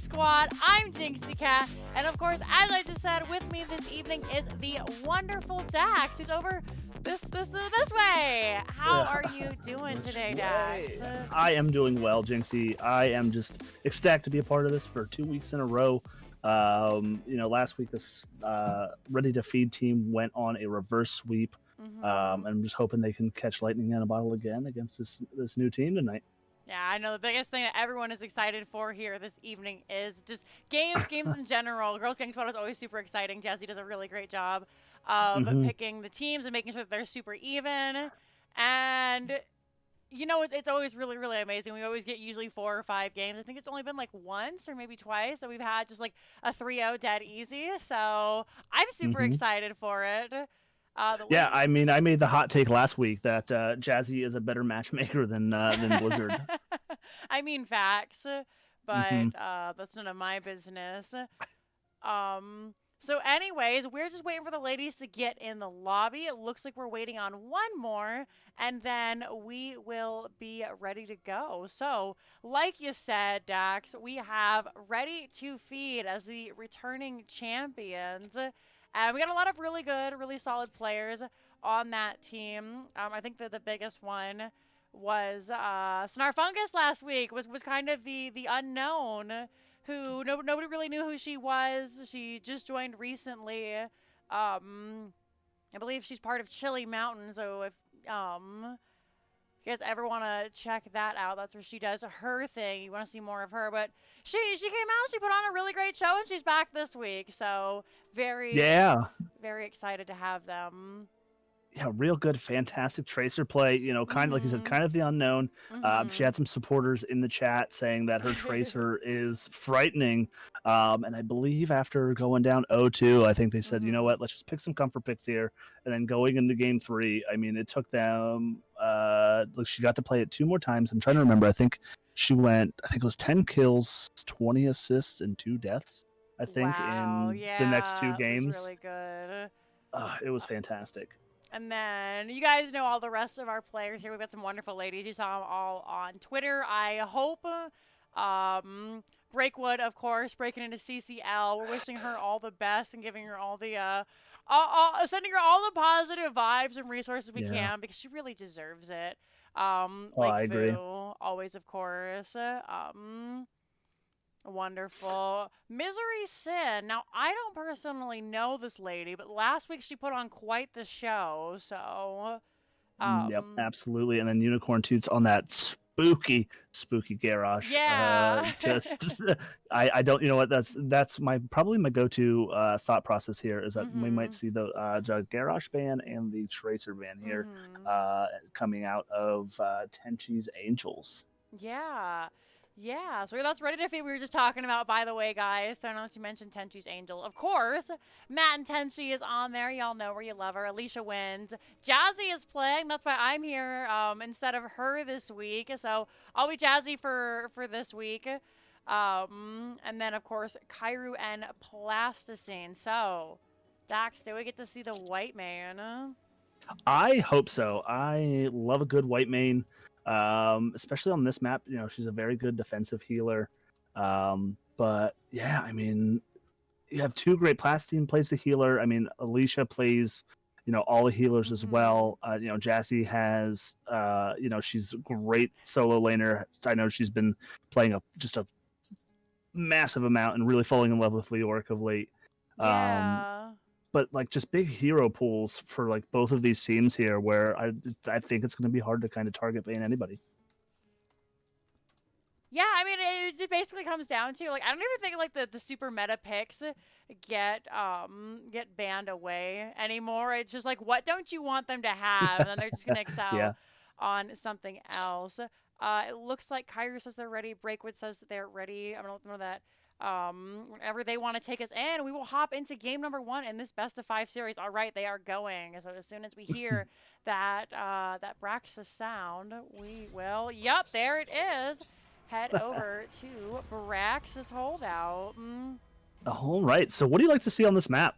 Squad. I'm JinxeeKatt, and of course, as I just said, with me this evening is the wonderful Daxx, who's over this way. How are you doing today, Daxx? I am doing well, Jinxie. I am just ecstatic to be a part of this for 2 weeks in a row. Last week this Rdy2Feed team went on a reverse sweep. I'm just hoping they can catch lightning in a bottle again against this new team tonight. Yeah, I know the biggest thing that everyone is excited for here this evening is just games in general. Girls Gank Squad is always super exciting. Jessie does a really great job of picking the teams and making sure that they're super even. And, you know, it's always really, really amazing. We always get usually 4 or 5 games. I think it's only been like once or maybe twice that we've had just like a 3-0 dead easy. So I'm super excited for it. Yeah, I mean, I made the hot take last week that Jazzy is a better matchmaker than Blizzard. I mean, facts, but that's none of my business. So anyways, we're just waiting for the ladies to get in the lobby. It looks like we're waiting on one more, and then we will be ready to go. So, like you said, Daxx, we have Rdy2Feed as the returning champions. We got a lot of really good, really solid players on that team. I think that the biggest one was Snarfungus last week. Was kind of the unknown who nobody really knew who she was. She just joined recently. I believe she's part of Chili Mountain. So if you guys ever want to check that out, that's where she does her thing. You want to see more of her, but she came out, she put on a really great show, and she's back this week. So very excited to have them. Yeah, real good, fantastic tracer play. You know, kind of like you said, kind of the unknown. She had some supporters in the chat saying that her tracer is frightening. And I believe after going down 0-2, I think they said, you know what, let's just pick some comfort picks here. And then going into game 3, I mean, it took them. She got to play it 2 more times. I'm trying to remember. I think she went. I think it was 10 kills, 20 assists, and 2 deaths. I think in the next 2 games. It was really good. It was fantastic. And then you guys know all the rest of our players here. We've got some wonderful ladies. You saw them all on Twitter. I hope Breakwood, of course, breaking into CCL. We're wishing her all the best and giving her all the sending her all the positive vibes and resources we can, because she really deserves it. Lakefu, I agree. Always, of course. Wonderful. Myserysyn. Now, I don't personally know this lady, but last week she put on quite the show. So, yep, absolutely. And then Unicorn Toots on that spooky garage. Yeah. I don't. You know what? That's probably my go-to thought process here is that we might see the garage ban and the tracer ban here coming out of Tenshi's Angels. Yeah, so that's Rdy2Feed we were just talking about, by the way, guys. So I don't know if you mentioned Tenshi's Angel. Of course, Matenshi is on there. Y'all know where you love her. AliciaWins. Jazzy is playing. That's why I'm here instead of her this week. So I'll be Jazzy for this week. And then, of course, Cairu and Plasticinex. So, Daxx, do we get to see the white man? I hope so. I love a good white main. Especially on this map, you know, she's a very good defensive healer. But yeah, I mean, you have 2 great. Plastine plays the healer. I mean, Alicia plays, you know, all the healers as well. You know, Jazzy has, you know, she's a great solo laner. I know she's been playing just a massive amount and really falling in love with Leoric of late. But like just big hero pools for like both of these teams here, where I think it's going to be hard to kind of target ban anybody. Yeah, I mean it basically comes down to like I don't even think like the super meta picks get banned away anymore. It's just like what don't you want them to have, and then they're just going to excel on something else. It looks like Cairu says they're ready. Breakwood says they're ready. I don't know that. Whenever they want to take us in, we will hop into game number 1 in this best of 5 series. All right, they are going. So as soon as we hear that Braxis sound, we will. Yup, there it is. Head over to Braxis holdout. All right. So what do you like to see on this map?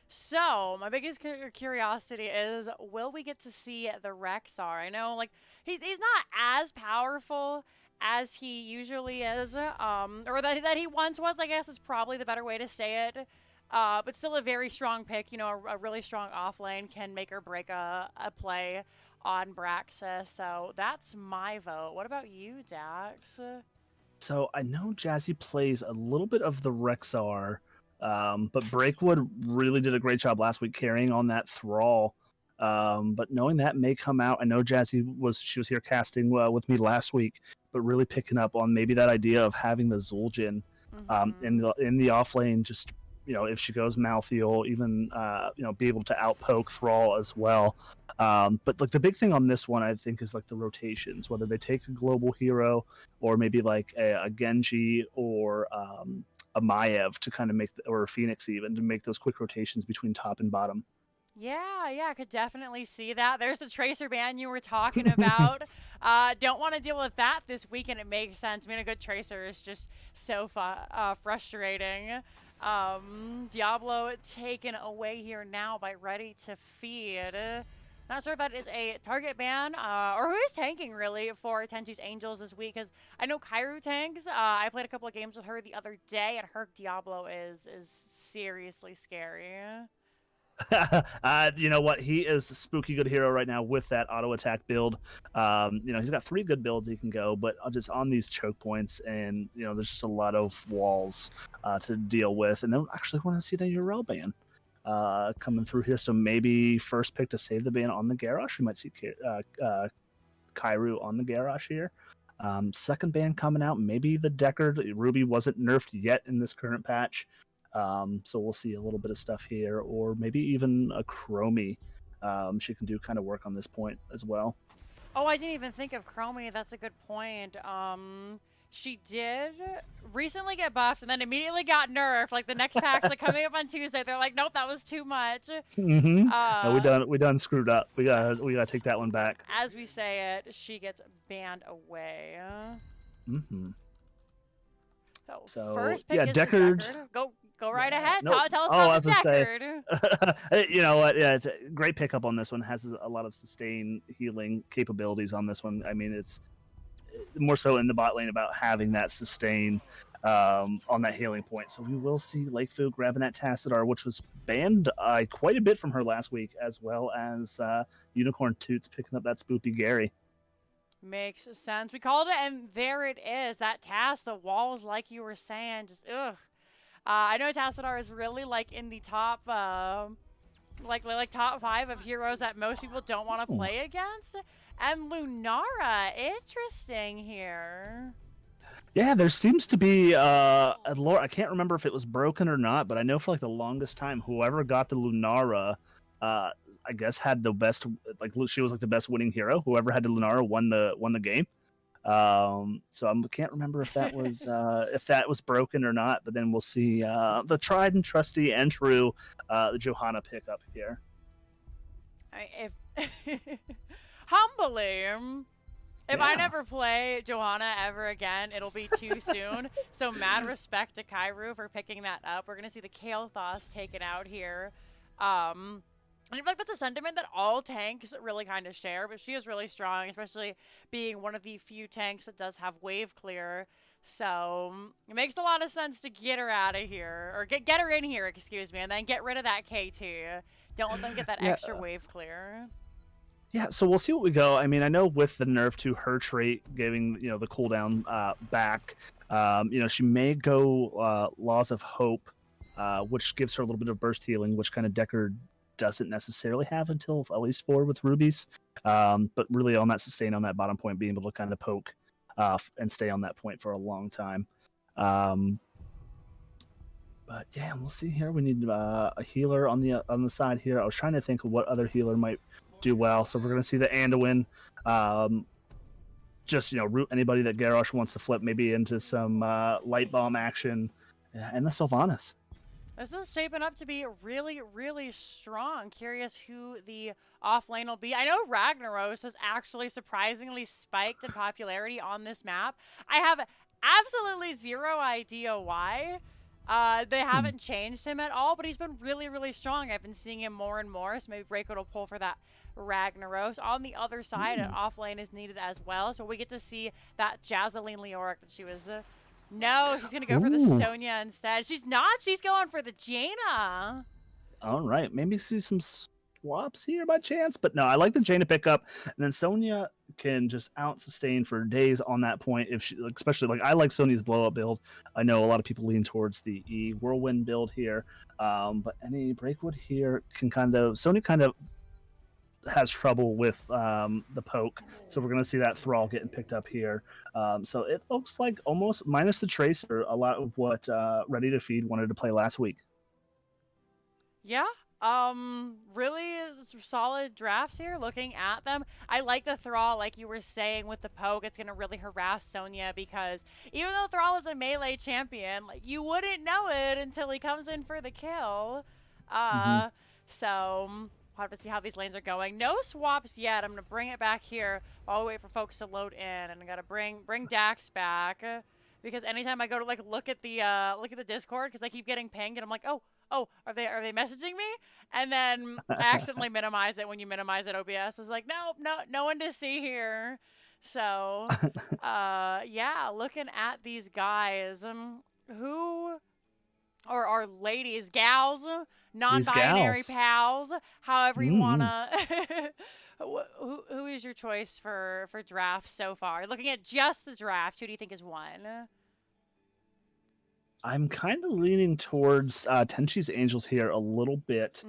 So my biggest curiosity is, will we get to see the Rexar? I know, like he's not as powerful as he usually is, or that he once was, I guess is probably the better way to say it. But still a very strong pick. You know, a really strong off lane can make or break a play on Braxis. So that's my vote. What about you, Daxx? So I know Jazzy plays a little bit of the Rexar, but Breakwood really did a great job last week carrying on that Thrall. But knowing that may come out, I know Jazzy was here casting with me last week, but really picking up on maybe that idea of having the Zul'jin in the off lane, just if she goes Malthael, even be able to outpoke Thrall as well. But like the big thing on this one, I think, is like the rotations, whether they take a global hero or maybe like a Genji or a Maiev to kind of make, or a Phoenix even, to make those quick rotations between top and bottom. Yeah, I could definitely see that. There's the Tracer ban you were talking about. Don't want to deal with that this weekend. It makes sense. I mean, a good Tracer is just so frustrating. Diablo taken away here now by Rdy2Feed. Not sure if that is a target ban, or who is tanking, really, for Tenshi's Angels this week, because I know Kairu tanks. I played a couple of games with her the other day, and her Diablo is seriously scary. You know what? He is a spooky good hero right now with that auto attack build. He's got 3 good builds he can go, but just on these choke points, and there's just a lot of walls to deal with. And then actually want to see the URL ban coming through here. So maybe first pick to save the ban on the Garrosh. We might see Kairu on the Garrosh here. Second ban coming out, maybe the Deckard. Ruby wasn't nerfed yet in this current patch. So we'll see a little bit of stuff here, or maybe even a Chromie. She can do kind of work on this point as well. Oh, I didn't even think of Chromie. That's a good point. She did recently get buffed and then immediately got nerfed. Like the next packs are coming up on Tuesday. They're like, nope, that was too much. No, we done screwed up. We gotta take that one back. As we say it, she gets banned away. So first pick is Deckard. Go right ahead. Tell us about Deckard. You know what? Yeah, it's a great pickup on this one. Has a lot of sustain healing capabilities on this one. I mean, it's more so in the bot lane about having that sustain on that healing point. So we will see Lakefu grabbing that Tassadar, which was banned quite a bit from her last week, as well as Unicorn Toots picking up that Spoopy Gary. Makes sense. We called it, and there it is. That Tass, the walls, like you were saying, just ugh. I know Tassadar is really like in the top, like top 5 of heroes that most people don't want to play against. And Lunara, interesting here. Yeah, there seems to be a lore. I can't remember if it was broken or not, but I know for like the longest time, whoever got the Lunara, I guess had the best. Like she was like the best winning hero. Whoever had the Lunara won the game. So I can't remember if that was broken or not. But then we'll see the tried and trusty and true the Johanna pickup here. Humbly, if I never play Johanna ever again, it'll be too soon. So mad respect to Kairu for picking that up. We're gonna see the Kael'thas taken out here. I feel like that's a sentiment that all tanks really kind of share, but she is really strong, especially being one of the few tanks that does have wave clear. So it makes a lot of sense to get her out of here, or get her in here, excuse me, and then get rid of that KT. Don't let them get that extra wave clear. Yeah, so we'll see what we go. I mean, I know with the nerf to her trait giving the cooldown back, she may go Laws of Hope, which gives her a little bit of burst healing, which kind of Deckard doesn't necessarily have until at least 4 with rubies. But really on that sustain on that bottom point, being able to kind of poke and stay on that point for a long time. But yeah, we'll see here. We need a healer on the side here. I was trying to think of what other healer might do well. So we're going to see the Anduin. Just root anybody that Garrosh wants to flip maybe into some light bomb action, and the Sylvanas. This is shaping up to be really, really strong. Curious who the off lane will be. I know Ragnaros has actually surprisingly spiked in popularity on this map. I have absolutely zero idea why. They haven't changed him at all, but he's been really, really strong. I've been seeing him more and more, so maybe Breakwood will pull for that Ragnaros. On the other side, an off lane is needed as well, so we get to see that Jazzalene Leoric that she was... no, she's going to go for the Sonya instead. She's not. She's going for the Jaina. All right, maybe see some swaps here by chance, but no, I like the Jaina pickup, and then Sonya can just out-sustain for days on that point. If she, especially like I like Sonya's blow-up build. I know a lot of people lean towards the E Whirlwind build here, but any Breakwood here can Sonya kind of has trouble with the poke, so we're going to see that Thrall getting picked up here. So it looks like almost minus the Tracer, a lot of what Rdy2Feed wanted to play last week. Yeah, really solid drafts here, looking at them. I like the Thrall, like you were saying, with the poke. It's going to really harass Sonya, because even though Thrall is a melee champion, like, you wouldn't know it until he comes in for the kill. So we'll have to see how these lanes are going. No swaps yet. I'm going to bring it back here while we wait for folks to load in, and I got to bring Daxx back, because anytime I go to like look at the Discord, because I keep getting pinged, and I'm like, oh, are they messaging me? And then I accidentally minimize it. When you minimize it, OBS is like, no one to see here. So, yeah, looking at these guys, who or ladies, gals, non-binary pals, however you wanna. Who is your choice for draft so far? Looking at just the draft, who do you think is one? I'm kind of leaning towards Tenshi's Angels here a little bit,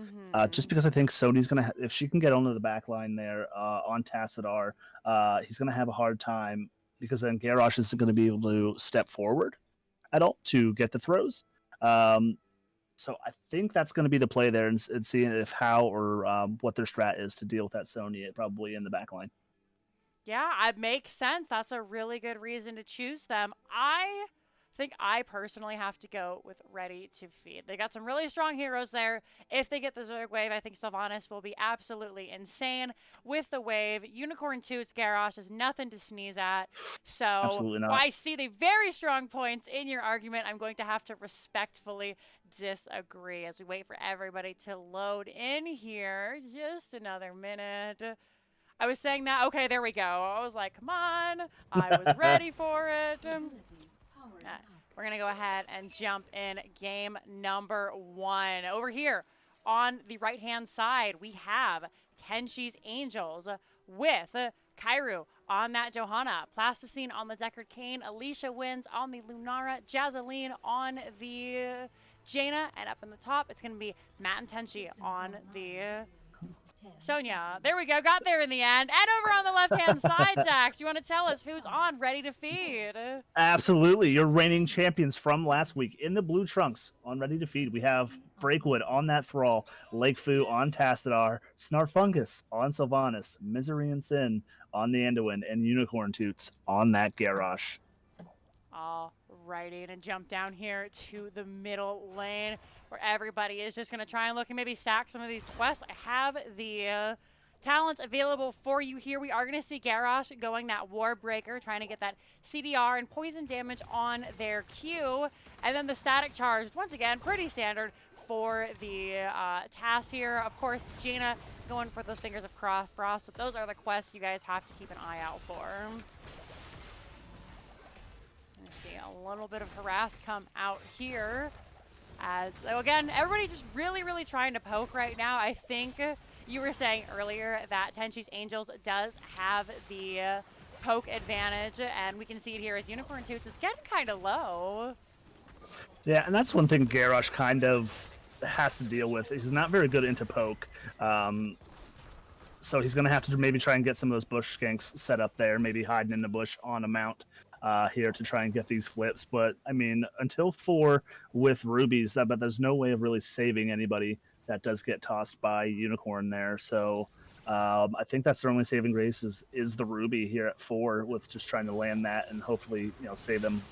just because I think Sony's going to, if she can get onto the back line there on Tassadar, he's going to have a hard time, because then Garrosh isn't going to be able to step forward at all to get the throws. So I think that's going to be the play there, and seeing if how or what their strat is to deal with that Sony, probably in the back line. Yeah, it makes sense. That's a really good reason to choose them. I think I personally have to go with Rdy2Feed. They got some really strong heroes there. If they get the Zerg wave, I think Sylvanas will be absolutely insane with the wave. Unicorn Toots Garrosh is nothing to sneeze at. So absolutely not. I see the very strong points in your argument. I'm going to have to respectfully disagree as we wait for everybody to load in here. Just another minute. I was saying that. Okay, there we go. I was like, come on. I was ready for it. We're going to go ahead and jump in game number 1. Over here on the right-hand side, we have Tenshi's Angels with Cairu on that Johanna, Plasticine on the Deckard Cain, AliciaWins on the Lunara, Jazzalene on the Jaina, and up in the top, it's going to be Matenshi on the Sonya. There we go. Got there in the end. And over on the left-hand side, Daxx, you want to tell us who's on Rdy2Feed? Absolutely. Your reigning champions from last week in the blue trunks on Rdy2Feed. We have Breakwood on that Thrall, Lakefu on Tassadar, Snarfungus on Sylvanas, Myserysyn on the Anduin, and Unicorn Toots on that Garrosh. All righty, and jump down here to the middle lane, where everybody is just going to try and look and maybe stack some of these quests. I have the talents available for you here. We are going to see Garrosh going that Warbreaker, trying to get that CDR and poison damage on their Q. And then the static charge, once again, pretty standard for the TAS here. Of course, Jaina going for those Fingers of Frost. So those are the quests you guys have to keep an eye out for. Let's see, a little bit of harass come out here. As, again, everybody just really, really trying to poke right now. I think you were saying earlier that Tenshi's Angels does have the poke advantage, and we can see it here as Unicorn Toots is getting kind of low. Yeah, and that's one thing Garrosh kind of has to deal with. He's not very good into poke. So he's going to have to maybe try and get some of those bush skanks set up there, maybe hiding in the bush on a mount. Here to try and get these flips, but I mean, until 4 with rubies, but there's no way of really saving anybody that does get tossed by Unicorn there. So I think that's their only saving grace is the ruby here at 4, with just trying to land that and hopefully save them.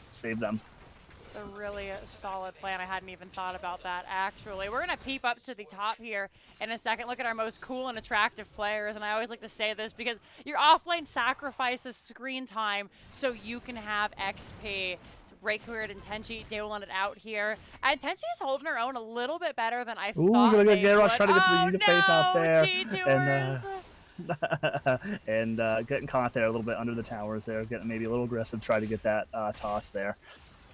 It's a really solid plan. I hadn't even thought about that, actually. We're going to peep up to the top here in a second. Look at our most cool and attractive players, and I always like to say this because your offlane sacrifices screen time so you can have XP. It's Breakwood and Tenshi dueling it out here. And Tenshi's holding her own a little bit better than I Ooh, thought gonna they get Garrosh would. trying to get the Oh Yeet of Faith out there. And, And getting caught there a little bit under the towers there, getting maybe a little aggressive, try to get that toss there.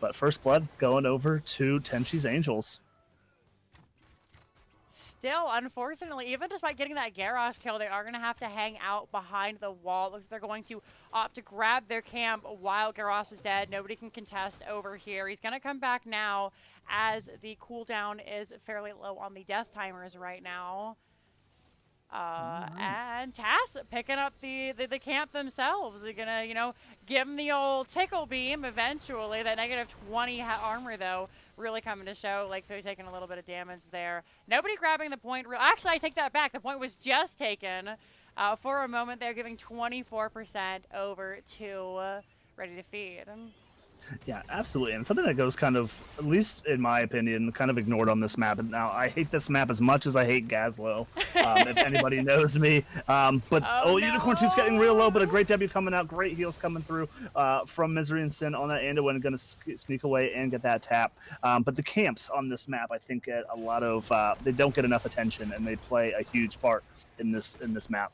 But first blood going over to Tenshi's Angels. Still, unfortunately, even despite getting that Garrosh kill, they are going to have to hang out behind the wall. It looks like they're going to opt to grab their camp while Garrosh is dead. Nobody can contest over here. He's going to come back now as the cooldown is fairly low on the death timers right now. And Tass picking up the camp themselves. They're going to, you know, give them the old tickle beam eventually. That negative 20 armor, though, really coming to show. Lakefu taking a little bit of damage there. Nobody grabbing the point. Actually, I take that back. The point was just taken. For a moment, they're giving 24% over to Rdy2Feed. Yeah, absolutely. And something that goes kind of, at least in my opinion, kind of ignored on this map. And now I hate this map as much as I hate Gazlo, if anybody knows me. Unicorn 2's getting real low, but a great W coming out. Great heals coming through from Myserysyn on that Ando and going to sneak away and get that tap. But the camps on this map, I think, get a lot of, they don't get enough attention, and they play a huge part in this map.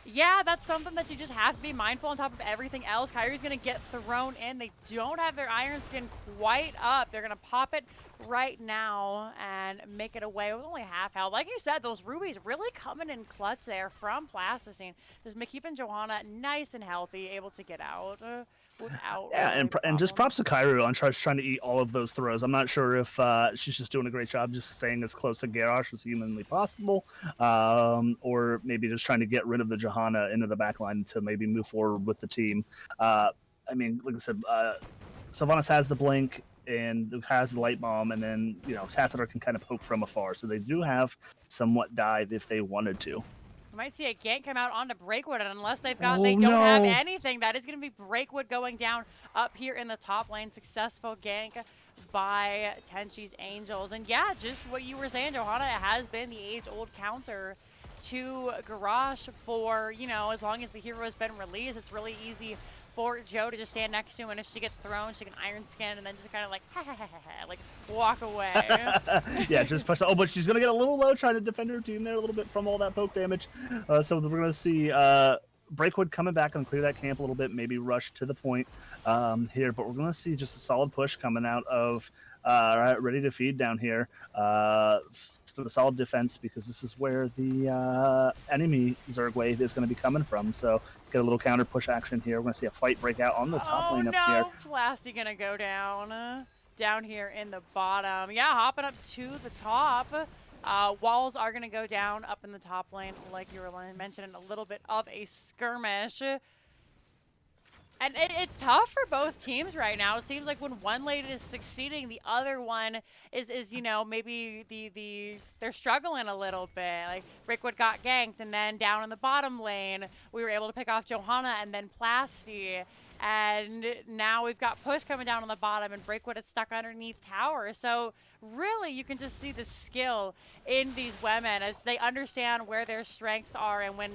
Yeah, that's something that you just have to be mindful on top of everything else. Kairu's going to get thrown in. They don't have their Iron Skin quite up. They're going to pop it right now and make it away with only half health. Like you said, those rubies really coming in clutch there from Plasticinex. Just keeping Johanna nice and healthy, able to get out without. Yeah, and just props to Kairu on trying to eat all of those throws. I'm not sure if she's just doing a great job just staying as close to Garrosh as humanly possible, or maybe just trying to get rid of the Johanna into the backline to maybe move forward with the team. I mean, like I said, Sylvanas has the blink and has the light bomb, and then, you know, Tassadar can kind of poke from afar, so they do have somewhat dive if they wanted to. We might see a gank come out onto Breakwood, and unless they don't have anything, that is going to be Breakwood going down up here in the top lane. Successful gank by Tenshi's Angels. And yeah, just what you were saying, Johanna has been the age-old counter to Garrosh for, you know, as long as the hero has been released. It's really easy for Joe to just stand next to him, and if she gets thrown, she can Iron Skin and then just kind of like, like walk away. Yeah, just push. Oh, but she's going to get a little low trying to defend her team there a little bit from all that poke damage. So we're going to see Breakwood coming back and clear that camp a little bit, maybe rush to the point here, but we're going to see just a solid push coming out of Rdy2Feed down here for the solid defense, because this is where the enemy Zerg wave is going to be coming from. So get a little counter push action here. We're going to see a fight break out on the top lane up here. Plasti going to go down here in the bottom. Yeah, hopping up to the top. Walls are going to go down up in the top lane, like you were mentioning, a little bit of a skirmish. And it's tough for both teams right now. It seems like when one lane is succeeding, the other one is you know, maybe they're struggling a little bit. Like Breakwood got ganked, and then down in the bottom lane, we were able to pick off Johanna and then Plasti. And now we've got push coming down on the bottom, and Breakwood is stuck underneath tower. So really, you can just see the skill in these women as they understand where their strengths are, and when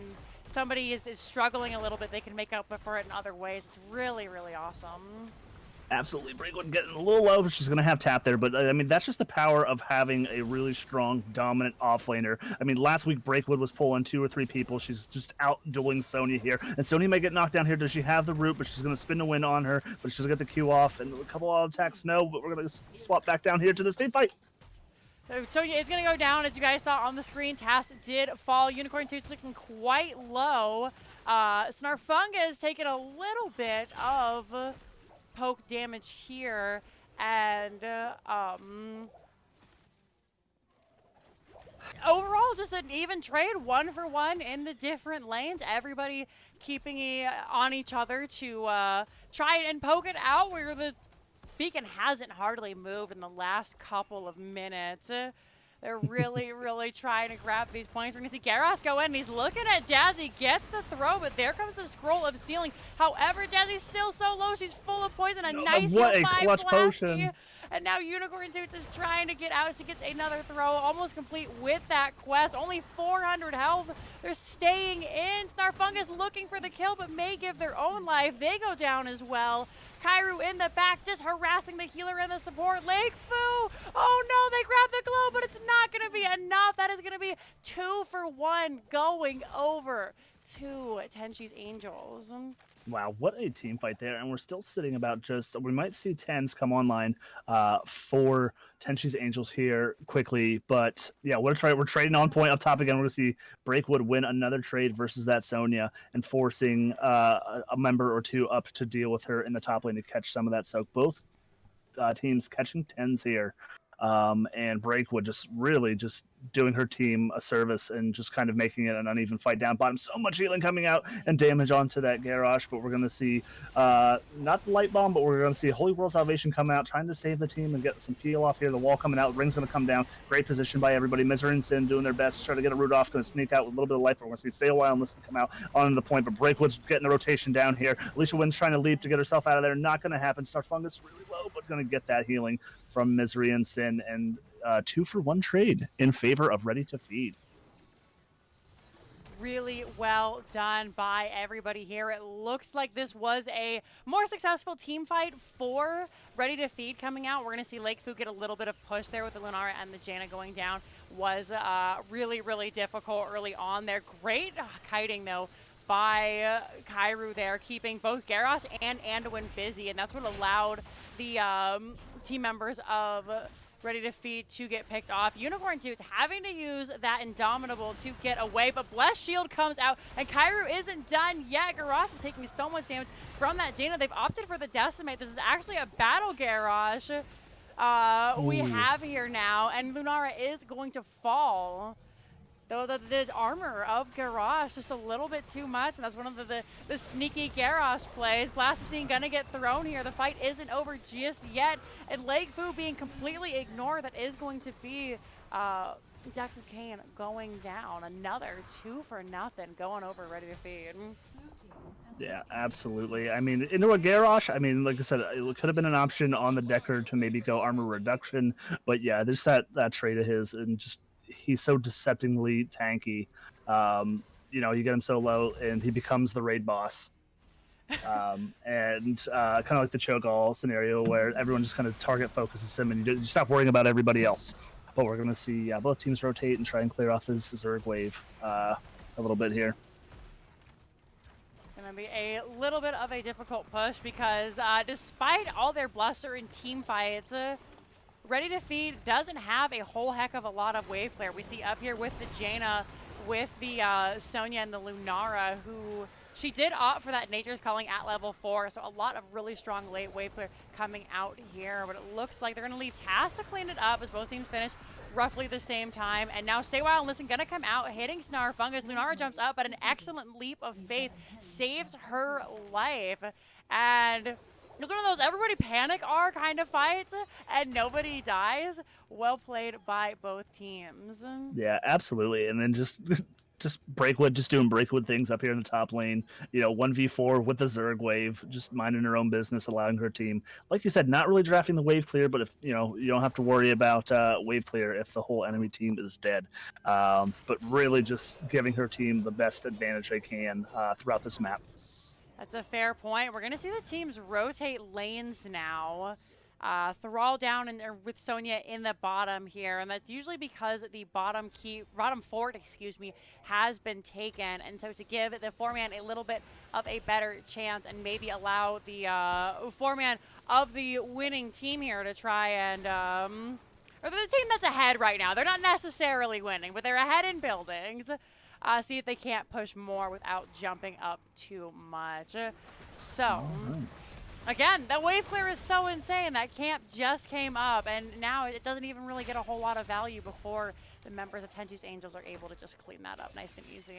somebody is struggling a little bit, they can make up for it in other ways. It's really, really awesome. Absolutely. Breakwood getting a little low, but she's going to have tap there. But, I mean, that's just the power of having a really strong, dominant offlaner. I mean, last week, Breakwood was pulling 2 or 3 people. She's just out-dueling Sonya here. And Sonya may get knocked down here. Does she have the root? But she's going to spin the win on her. But she's going to get the Q off. And a couple of attacks, no. But we're going to swap back down here to the state fight. So Sonya is going to go down, as you guys saw on the screen. Tass did fall. Unicorn 2 looking quite low. Snarfungus taking a little bit of poke damage here. And overall, just an even trade, 1-for-1 in the different lanes. Everybody keeping on each other to try and poke it out where the beacon hasn't hardly moved in the last couple of minutes. They're really, really trying to grab these points. We're going to see Garrosh go in, and he's looking at Jazzy, gets the throw, but there comes the scroll of sealing. However, Jazzy's still so low. She's full of poison. A nice what a by clutch Plasti. potion. And now Unicorn Toots is trying to get out. She gets another throw, almost complete with that quest. Only 400 health. They're staying in. Snarfungus looking for the kill, but may give their own life. They go down as well. Cairu in the back, just harassing the healer and the support. Lakefu! Oh no, they grabbed the glow, but it's not going to be enough. That is going to be 2 for 1 going over to Tenshi's Angels. Wow, what a team fight there. And we're still sitting about we might see 10s come online for Tenshi's Angels here quickly. But yeah, we're trading on point up top again. We're going to see Breakwood win another trade versus that Sonya and forcing a member or two up to deal with her in the top lane to catch some of that soak. Both teams catching 10s here. And Breakwood just doing her team a service and just kind of making it an uneven fight down bottom. So much healing coming out and damage onto that Garrosh, but we're going to see not the Light Bomb, but we're going to see Holy World Salvation come out, trying to save the team and get some peel off here. The wall coming out, ring's going to come down. Great position by everybody. Myserysyn doing their best to try to get a root off, going to sneak out with a little bit of life. We're going to see Stay a While and Listen come out onto the point, but Breakwood's getting the rotation down here. AliciaWins trying to leap to get herself out of there. Not going to happen. Snarfungus really low, but going to get that healing from Myserysyn, and 2 for 1 trade in favor of Rdy2Feed. Really well done by everybody here. It looks like this was a more successful team fight for Rdy2Feed coming out. We're going to see Lakefu get a little bit of push there with the Lunara and the Jaina going down. Was really, really difficult early on there. Great kiting, though, by Cairu there, keeping both Garrosh and Anduin busy, and that's what allowed the team members of Rdy2Feed to get picked off. Unicorn Toots having to use that Indomitable to get away, but Blessed Shield comes out, and Cairu isn't done yet. Garrosh is taking so much damage from that Jaina. They've opted for the Decimate. This is actually a battle Garrosh we have here now, and Lunara is going to fall. Though the armor of Garrosh just a little bit too much, and that's one of the sneaky Garrosh plays. Plasticinex gonna get thrown here. The fight isn't over just yet, and Lakefu being completely ignored. That is going to be CairuCan going down. Another 2 for nothing going over Rdy2Feed. Yeah, absolutely. I mean, into a Garrosh, I mean, like I said, it could have been an option on the Decker to maybe go armor reduction, but yeah, there's that trade of his, and just he's so deceptively tanky. You know, you get him so low and he becomes the raid boss. And kind of like the Cho'Gall scenario where everyone just kind of target focuses him and you stop worrying about everybody else. But we're going to see both teams rotate and try and clear off this Zerg wave a little bit here. Going to be a little bit of a difficult push because despite all their bluster in team fights, Rdy2Feed doesn't have a whole heck of a lot of wave clear. We see up here with the Jaina, with the Sonya and the Lunara, who she did opt for that Nature's Calling at level 4, so a lot of really strong late wave clear coming out here. But it looks like they're going to leave Taz to clean it up as both teams finish roughly the same time. And now Stay Wild and Listen going to come out, hitting Snarfungus. Lunara jumps up, but an excellent leap of faith saves her life. And it's one of those everybody panic are kind of fights and nobody dies. Well played by both teams. Yeah, absolutely. And then just Breakwood, just doing Breakwood things up here in the top lane. You know, 1v4 with the Zerg wave, just minding her own business, allowing her team, like you said, not really drafting the wave clear, but if you know, you don't have to worry about wave clear if the whole enemy team is dead. But really just giving her team the best advantage they can throughout this map. That's a fair point. We're going to see the teams rotate lanes now. Thrall down with Sonya in the bottom here, and that's usually because the bottom fort, has been taken, and so to give the 4-man a little bit of a better chance and maybe allow the 4-man of the winning team here to try and or the team that's ahead right now. They're not necessarily winning, but they're ahead in buildings. See if they can't push more without jumping up too much. So, again, that wave clear is so insane. That camp just came up, and now it doesn't even really get a whole lot of value before the members of Tenshi's Angels are able to just clean that up nice and easy.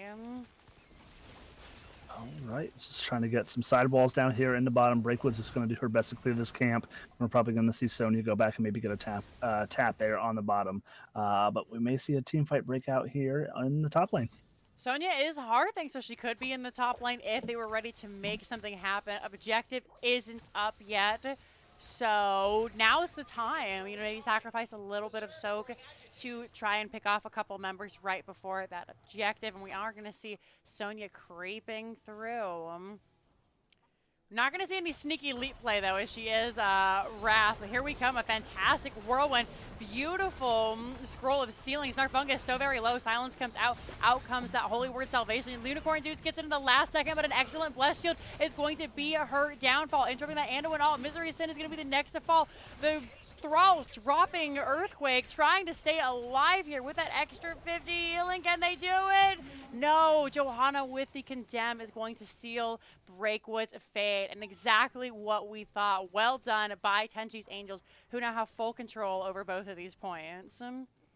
All right, just trying to get some sidewalls down here in the bottom. Breakwood's just going to do her best to clear this camp. We're probably going to see Sonya go back and maybe get a tap there on the bottom. But we may see a team fight break out here in the top lane. Sonya is Hearthing, so she could be in the top lane if they were ready to make something happen. Objective isn't up yet. So now's the time, you know, maybe sacrifice a little bit of soak to try and pick off a couple members right before that objective. And we are going to see Sonya creeping through. Not going to see any sneaky leap play, though, as she is Wrath. But here we come, a fantastic whirlwind. Beautiful scroll of ceiling. Snarfungus so very low. Silence comes out. Out comes that holy word salvation. Unicorn Dudes gets it in the last second, but an excellent blessed shield is going to be her downfall. Interrupting that Anduin all. Myserysyn is going to be the next to fall. The Thrall dropping Earthquake, trying to stay alive here with that extra 50 healing. Can they do it? No. Johanna with the Condemn is going to seal Breakwood's fate, and exactly what we thought. Well done by Tenshi's Angels, who now have full control over both of these points.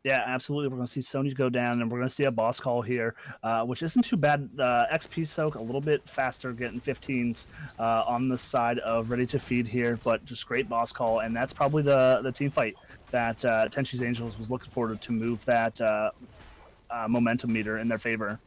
Yeah, absolutely. We're going to see Sonya go down, and we're going to see a boss call here, which isn't too bad. XP soak, a little bit faster, getting 15s on the side of Rdy2Feed here, but just great boss call, and that's probably the team fight that Tenshi's Angels was looking forward to move that momentum meter in their favor.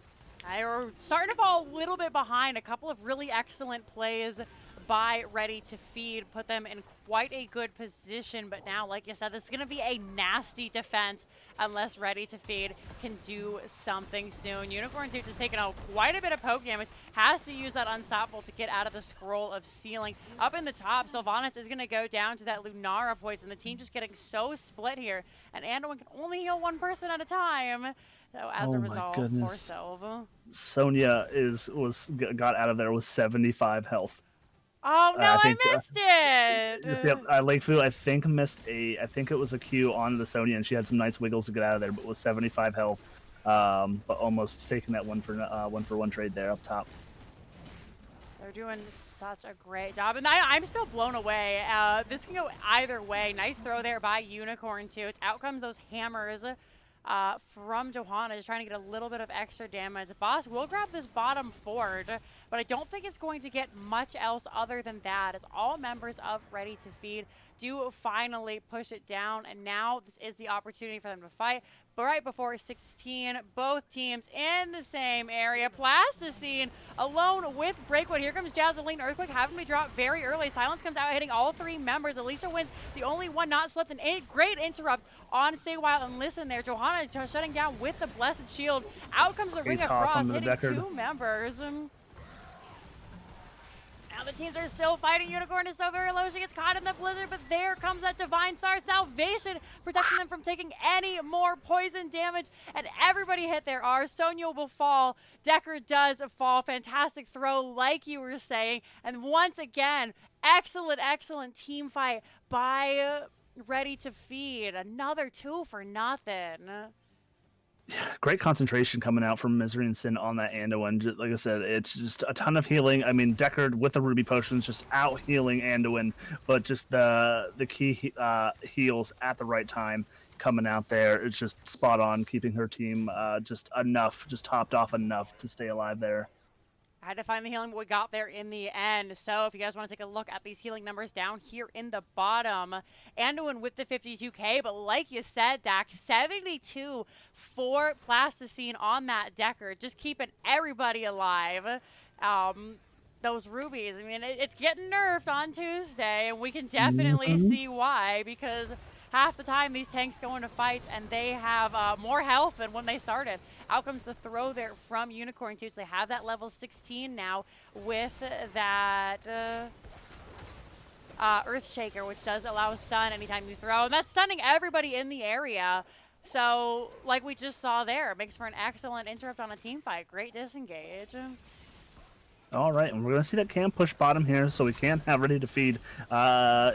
We're starting to fall a little bit behind. A couple of really excellent plays by Rdy2Feed put them in quite a good position, but now, like you said, this is going to be a nasty defense unless Rdy2Feed can do something soon. Unicorn Dude has taken out quite a bit of poke damage, has to use that unstoppable to get out of the scroll of ceiling. Up in the top, Sylvanas is going to go down to that Lunara poison. The team just getting so split here, and Anduin can only heal one person at a time. So as a result, poor Sylv. Sonya got out of there with 75 health. Oh no, I missed it. Lakefu, I think it was a Q on the Sonya, and she had some nice wiggles to get out of there, but with 75 health, but almost taking that one for one trade there up top. They're doing such a great job, and I'm still blown away. This can go either way. Nice throw there by Unicorn too. Out comes those hammers from Johanna, just trying to get a little bit of extra damage. Boss will grab this bottom fort, but I don't think it's going to get much else other than that, as all members of Rdy2Feed do finally push it down, and now this is the opportunity for them to fight. But right before 16, both teams in the same area. Plasticine alone with Breakwood. Here comes Jazzalene. Earthquake having to be dropped very early. Silence comes out, hitting all three members. AliciaWins, the only one not slipped. An great interrupt on Stay Wild and Listen there. Johanna shutting down with the Blessed Shield. Out comes the Ring of Frost, hitting two members. Now the teams are still fighting. Unicorn is so very low. She gets caught in the blizzard, but there comes that Divine Star Salvation, protecting them from taking any more poison damage. And everybody hit there are. Sonya will fall. Decker does fall. Fantastic throw, like you were saying. And once again, excellent team fight by Rdy2Feed. Another 2 for nothing. Great concentration coming out from Myserysyn on that Anduin. Like I said, it's just a ton of healing. I mean, Deckard with the Ruby Potions just out healing Anduin, but just the key heals at the right time coming out there. It's just spot on, keeping her team just topped off enough to stay alive there. I had to find the healing, but we got there in the end. So if you guys want to take a look at these healing numbers down here in the bottom, Anduin with the 52k, but like you said, Daxx, 72 for Plasticine on that Decker, just keeping everybody alive. Those rubies, I mean, it's getting nerfed on Tuesday, and we can definitely see why, because half the time these tanks go into fights and they have more health than when they started. Out comes the throw there from Unicorn too. So they have that level 16 now with that Earthshaker, which does allow stun anytime you throw. And that's stunning everybody in the area. So like we just saw there, it makes for an excellent interrupt on a team fight. Great disengage. All right, and we're going to see that cam push bottom here, so we can have Rdy2Feed.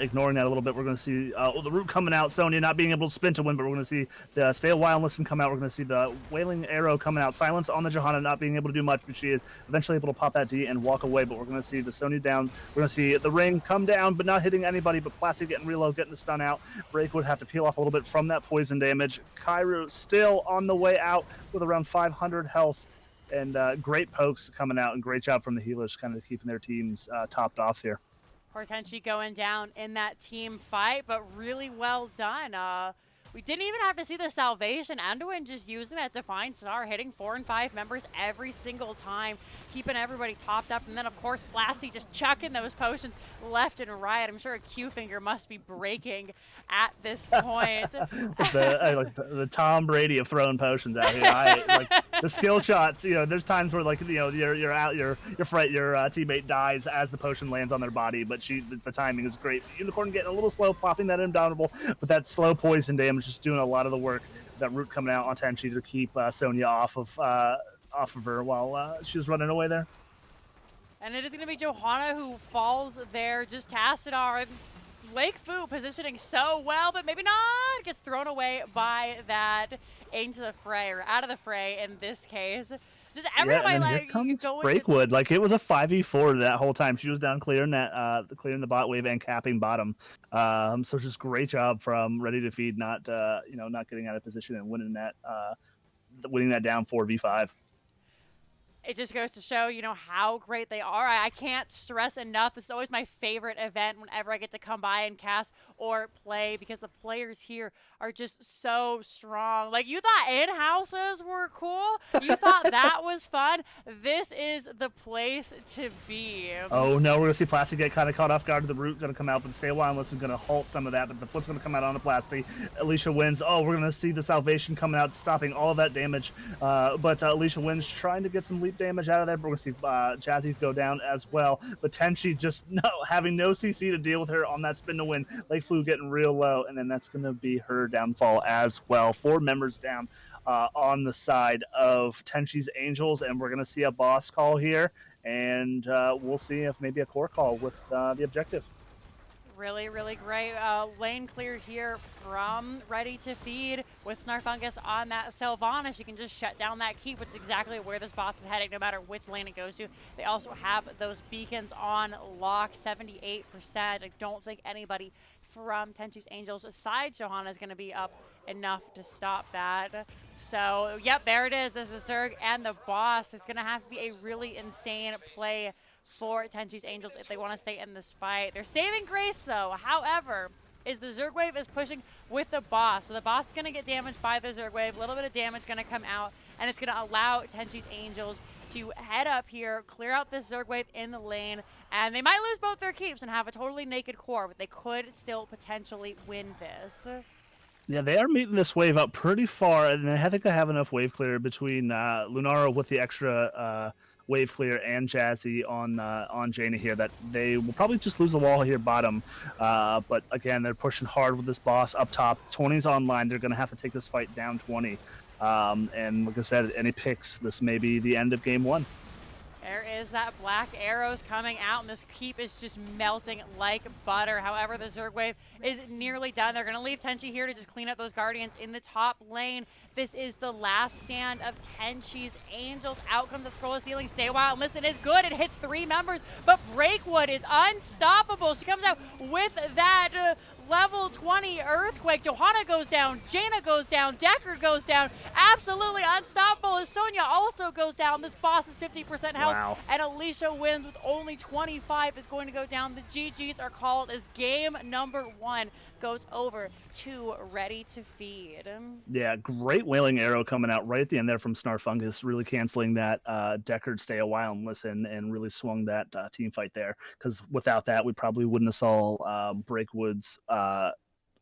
Ignoring that a little bit, we're going to see the root coming out. Sonya not being able to spin to win, but we're going to see the Stay a While and Listen come out. We're going to see the Wailing Arrow coming out. Silence on the Johanna not being able to do much, but she is eventually able to pop that D and walk away. But we're going to see the Sonya down. We're going to see the Ring come down, but not hitting anybody. But Plastic getting reload, getting the stun out. Breakwood have to peel off a little bit from that poison damage. Cairu still on the way out with around 500 health. And great pokes coming out, and great job from the healers kind of keeping their teams topped off here. Tenshi going down in that team fight, but really well done. We didn't even have to see the salvation. Anduin just using that Divine Star, hitting 4 and 5 members every single time, keeping everybody topped up. And then, of course, Blasty just chucking those potions left and right. I'm sure a Q finger must be breaking at this point. the Tom Brady of throwing potions out here. Like the skill shots. There's times where you're out, your teammate dies as the potion lands on their body, but the timing is great. Unicorn getting a little slow, popping that indomitable, but that slow poison damage just doing a lot of the work. That root coming out on Tenshi to keep Sonya off of her while she was running away there. And it is going to be Johanna who falls there. Just Tassadar. Lakefu positioning so well, but maybe not. Gets thrown away by that into the fray, or out of the fray in this case. Just everybody here comes Breakwood. Like, it was a 5v4 that whole time. She was down clearing the bot wave and capping bottom. So just great job from Rdy2Feed, not getting out of position and winning that down 4v5. It just goes to show, how great they are. I can't stress enough. This is always my favorite event whenever I get to come by and cast or play, because the players here are just so strong. Like, you thought in-houses were cool? You thought that was fun? This is the place to be. Oh, no, we're going to see Plasty get kind of caught off guard. The root going to come out, but Stay a While Unless is going to halt some of that, but the flip's going to come out on the Plasty. AliciaWins. Oh, we're going to see the Salvation coming out, stopping all of that damage. But AliciaWins trying to get some leap damage out of there. But we're going to see Jazzy go down as well. But Tenshi just having no CC to deal with her on that spin to win. Lakefu getting real low, and then that's going to be her downfall as well. 4 members down on the side of Tenshi's Angels, and we're going to see a boss call here, and we'll see if maybe a core call with the objective. Really, really great lane clear here from Rdy2Feed with Snarfungus on that Sylvanas. You can just shut down that keep, which is exactly where this boss is heading, no matter which lane it goes to. They also have those beacons on lock, 78%. I don't think anybody from Tenshi's Angels aside Johanna is going to be up enough to stop that. So, yep, there it is. This is Zerg and the boss. It's going to have to be a really insane play for Tenshi's Angels if they want to stay in this fight. They're saving grace, though. However, is the Zerg wave is pushing with the boss. So the boss is going to get damaged by the Zerg wave. A little bit of damage going to come out, and it's going to allow Tenshi's Angels to head up here, clear out this Zerg wave in the lane, and they might lose both their keeps and have a totally naked core, but they could still potentially win this. Yeah, they are meeting this wave up pretty far, and I think they have enough wave clear between Lunara with the extra wave clear and Jazzy on Jaina here that they will probably just lose the wall here bottom. But again, they're pushing hard with this boss up top. 20's online. They're going to have to take this fight down 20. And like I said, any picks, this may be the end of game 1. There is that black arrows coming out, and this keep is just melting like butter. However, the Zerg wave is nearly done. They're going to leave Tenshi here to just clean up those Guardians in the top lane. This is the last stand of Tenshi's Angels. Out comes the scroll of ceiling. Stay a while and listen is good. It hits 3 members, but Breakwood is unstoppable. She comes out with that level 20 Earthquake. Johanna goes down. Jaina goes down. Deckard goes down. Absolutely unstoppable as Sonya also goes down. This boss is 50% health. Wow. And AliciaWins with only 25 is going to go down. The GGs are called as game number 1 goes over to Rdy2Feed. Yeah, great Wailing Arrow coming out right at the end there from Snarfungus, really canceling that Deckard Stay a While and Listen, and really swung that team fight there, because without that we probably wouldn't have saw Breakwood's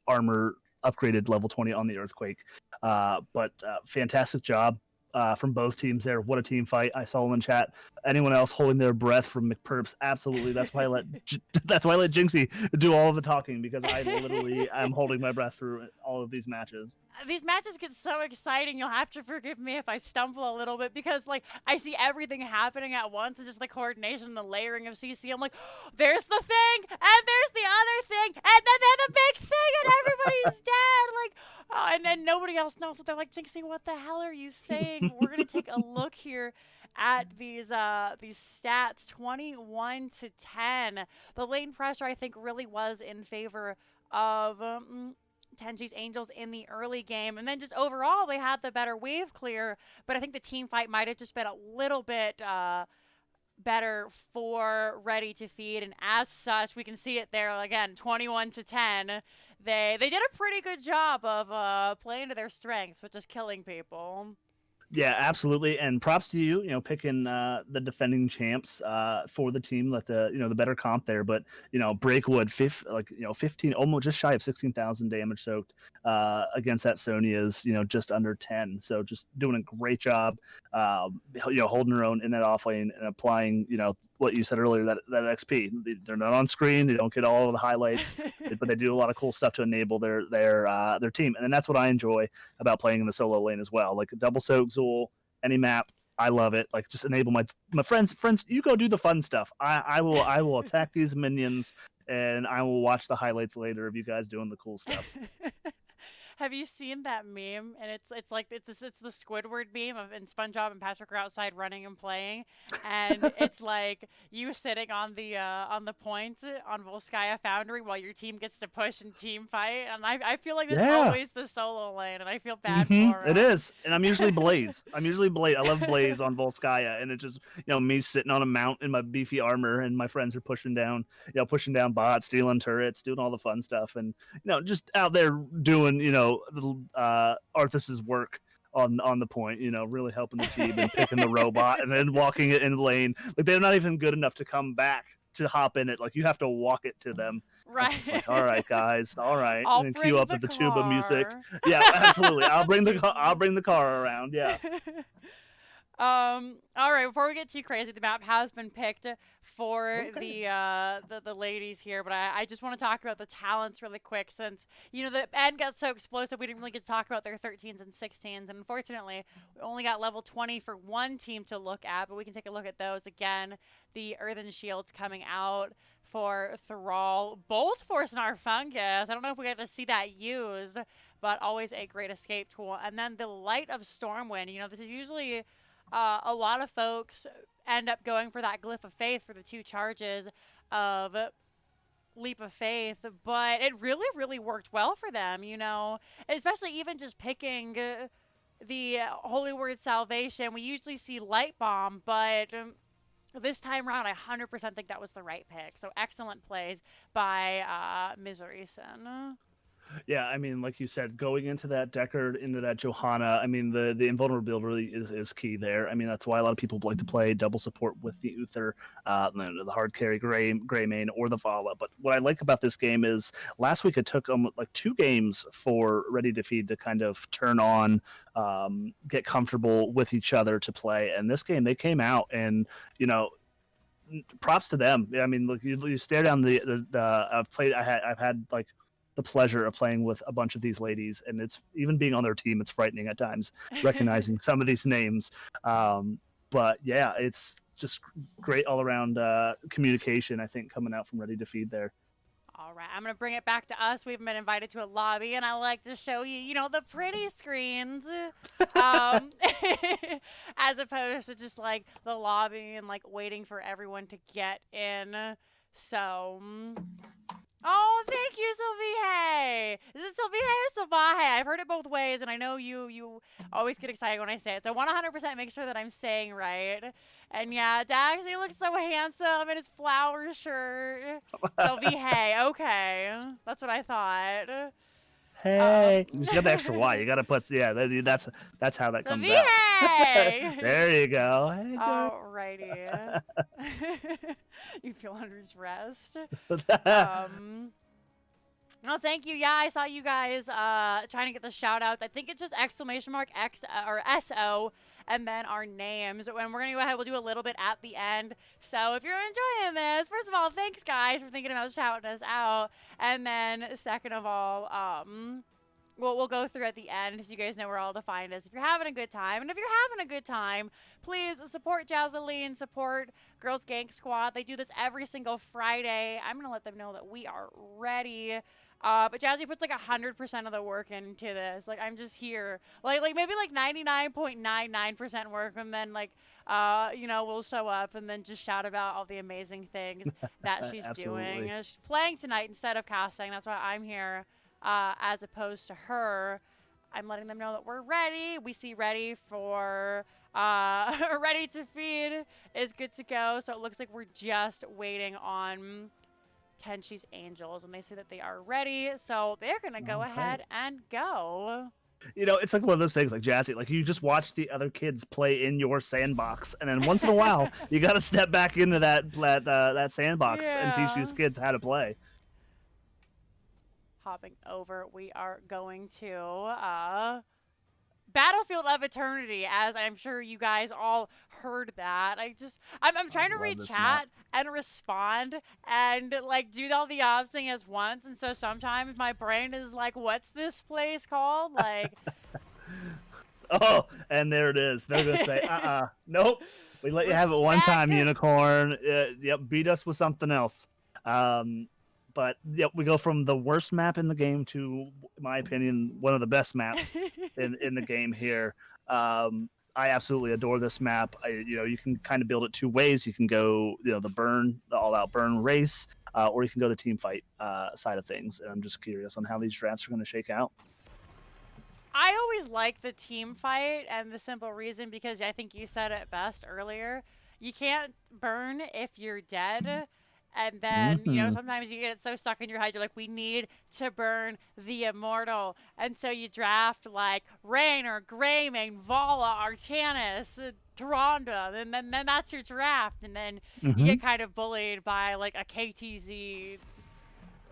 armor upgraded level 20 on the Earthquake. But fantastic job from both teams there. What a team fight. I saw in chat, anyone else holding their breath from McPerps? Absolutely. That's why I let Jinxie do all of the talking, because I literally am holding my breath through all of these matches. These matches get so exciting. You'll have to forgive me if I stumble a little bit, because like I see everything happening at once, and just the coordination and the layering of CC. I'm like, there's the thing, and there's the other thing, and then the big thing, and everybody's dead. Like, oh, and then nobody else knows what they're like. Jinxie, what the hell are you saying? We're gonna take a look here at these stats, 21 to 10. The lane pressure, I think, really was in favor of Tenshi's Angels in the early game, and then just overall they had the better wave clear, but I think the team fight might have just been a little bit better for Rdy2Feed, and as such we can see it there again, 21 to 10. they did a pretty good job of playing to their strengths, which is killing people. Yeah, absolutely, and props to you. You know, picking the defending champs for the team, let the the better comp there. But Breakwood, 15, almost just shy of 16,000 damage soaked against that Sonya's just under 10. So just doing a great job, holding her own in that off lane and applying what you said earlier, that XP. They're not on screen, they don't get all of the highlights, but they do a lot of cool stuff to enable their team, and then that's what I enjoy about playing in the solo lane as well. Like a double soak, Zool, any map, I love it. Like just enable my friends. You go do the fun stuff. I will attack these minions, and I will watch the highlights later of you guys doing the cool stuff. Have you seen that meme? And it's the Squidward meme and SpongeBob and Patrick are outside running and playing, and it's like you sitting on the point on Volskaya Foundry while your team gets to push and team fight. And I feel like it's always the solo lane, and I feel bad for him. It is, and I'm usually Blaze. I love Blaze on Volskaya, and it's just me sitting on a mount in my beefy armor, and my friends are pushing down bots, stealing turrets, doing all the fun stuff, and just out there doing Arthas's work on the point, really helping the team and picking the robot and then walking it in lane. Like they're not even good enough to come back to hop in it. Like you have to walk it to them. Right. Just like, all right, guys. All right. I'll and then cue up with the tuba music. Yeah, absolutely. I'll bring the car around. Yeah. All right, before we get too crazy, the map has been picked for the ladies here, but I just want to talk about the talents really quick, since the end got so explosive we didn't really get to talk about their 13s and 16s, and unfortunately we only got level 20 for one team to look at, but we can take a look at those again. The Earthen Shields coming out for Thrall, Bolt for Snarfungus. I don't know if we got to see that used, but always a great escape tool. And then the Light of Stormwind. This is usually a lot of folks end up going for that Glyph of Faith for the 2 charges of Leap of Faith, but it really, really worked well for them, especially even just picking the Holy Word Salvation. We usually see Light Bomb, but this time around, I 100% think that was the right pick. So excellent plays by Myserysyn. Yeah, I mean, like you said, going into that Deckard, into that Johanna, I mean, the invulnerability really is key there. I mean, that's why a lot of people like to play double support with the Uther, the hard carry Greymane, or the Vala. But what I like about this game is last week it took them like 2 games for Rdy2Feed to kind of turn on, get comfortable with each other to play. And this game, they came out and, props to them. I mean, look, you stare down I've had like the pleasure of playing with a bunch of these ladies, and it's even being on their team, it's frightening at times recognizing some of these names, but yeah, it's just great all around communication, I think, coming out from Rdy2Feed there. All right, I'm going to bring it back to us. We've been invited to a lobby, and I like to show you, the pretty screens, as opposed to just, like, the lobby and, like, waiting for everyone to get in. So, oh, thank you, Sylvie. Is it Sylvie or Sylvahe? I've heard it both ways, and I know you always get excited when I say it. So I want to 100% make sure that I'm saying right. And yeah, Daxx, he looks so handsome in his flower shirt. Sylvie, okay. That's what I thought. Hey, you got the extra Y. You got to put, that's how that comes out. There you go. Hey, alrighty. You feel under rest. No, thank you. Yeah, I saw you guys trying to get the shout outs. I think it's just !X or SO and then our names. And we're going to go ahead. We'll do a little bit at the end. So if you're enjoying this, first of all, thanks, guys, for thinking about shouting us out. And then second of all, we'll go through at the end so you guys know where all to find us if you're having a good time. And if you're having a good time, please support Jazzalene, support Girls Gank Squad. They do this every single Friday. I'm going to let them know that we are ready. But Jazzy puts like 100% of the work into this. Like, I'm just here. Like maybe like 99.99% work, and then like, we'll show up and then just shout about all the amazing things that she's doing. She's playing tonight instead of casting. That's why I'm here, as opposed to her. I'm letting them know that we're ready. We see ready for Rdy2Feed is good to go. So it looks like we're just waiting on Tenshi's Angels, and they say that they are ready, so they're gonna go ahead and go. You know, it's like one of those things, like Jazzy, like you just watch the other kids play in your sandbox, and then once in a while, you got to step back into that sandbox and teach these kids how to play. Hopping over, we are going to Battlefield of Eternity, as I'm sure you guys all heard that. I'm trying to read chat and respond and like do all the options at once, and so sometimes my brain is like, "What's this place called?" Like, oh, and there it is. They're gonna say, nope. We let you have it one time, Unicorn. Yep, beat us with something else. But yep, we go from the worst map in the game to, in my opinion, one of the best maps in the game here. I absolutely adore this map. You can kind of build it two ways. You can go, the all-out burn race, or you can go the team fight side of things. And I'm just curious on how these drafts are going to shake out. I always like the team fight, and the simple reason because I think you said it best earlier. You can't burn if you're dead. And then, sometimes you get so stuck in your head, you're like, we need to burn the Immortal. And so you draft, like, Raynor, Greymane, Vala, Artanis, Tyrande, and then that's your draft. And then you get kind of bullied by, like, a KTZ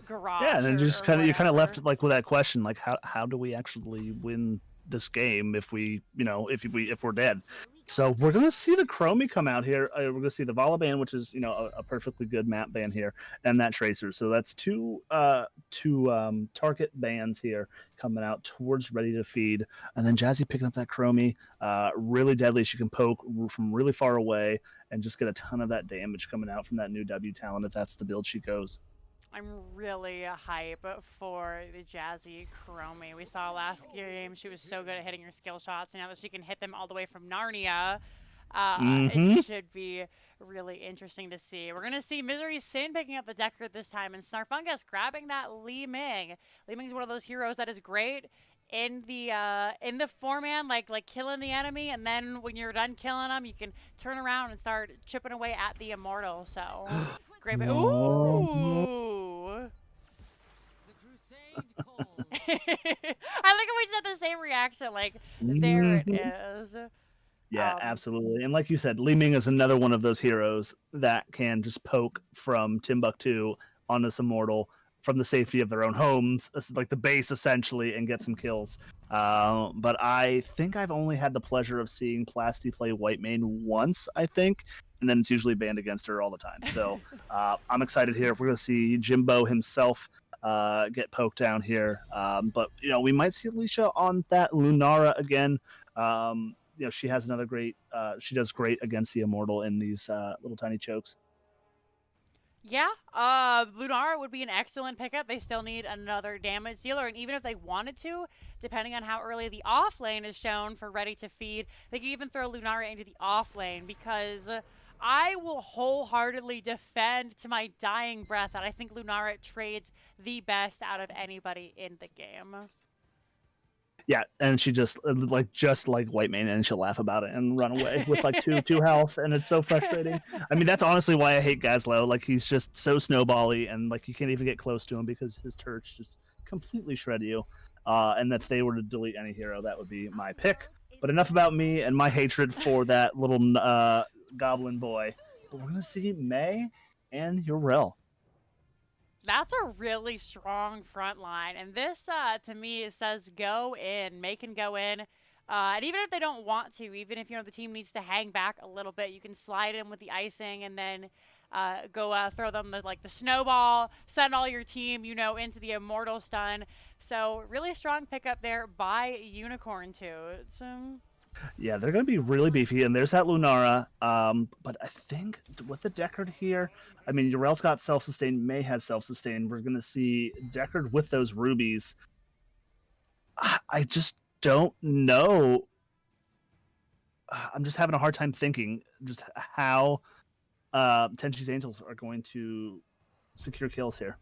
garage. Yeah, and then you're kind of left, like, with that question, like, how do we actually win this game if if we're dead? So we're going to see the Chromie come out here. We're going to see the Vala ban, which is, a perfectly good map ban here, and that Tracer. So that's two target bans here coming out towards Rdy2Feed. And then Jazzy picking up that Chromie. Really deadly. She can poke from really far away and just get a ton of that damage coming out from that new W talent if that's the build she goes. I'm really hype for the Jazzy Chromie. We saw last game she was so good at hitting her skill shots, and now that she can hit them all the way from Narnia, it should be really interesting to see. We're going to see Myserysyn picking up the Decker this time, and Snarfungus grabbing that Li Ming. Li Ming's one of those heroes that is great in the 4-man, like killing the enemy, and then when you're done killing them, you can turn around and start chipping away at the Immortal. So great. Ooh. I think we just had the same reaction. Like, there it is. Yeah, absolutely. And like you said, Li Ming is another one of those heroes that can just poke from Timbuktu on this Immortal from the safety of their own homes, like the base essentially, and get some kills. But I think I've only had the pleasure of seeing Plasti play Whitemane once, I think, and then it's usually banned against her all the time. So I'm excited here. If we're going to see Jimbo himself get poked down here. But, we might see Alicia on that Lunara again. She has another great, she does great against the Immortal in these little tiny chokes. Yeah, Lunara would be an excellent pickup. They still need another damage dealer, and even if they wanted to, depending on how early the off lane is shown for Rdy2Feed, they can even throw Lunara into the off lane, because I will wholeheartedly defend to my dying breath that I think Lunara trades the best out of anybody in the game. Yeah, and she just like Whitemane, and she'll laugh about it and run away with like two health, and it's so frustrating. I mean, that's honestly why I hate Gazlowe. Like, he's just so snowbally, and like you can't even get close to him because his turrets just completely shred you. And if they were to delete any hero, that would be my pick. But enough about me and my hatred for that little goblin boy. But we're gonna see Mei and Yrel. That's a really strong front line. And this, to me, it says go in. Mei can go in. And even if they don't want to, even if, the team needs to hang back a little bit, you can slide in with the icing and then go throw them the snowball, send all your team, into the Immortal stun. So really strong pickup there by Unicorn, too. Yeah, they're going to be really beefy, and there's that Lunara. But I think with the Deckard here, I mean, Yrel's got self-sustained, Mei has self-sustained. We're going to see Deckard with those rubies. I just don't know. I'm just having a hard time thinking just how Tenshi's Angels are going to secure kills here.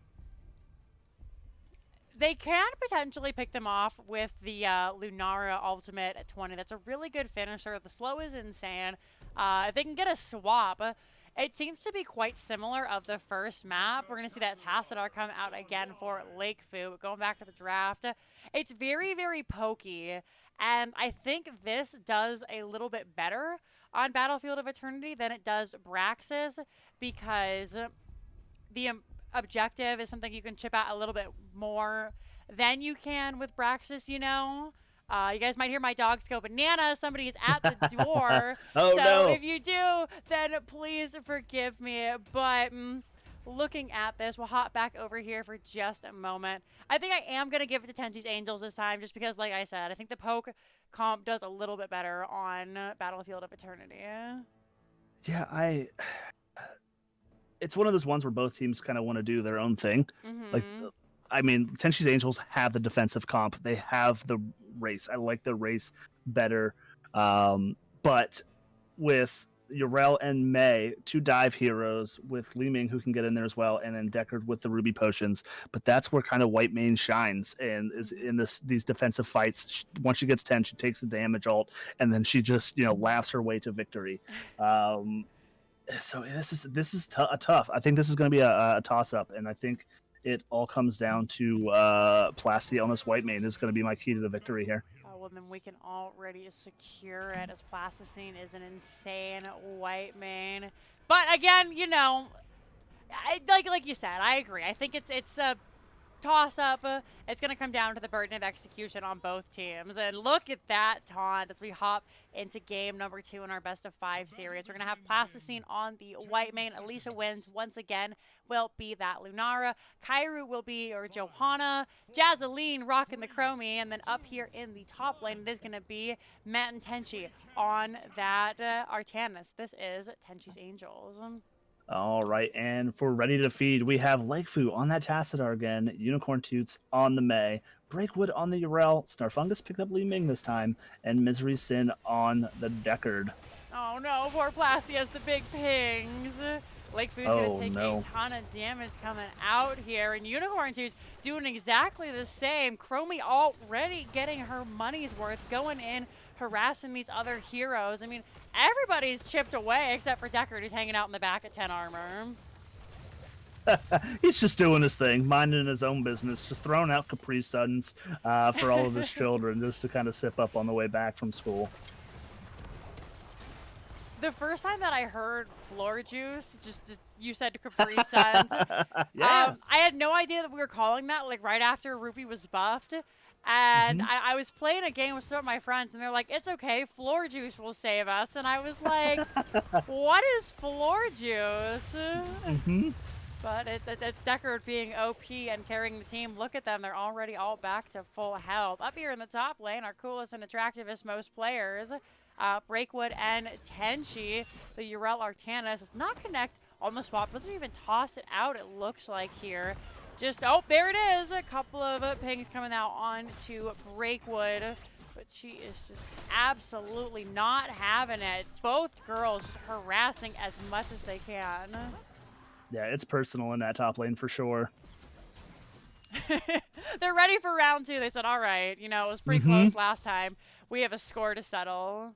They can potentially pick them off with the Lunara ultimate at 20. That's a really good finisher. The slow is insane. If they can get a swap It seems to be quite similar of the first map. We're going to see that Tassadar come out again for Lakefu. But going back to the draft, it's very, very pokey. And I think this does a little bit better on Battlefield of Eternity than it does Brax's, because the objective is something you can chip out a little bit more than you can with Braxis, you know? You guys might hear my dogs go bananas. Somebody is at the door. Oh, so no. if you do, then please forgive me. But looking at this, we'll hop back over here for just a moment. I think I am going to give it to Tenshi's Angels this time just because, like I said, I think the poke comp does a little bit better on Battlefield of Eternity. Yeah, it's one of those ones where both teams kind of want to do their own thing. Like, I mean, Tenshi's Angels have the defensive comp. They have the race. I like the race better. But with Yrel and Mei, two dive heroes, with Li Ming who can get in there as well, and then Deckard with the Ruby potions. But that's where kind of White Mane shines and is in these defensive fights. Once she gets 10, she takes the damage ult, and then she just laughs her way to victory. So this is tough. I think this is going to be a toss up, and I think it all comes down to Plasti on this White Mane. This is going to be my key to the victory here. Well, then we can already secure it, as Plasticine is an insane White Mane. But again, like you said, I agree. I think it's a toss-up. It's going to come down to the burden of execution on both teams. And look at that taunt as we hop into game number 2 in our best of 5 series. We're going to have Plasticine on the White Mane. AliciaWins once again will be that Lunara. Cairu will be Johanna. Jazzalene rocking the Chromie. And then up here in the top lane, it is going to be Matenshi on that Artanis. This is Tenshi's Angels. All right, and for Rdy2Feed, we have Lakefu on that Tassadar again, Unicorn Toots on the Mei, Breakwood on the Yrel, Snarfungus picked up Li Ming this time, and Myserysyn on the Deckard. Oh no, poor Plasti has the big pings. Lakefu's going to take a ton of damage coming out here, and Unicorn Toots doing exactly the same. Chromie already getting her money's worth, going in, harassing these other heroes. I mean, everybody's chipped away except for Deckard, who's hanging out in the back at 10 armor. He's just doing his thing, minding his own business, just throwing out Capri Suns for all of his children just to kind of sip up on the way back from school. The first time that I heard floor juice, just you said Capri Suns. Yeah. I had no idea that we were calling that like right after Ruby was buffed. And I was playing a game with some of my friends, and they're like, it's okay, floor juice will save us. And I was like, what is floor juice? But it's Deckard being OP and carrying the team. Look at them. They're already all back to full health. Up here in the top lane, our coolest and attractivest most players, Breakwood and Tenshi. The Yrel Artanis does not connect on the swap. Doesn't even toss it out, it looks like here. Just, oh, there it is. A couple of pings coming out on to Breakwood. But she is just absolutely not having it. Both girls just harassing as much as they can. Yeah, it's personal in that top lane for sure. They're ready for round 2. They said, all right, it was pretty close last time. We have a score to settle.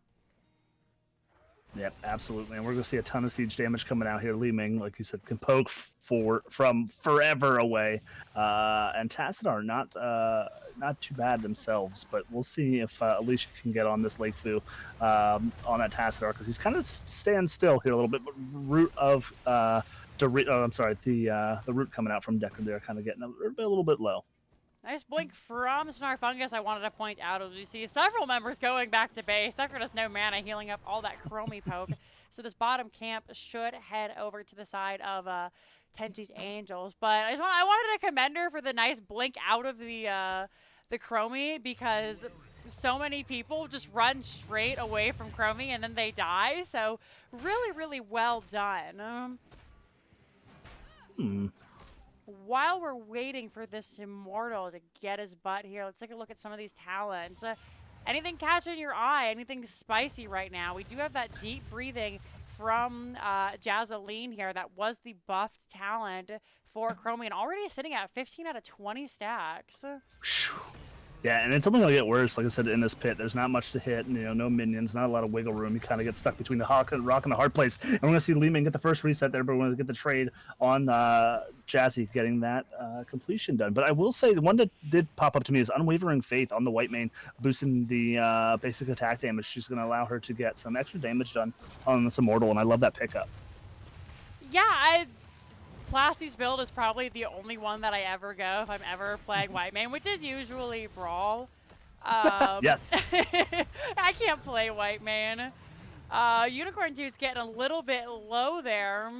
Yep, absolutely. And we're going to see a ton of siege damage coming out here. Li Ming, like you said, can poke from forever away. And Tassadar, not too bad themselves, but we'll see if Alicia can get on this Lakefu on that Tassadar, because he's kind of staying still here a little bit. But root of the root coming out from Deckard there, kind of getting a little bit low. Nice blink from Snarfungus. I wanted to point out as we see several members going back to base. Deckard has no mana, healing up all that Chromie poke. So this bottom camp should head over to the side of Tenshi's Angels. But I wanted to commend her for the nice blink out of the Chromie, because so many people just run straight away from Chromie and then they die. So really, really well done. While we're waiting for this Immortal to get his butt here, let's take a look at some of these talents. Anything catching your eye? Anything spicy right now? We do have that deep breathing from Jazzalene here. That was the buffed talent for Chromie, and already sitting at 15 out of 20 stacks. Yeah, and it's only going to get worse. Like I said, in this pit, there's not much to hit. No minions, not a lot of wiggle room. You kind of get stuck between the rock and the hard place. And we're going to see Li Ming get the first reset there, but we're going to get the trade on Jazzy getting that completion done. But I will say the one that did pop up to me is Unwavering Faith on the white main, boosting the basic attack damage. She's going to allow her to get some extra damage done on this Immortal, and I love that pickup. Yeah, Plasty's build is probably the only one that I ever go if I'm ever playing white main, which is usually Brawl. Yes. I can't play white main. Unicorn 2 is getting a little bit low there.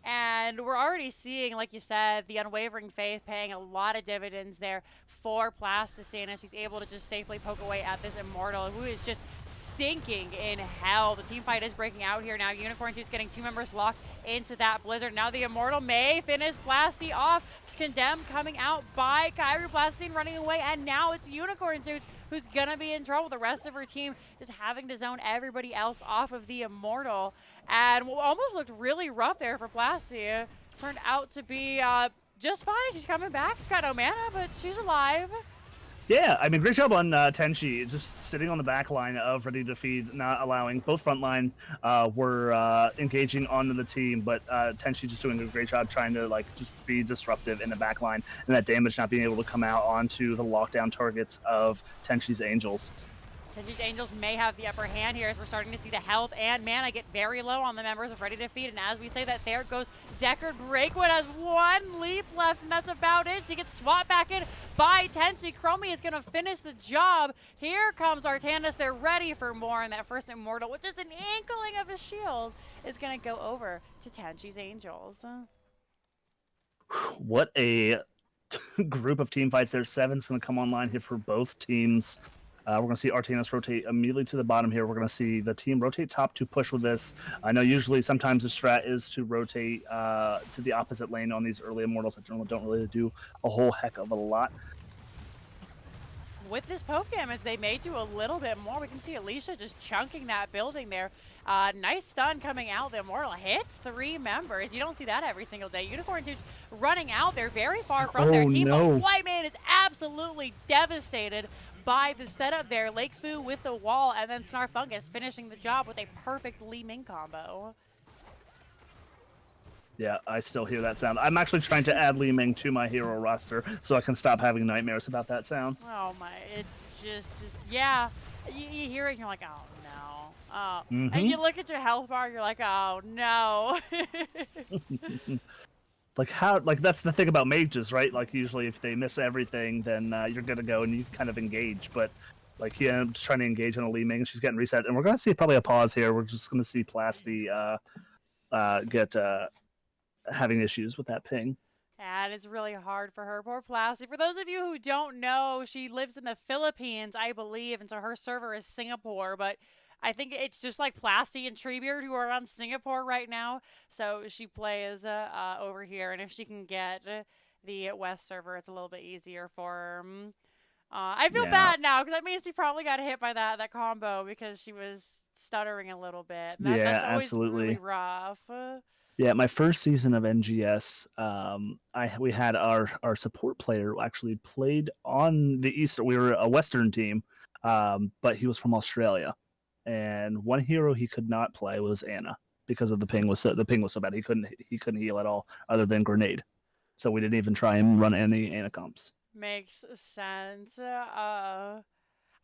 And we're already seeing, like you said, the Unwavering Faith paying a lot of dividends there for Plasticinex, and she's able to just safely poke away at this Immortal, who is just sinking in hell. The team fight is breaking out here now. Unicorn 2 is getting 2 members locked into that Blizzard. Now the Immortal may finish Plasty off. It's Condemned coming out by Kairu. Plasticine running away, and now it's Unicorn 2 who's gonna be in trouble. The rest of her team is having to zone everybody else off of the Immortal. And what almost looked really rough there for Plasty turned out to be just fine. She's coming back. She's got no mana, but she's alive. Yeah, I mean, great job on Tenshi, just sitting on the back line of Rdy2Feed, not allowing both front line were engaging onto the team, but Tenshi just doing a great job trying to just be disruptive in the back line, and that damage not being able to come out onto the lockdown targets of Tenshi's Angels. Tenshi's Angels may have the upper hand here as we're starting to see the health and mana get very low on the members of Rdy2Feed. And as we say that, there goes Deckard. Breakwood has 1 leap left, and that's about it. She gets swapped back in by Tenshi. Chromie is going to finish the job. Here comes Artanis. They're ready for more, and that first Immortal, which is an inkling of a shield, is going to go over to Tenshi's Angels. What a group of team fights there. 7's going to come online here for both teams. We're going to see Artanis rotate immediately to the bottom here. We're going to see the team rotate top to push with this. I know usually sometimes the strat is to rotate to the opposite lane on these early Immortals that don't really do a whole heck of a lot. With this poke damage, they may do a little bit more. We can see Alicia just chunking that building there. Nice stun coming out. The Immortal hits 3 members. You don't see that every single day. Unicorn 2's running out. They're very far from their team. No. White Man is absolutely devastated by the setup there. Lakefu with the wall, and then Snarfungus finishing the job with a perfect Li Ming combo. Yeah, I still hear that sound. I'm actually trying to add Li Ming to my hero roster so I can stop having nightmares about that sound. Oh my, it's just yeah. You hear it and you're like, oh no. Oh. And you look at your health bar, you're like, oh no. That's the thing about mages, right? Usually if they miss everything, then you're gonna go and you kind of engage. But I'm just trying to engage on a Li Ming, and she's getting reset. And we're gonna see probably a pause here. We're just gonna see Plasty get having issues with that ping. And it's really hard for her. Poor Plasty. For those of you who don't know, she lives in the Philippines, I believe, and so her server is Singapore, but I think it's just like Plasty and Treebeard who are on Singapore right now. So she plays over here, and if she can get the West server, it's a little bit easier for her. I feel bad now because that means she probably got hit by that combo because she was stuttering a little bit. That's always absolutely really rough. Yeah, my first season of NGS, we had our support player actually played on the Eastern. We were a Western team, but he was from Australia. And one hero he could not play was Ana because of the ping was so bad he couldn't heal at all other than grenade. So we didn't even try and run any Ana comps. Makes sense. I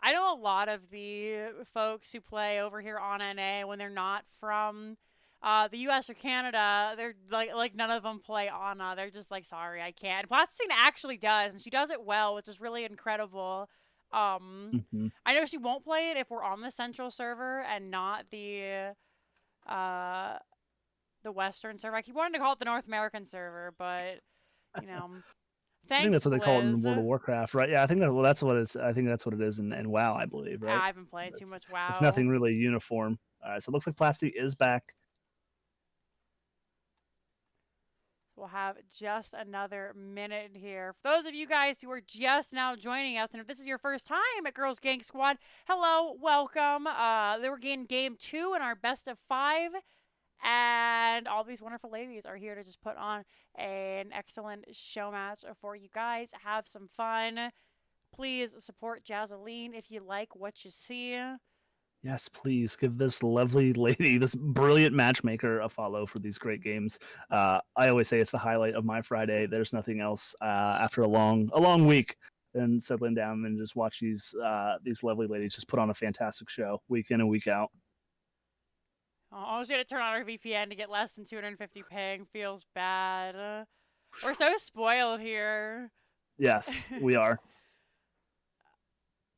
know a lot of the folks who play over here on NA when they're not from the U.S. or Canada. They're like none of them play Ana. They're just like, sorry, I can't. Plasticine actually does, and she does it well, which is really incredible. I know she won't play it if we're on the central server and not the Western server. I keep wanting to call it the North American server, but thanks. I think that's what Liz. they call it in World of Warcraft, right? Yeah, I think that's what it's. I think that's what it is in WoW, I believe, right? I haven't played too much WoW. It's nothing really uniform. All right, so it looks like Plasty is back. We'll have just another minute here. For those of you guys who are just now joining us, and if this is your first time at Girls Gank Squad, hello, welcome. We're in game 2 in our best of 5, and all these wonderful ladies are here to just put on an excellent show match for you guys. Have some fun. please support Jazzalene if you like what you see. Yes, please give this lovely lady, this brilliant matchmaker, a follow for these great games. I always say it's the highlight of my Friday. There's nothing else after a long week than settling down and just watch these lovely ladies just put on a fantastic show week in and week out. Oh, I was going to turn on our VPN to get less than 250 ping. Feels bad. We're so spoiled here. Yes, we are.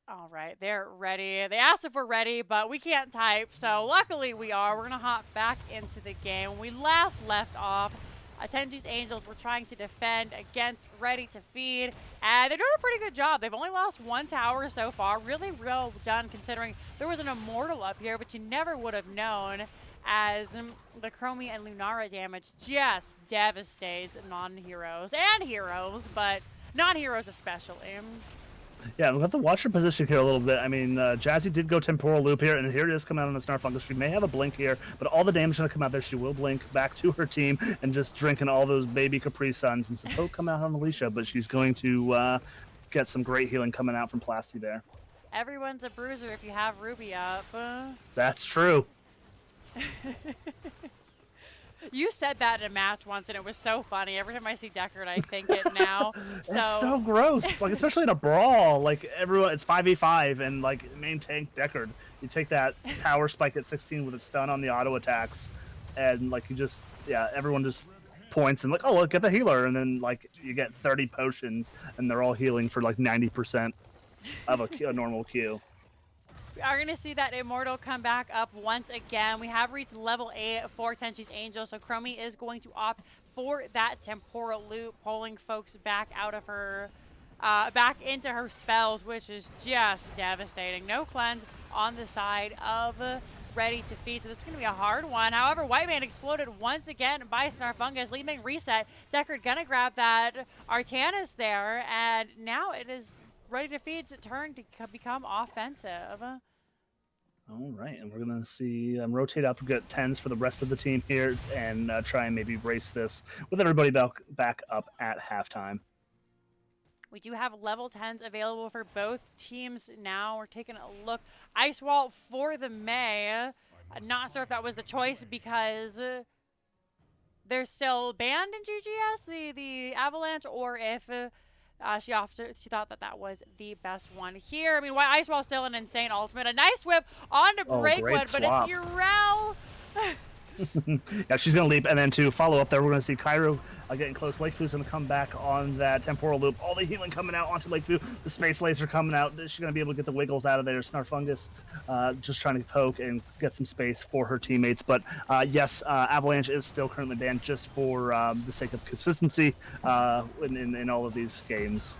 All right, they're ready. They asked if we're ready, but we can't type, so luckily we are. We're going to hop back into the game. When we last left off, Tenshi's Angels were trying to defend against Rdy2Feed, and they're doing a pretty good job. They've only lost one tower so far. Really well done considering there was an Immortal up here, but you never would have known, as the Chromie and Lunara damage just devastates non-heroes and heroes, but non-heroes especially. Yeah, we'll have to watch her position here a little bit. I mean, Jazzy did go Temporal Loop here, and here it is coming out on the Snarfungus. She may have a blink here, but all the damage going to come out there. She will blink back to her team and just drinking all those baby Capri Suns. And some poke come out on Alicia, but she's going to get some great healing coming out from Plasti there. Everyone's a bruiser if you have Ruby up. That's true. You said that in a match once, and it was so funny. Every time I see Deckard, I think it now. It's so gross. Like, especially in a brawl. Like, everyone, it's 5v5, and, like, main tank Deckard. You take that power spike at 16 with a stun on the auto attacks, and, like, you just, yeah, everyone just points and, like, oh, look, get the healer. And then, like, you get 30 potions, and they're all healing for, like, 90% of a normal queue. We are going to see that Immortal come back up once again. We have reached level 8 for Tenshi's Angel, so Chromie is going to opt for that Temporal Loop, pulling folks back out of her, back into her spells, which is just devastating. No cleanse on the side of Rdy2Feed, so this is going to be a hard one. However, White Man exploded once again by Snarfungus, leaving reset. Deckard going to grab that Artanis there, and now it is Rdy2Feed's turn to become offensive. All right, and we're going to see rotate up, get 10s for the rest of the team here, and try and maybe race this with everybody back up at halftime. We do have level 10s available for both teams now. We're taking a look. Ice Wall for the May. Not sure if that was the choice because they're still banned in GGS, the Avalanche, or if she thought that was the best one here. I mean, Ice Wall's still an insane ultimate. A nice whip onto Breakwood, but it's Urel. Yeah, she's going to leap, and then to follow up there, we're going to see Cairu getting close. Lakefu's going to come back on that Temporal Loop. All the healing coming out onto Lakefu. The Space Laser coming out. She's going to be able to get the wiggles out of there. Snarfungus just trying to poke and get some space for her teammates. But yes, Avalanche is still currently banned just for the sake of consistency in all of these games.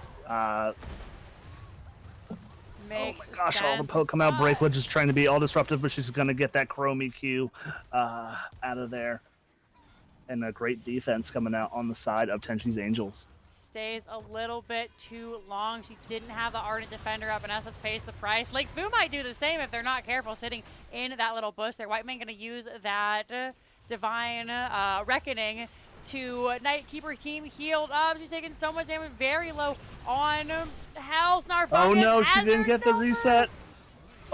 Oh my gosh, all the poke come out. Breakwood just trying to be all disruptive, but she's going to get that Chromie Q out of there. And a great defense coming out on the side of Tenshi's Angels. Stays a little bit too long. She didn't have the Ardent Defender up, and as such pays the price. Lakefu might do the same if they're not careful sitting in that little bush there. White Man going to use that Divine Reckoning to keep her team healed up. She's taking so much damage, very low on health. Snarfungus. Oh no, she didn't get the reset.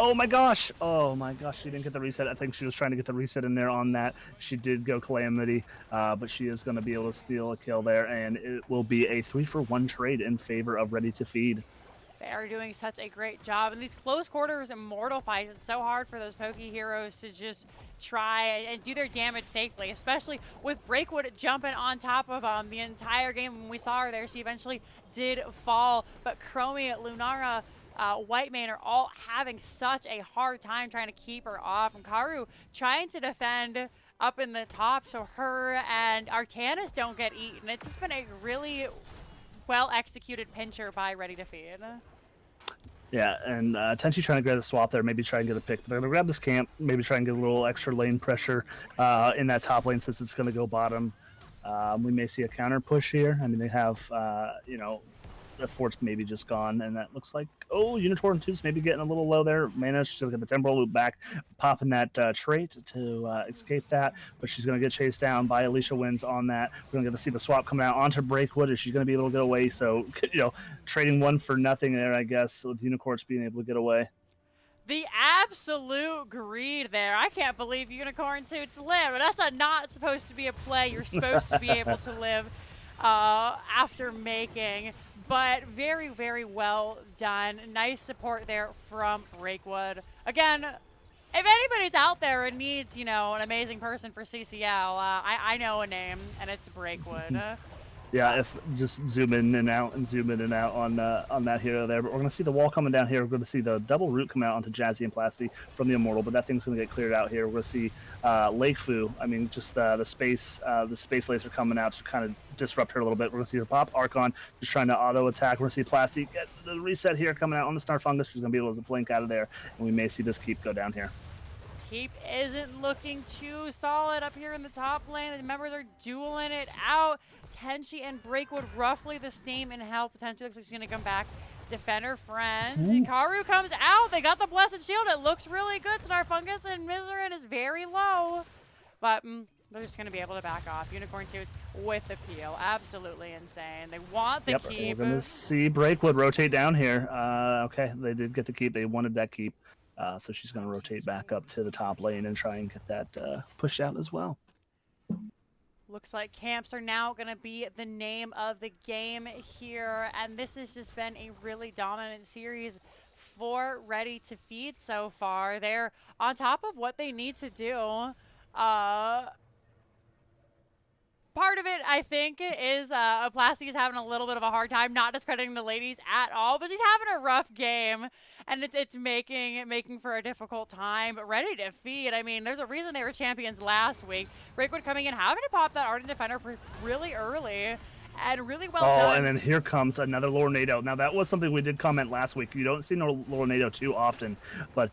Oh my gosh, she didn't get the reset. I think she was trying to get the reset in there on that. She did go Calamity, but she is going to be able to steal a kill there, and it will be a 3-for-1 trade in favor of Rdy2Feed. They are doing such a great job. In these close quarters Immortal fights, it's so hard for those pokey heroes to just try and do their damage safely, especially with Breakwood jumping on top of the entire game. When we saw her there, she eventually did fall, but Chromie, Lunara, White Man are all having such a hard time trying to keep her off, and Karu trying to defend up in the top so her and Artanis don't get eaten. It's just been a really well-executed pincher by Rdy2Feed. Yeah, and Tenshi trying to grab the swap there, maybe try and get a pick. But they're going to grab this camp, maybe try and get a little extra lane pressure in that top lane since it's going to go bottom. We may see a counter push here. I mean, they have, the fort's maybe just gone, and that looks like, oh, Unicorn Tooth's maybe getting a little low there. Managed to get the temporal loop back, popping that trait to escape that, but she's going to get chased down by AliciaWins on that. We're going to get to see the swap coming out onto Breakwood. Is she going to be able to get away? So, trading one for nothing there, I guess, with Unicorns being able to get away. The absolute greed there. I can't believe Unicorn Toots live. That's not supposed to be a play. You're supposed to be able to live after making. But very, very well done. Nice support there from Breakwood. Again, if anybody's out there and needs, an amazing person for CCL, I know a name, and it's Breakwood. Yeah, if just zoom in and out on that hero there. But we're going to see the wall coming down here. We're going to see the double root come out onto Jazzy and Plasti from the Immortal, but that thing's going to get cleared out here. We're going to see Lakefu. I mean, just the space laser coming out to kind of disrupt her a little bit. We're going to see her pop Archon just trying to auto attack. We're going to see Plasti get the reset here coming out on the Snarfungus. She's going to be able to blink out of there, and we may see this keep go down here. Keep isn't looking too solid up here in the top lane. Remember, they're dueling it out. Tenshi and Breakwood roughly the same in health. Potentially looks like she's going to come back. Defender friends. Karu comes out. They got the Blessed Shield. It looks really good. Snarfungus and Myserysyn is very low. But they're just going to be able to back off. Unicorn Toots with the peel. Absolutely insane. They want the keep. We're going to see Breakwood rotate down here. Okay, they did get the keep. They wanted that keep. So she's going to rotate back up to the top lane and try and get that pushed out as well. Looks like camps are now going to be the name of the game here. And this has just been a really dominant series for Rdy2Feed so far. They're on top of what they need to do. Part of it, I think, is Plasti is having a little bit of a hard time, not discrediting the ladies at all, but she's having a rough game, and it's making for a difficult time. But Rdy2Feed, I mean, there's a reason they were champions last week. Breakwood coming in, having to pop that Ardent Defender really early, and really well done. Oh, and then here comes another Lornado. Now, that was something we did comment last week. You don't see Lornado too often, but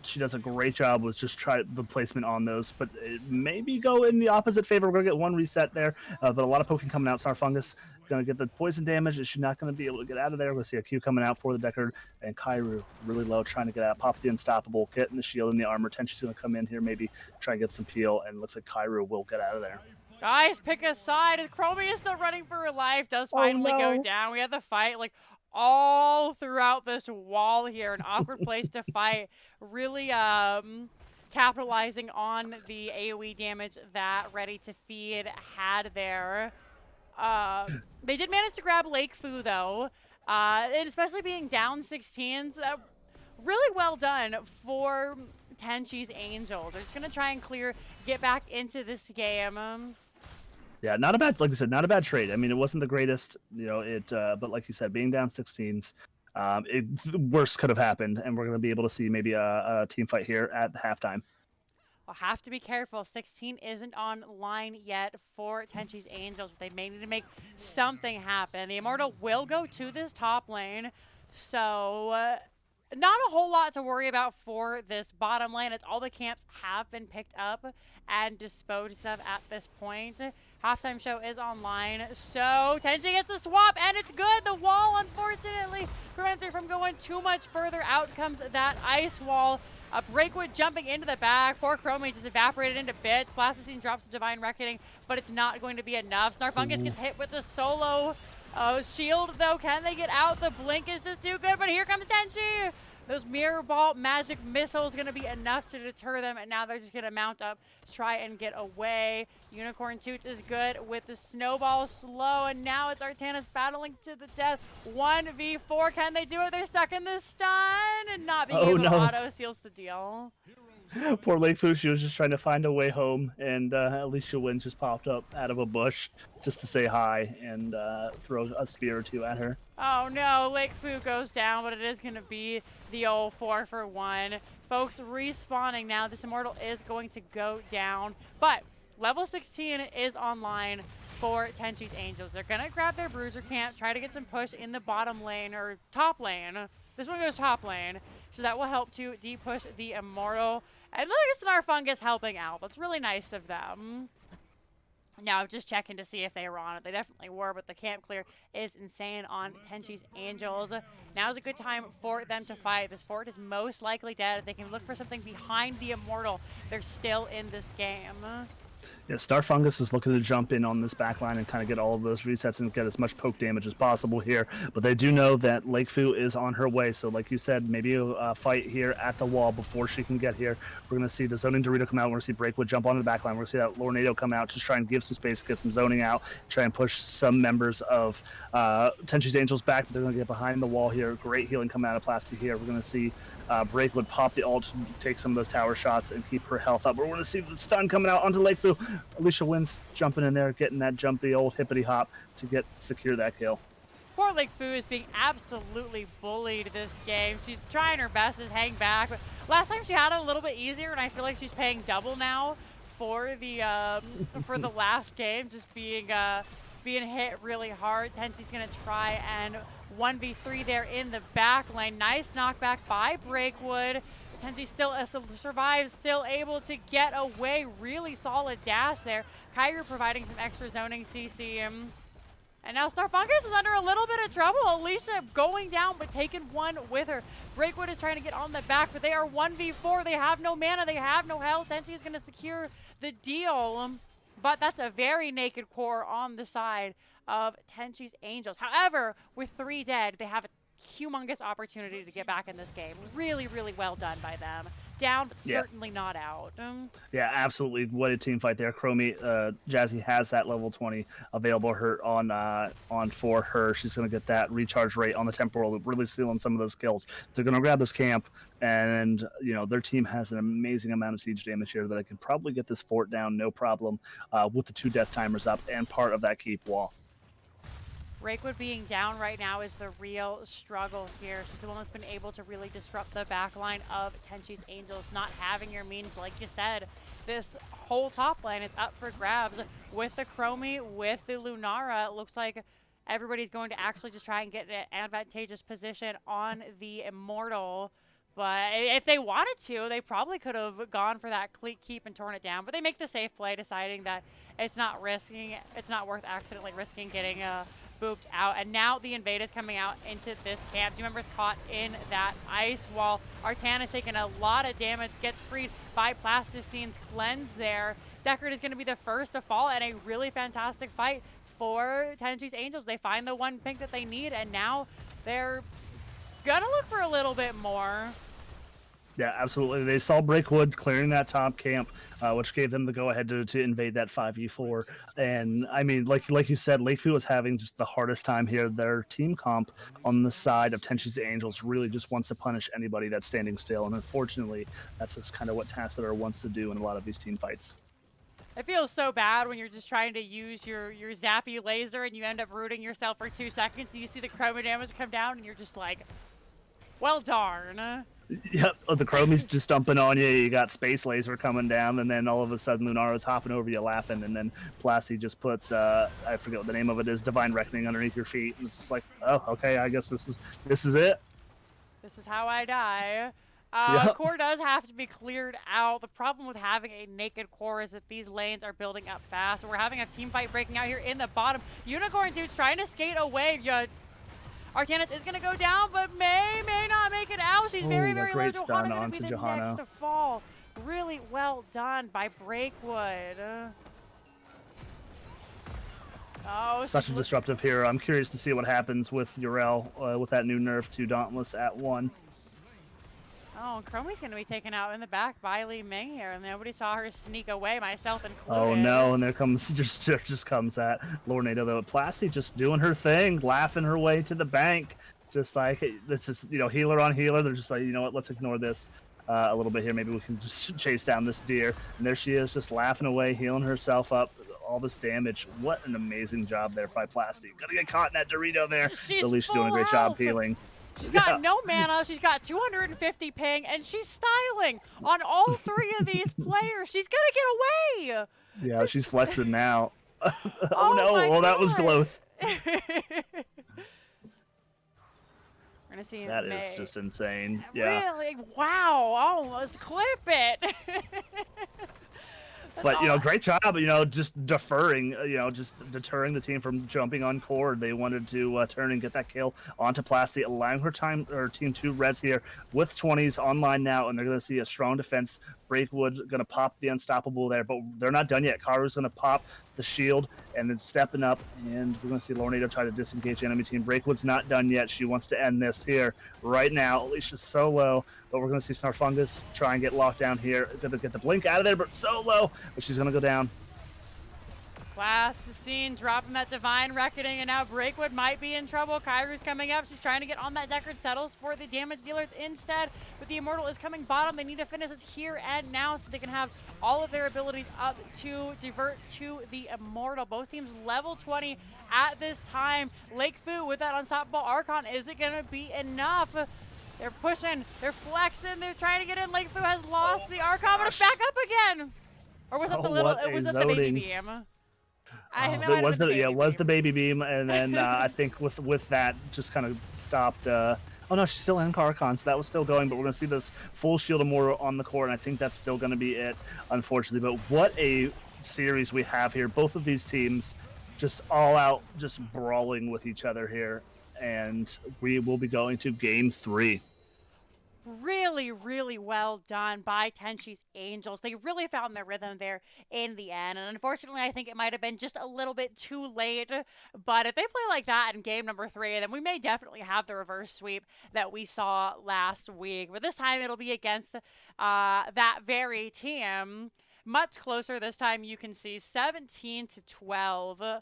she does a great job with just try the placement on those, but maybe go in the opposite favor. We're going to get one reset there, but a lot of poking coming out. Snarfungus going to get the poison damage. Is she not going to be able to get out of there? We're going to see a Q coming out for the Deckard, and Kairu really low, trying to get out. Pop the Unstoppable, getting the shield and the armor. Tenshi's going to come in here, maybe try and get some peel, and looks like Kairu will get out of there. Guys, pick a side. Chromie is still running for her life. Does finally go down. We had the fight, all throughout this wall here. An awkward place to fight. Really capitalizing on the AoE damage that Rdy2Feed had there. They did manage to grab Lakefu, though. And especially being down 16s, that really well done for Tenshi's Angels. They're just going to try and get back into this game. Yeah, not a bad, like I said, not a bad trade. I mean, it wasn't the greatest, but like you said, being down 16s, worse could have happened, and we're going to be able to see maybe a team fight here at halftime. I'll have to be careful. 16 isn't online yet for Tenshi's Angels, but they may need to make something happen. The Immortal will go to this top lane, so not a whole lot to worry about for this bottom lane, as all the camps have been picked up and disposed of at this point. Halftime show is online, so Tenshi gets the swap, and it's good. The wall, unfortunately, prevents her from going too much further. Out comes that ice wall. Breakwood jumping into the back. Poor Chromie just evaporated into bits. Plasticinex drops the Divine Reckoning, but it's not going to be enough. Snarfungus gets hit with the solo shield, though. Can they get out? The blink is just too good, but here comes Tenshi. Those Mirror Ball magic missiles going to be enough to deter them, and now they're just going to mount up, try and get away. Unicorn Toots is good with the snowball slow, and now it's Artanis battling to the death. 1v4, can they do it? They're stuck in the stun, and not being able to auto seals the deal. Poor Lakefu, she was just trying to find a way home, and AliciaWins just popped up out of a bush just to say hi and throw a spear or two at her. Oh no, Lakefu goes down, but it is going to be the old 4-for-1. Folks respawning now. This Immortal is going to go down, but level 16 is online for Tenshi's Angels. They're going to grab their Bruiser Camp, try to get some push in the bottom lane, or top lane. This one goes top lane, so that will help to de-push the Immortal. And look at Snarfungus helping out. That's really nice of them. Now, just checking to see if they were on it. They definitely were, but the camp clear is insane on Tenshi's Angels. Now's a good time for them to fight. This fort is most likely dead. They can look for something behind the Immortal. They're still in this game. Yeah, Snarfungus is looking to jump in on this backline and kind of get all of those resets and get as much poke damage as possible here. But they do know that Lakefu is on her way. So like you said, maybe a fight here at the wall before she can get here. We're going to see the zoning Dorito come out. We're going to see Breakwood jump onto the backline. We're going to see that Lakefu come out, just try and give some space, get some zoning out, try and push some members of Tenshi's Angels back. They're going to get behind the wall here. Great healing coming out of Plastic here. We're going to see Breakwood pop the ult, take some of those tower shots, and keep her health up. We're going to see the stun coming out onto Lakefu. AliciaWins jumping in there, getting that jumpy old hippity hop to secure that kill. Poor Lakefu is being absolutely bullied this game. She's trying her best to hang back, but last time she had it a little bit easier, and I feel like she's paying double now for the last game, just being hit really hard. Tenshi's gonna try and 1v3 there in the back lane. Nice knockback by Breakwood. Tenshi still survives, still able to get away. Really solid dash there. Kairu providing some extra zoning CC. And now Snarfungus is under a little bit of trouble. Alicia going down, but taking one with her. Breakwood is trying to get on the back, but they are 1v4. They have no mana, they have no health. Tenshi is going to secure the deal. But that's a very naked core on the side of Tenshi's Angels. However, with 3 dead, they have a humongous opportunity to get back in this game. Really, really well done by them. Down, but certainly not out. Yeah, absolutely. What a team fight there. Chromie, Jazzy has that level 20 available on for her. She's going to get that recharge rate on the temporal, really sealing some of those kills. They're going to grab this camp, and their team has an amazing amount of siege damage here that I can probably get this fort down no problem with the 2 death timers up and part of that keep wall. Breakwood being down right now is the real struggle here. She's the one that's been able to really disrupt the backline of Tenshi's Angels. Not having your means, like you said, this whole top lane is up for grabs. With the Chromie, with the Lunara, it looks like everybody's going to actually just try and get an advantageous position on the Immortal. But if they wanted to, they probably could have gone for that keep and torn it down. But they make the safe play, deciding that it's not worth accidentally risking getting booped out. And now the invade is coming out into this camp. Two members caught in that ice wall. Artana's taking a lot of damage, gets freed by Plasticine's cleanse there. Deckard is going to be the first to fall, and a really fantastic fight for Tenshi's Angels. They find the one pick that they need, and now they're gonna look for a little bit more. Yeah, absolutely. They saw Breakwood clearing that top camp, which gave them the go-ahead to invade that 5v4. And, I mean, like you said, Lakefu was having just the hardest time here. Their team comp on the side of Tenshi's Angels really just wants to punish anybody that's standing still. And unfortunately, that's just kind of what Tassadar wants to do in a lot of these team fights. It feels so bad when you're just trying to use your zappy laser and you end up rooting yourself for 2 seconds. And you see the chroma damage come down and you're just like, well, darn. Yep, the Chromie's just dumping on you. You got Space Laser coming down, and then all of a sudden Lunara's hopping over you laughing, and then Plasty just puts, I forget what the name of it is, Divine Reckoning underneath your feet, and it's just like, oh, okay, I guess this is it. This is how I die. Core does have to be cleared out. The problem with having a naked core is that these lanes are building up fast. We're having a team fight breaking out here in the bottom. Unicorn Dude's trying to skate away. Arcana is going to go down, but may not make it out. She's very, very low. Johanna going to be the next to fall. Really well done by Breakwood. Oh, such a disruptive hero. I'm curious to see what happens with Yrel with that new nerf to Dauntless at 1. Oh, Chromie's going to be taken out in the back by Li Ming here, and nobody saw her sneak away, myself included. Oh no, and there comes just comes that Lornado though. Plasty just doing her thing, laughing her way to the bank, just like this is healer on healer. They're just like, you know what, let's ignore this a little bit here. Maybe we can just chase down this deer. And there she is, just laughing away, healing herself up. All this damage. What an amazing job there by Plasty. Gonna get caught in that Dorito there. Alicia doing a great job healing. She's got no mana, she's got 250 ping, and she's styling on all 3 of these players. She's gonna get away! Yeah, she's flexing now. Oh no, well that was close. We're gonna see that is just insane. Yeah. Really? Wow, almost clip it! But, great job, just deferring, just deterring the team from jumping on Cord. They wanted to turn and get that kill onto Plasti, allowing her team to res here with 20s online now, and they're going to see a strong defense. Breakwood going to pop the unstoppable there, but they're not done yet. Karu's going to pop the shield and then stepping up, and we're going to see Lornado try to disengage enemy team. Breakwood's not done yet. She wants to end this here right now. Alicia's so low, but we're going to see Snarfungus try and get locked down here. Going to get the blink out of there, but so low, but she's going to go down. Plasticinex dropping that Divine Reckoning, and now Breakwood might be in trouble. Cairu's coming up. She's trying to get on that Deckard, settles for the damage dealers instead, but the Immortal is coming bottom. They need to finish this here and now so they can have all of their abilities up to divert to the Immortal. Both teams level 20 at this time. Lakefu with that unstoppable Archon. Is it going to be enough? They're pushing. They're flexing. They're trying to get in. Lakefu has lost the Archon, but it's back up again. Or was it the little? It was the baby beam. It was the baby beam, and then I think with that just kind of stopped. Oh no, she's still in Archon, so that was still going, but we're going to see this full shield Immortal on the core, and I think that's still going to be it, unfortunately. But what a series we have here. Both of these teams just all out, just brawling with each other here, and we will be going to Game 3. Really, really well done by Tenshi's Angels. They really found their rhythm there in the end. And unfortunately, I think it might have been just a little bit too late. But if they play like that in game number 3, then we may definitely have the reverse sweep that we saw last week. But this time, it'll be against that very team. Much closer this time, you can see 17-12.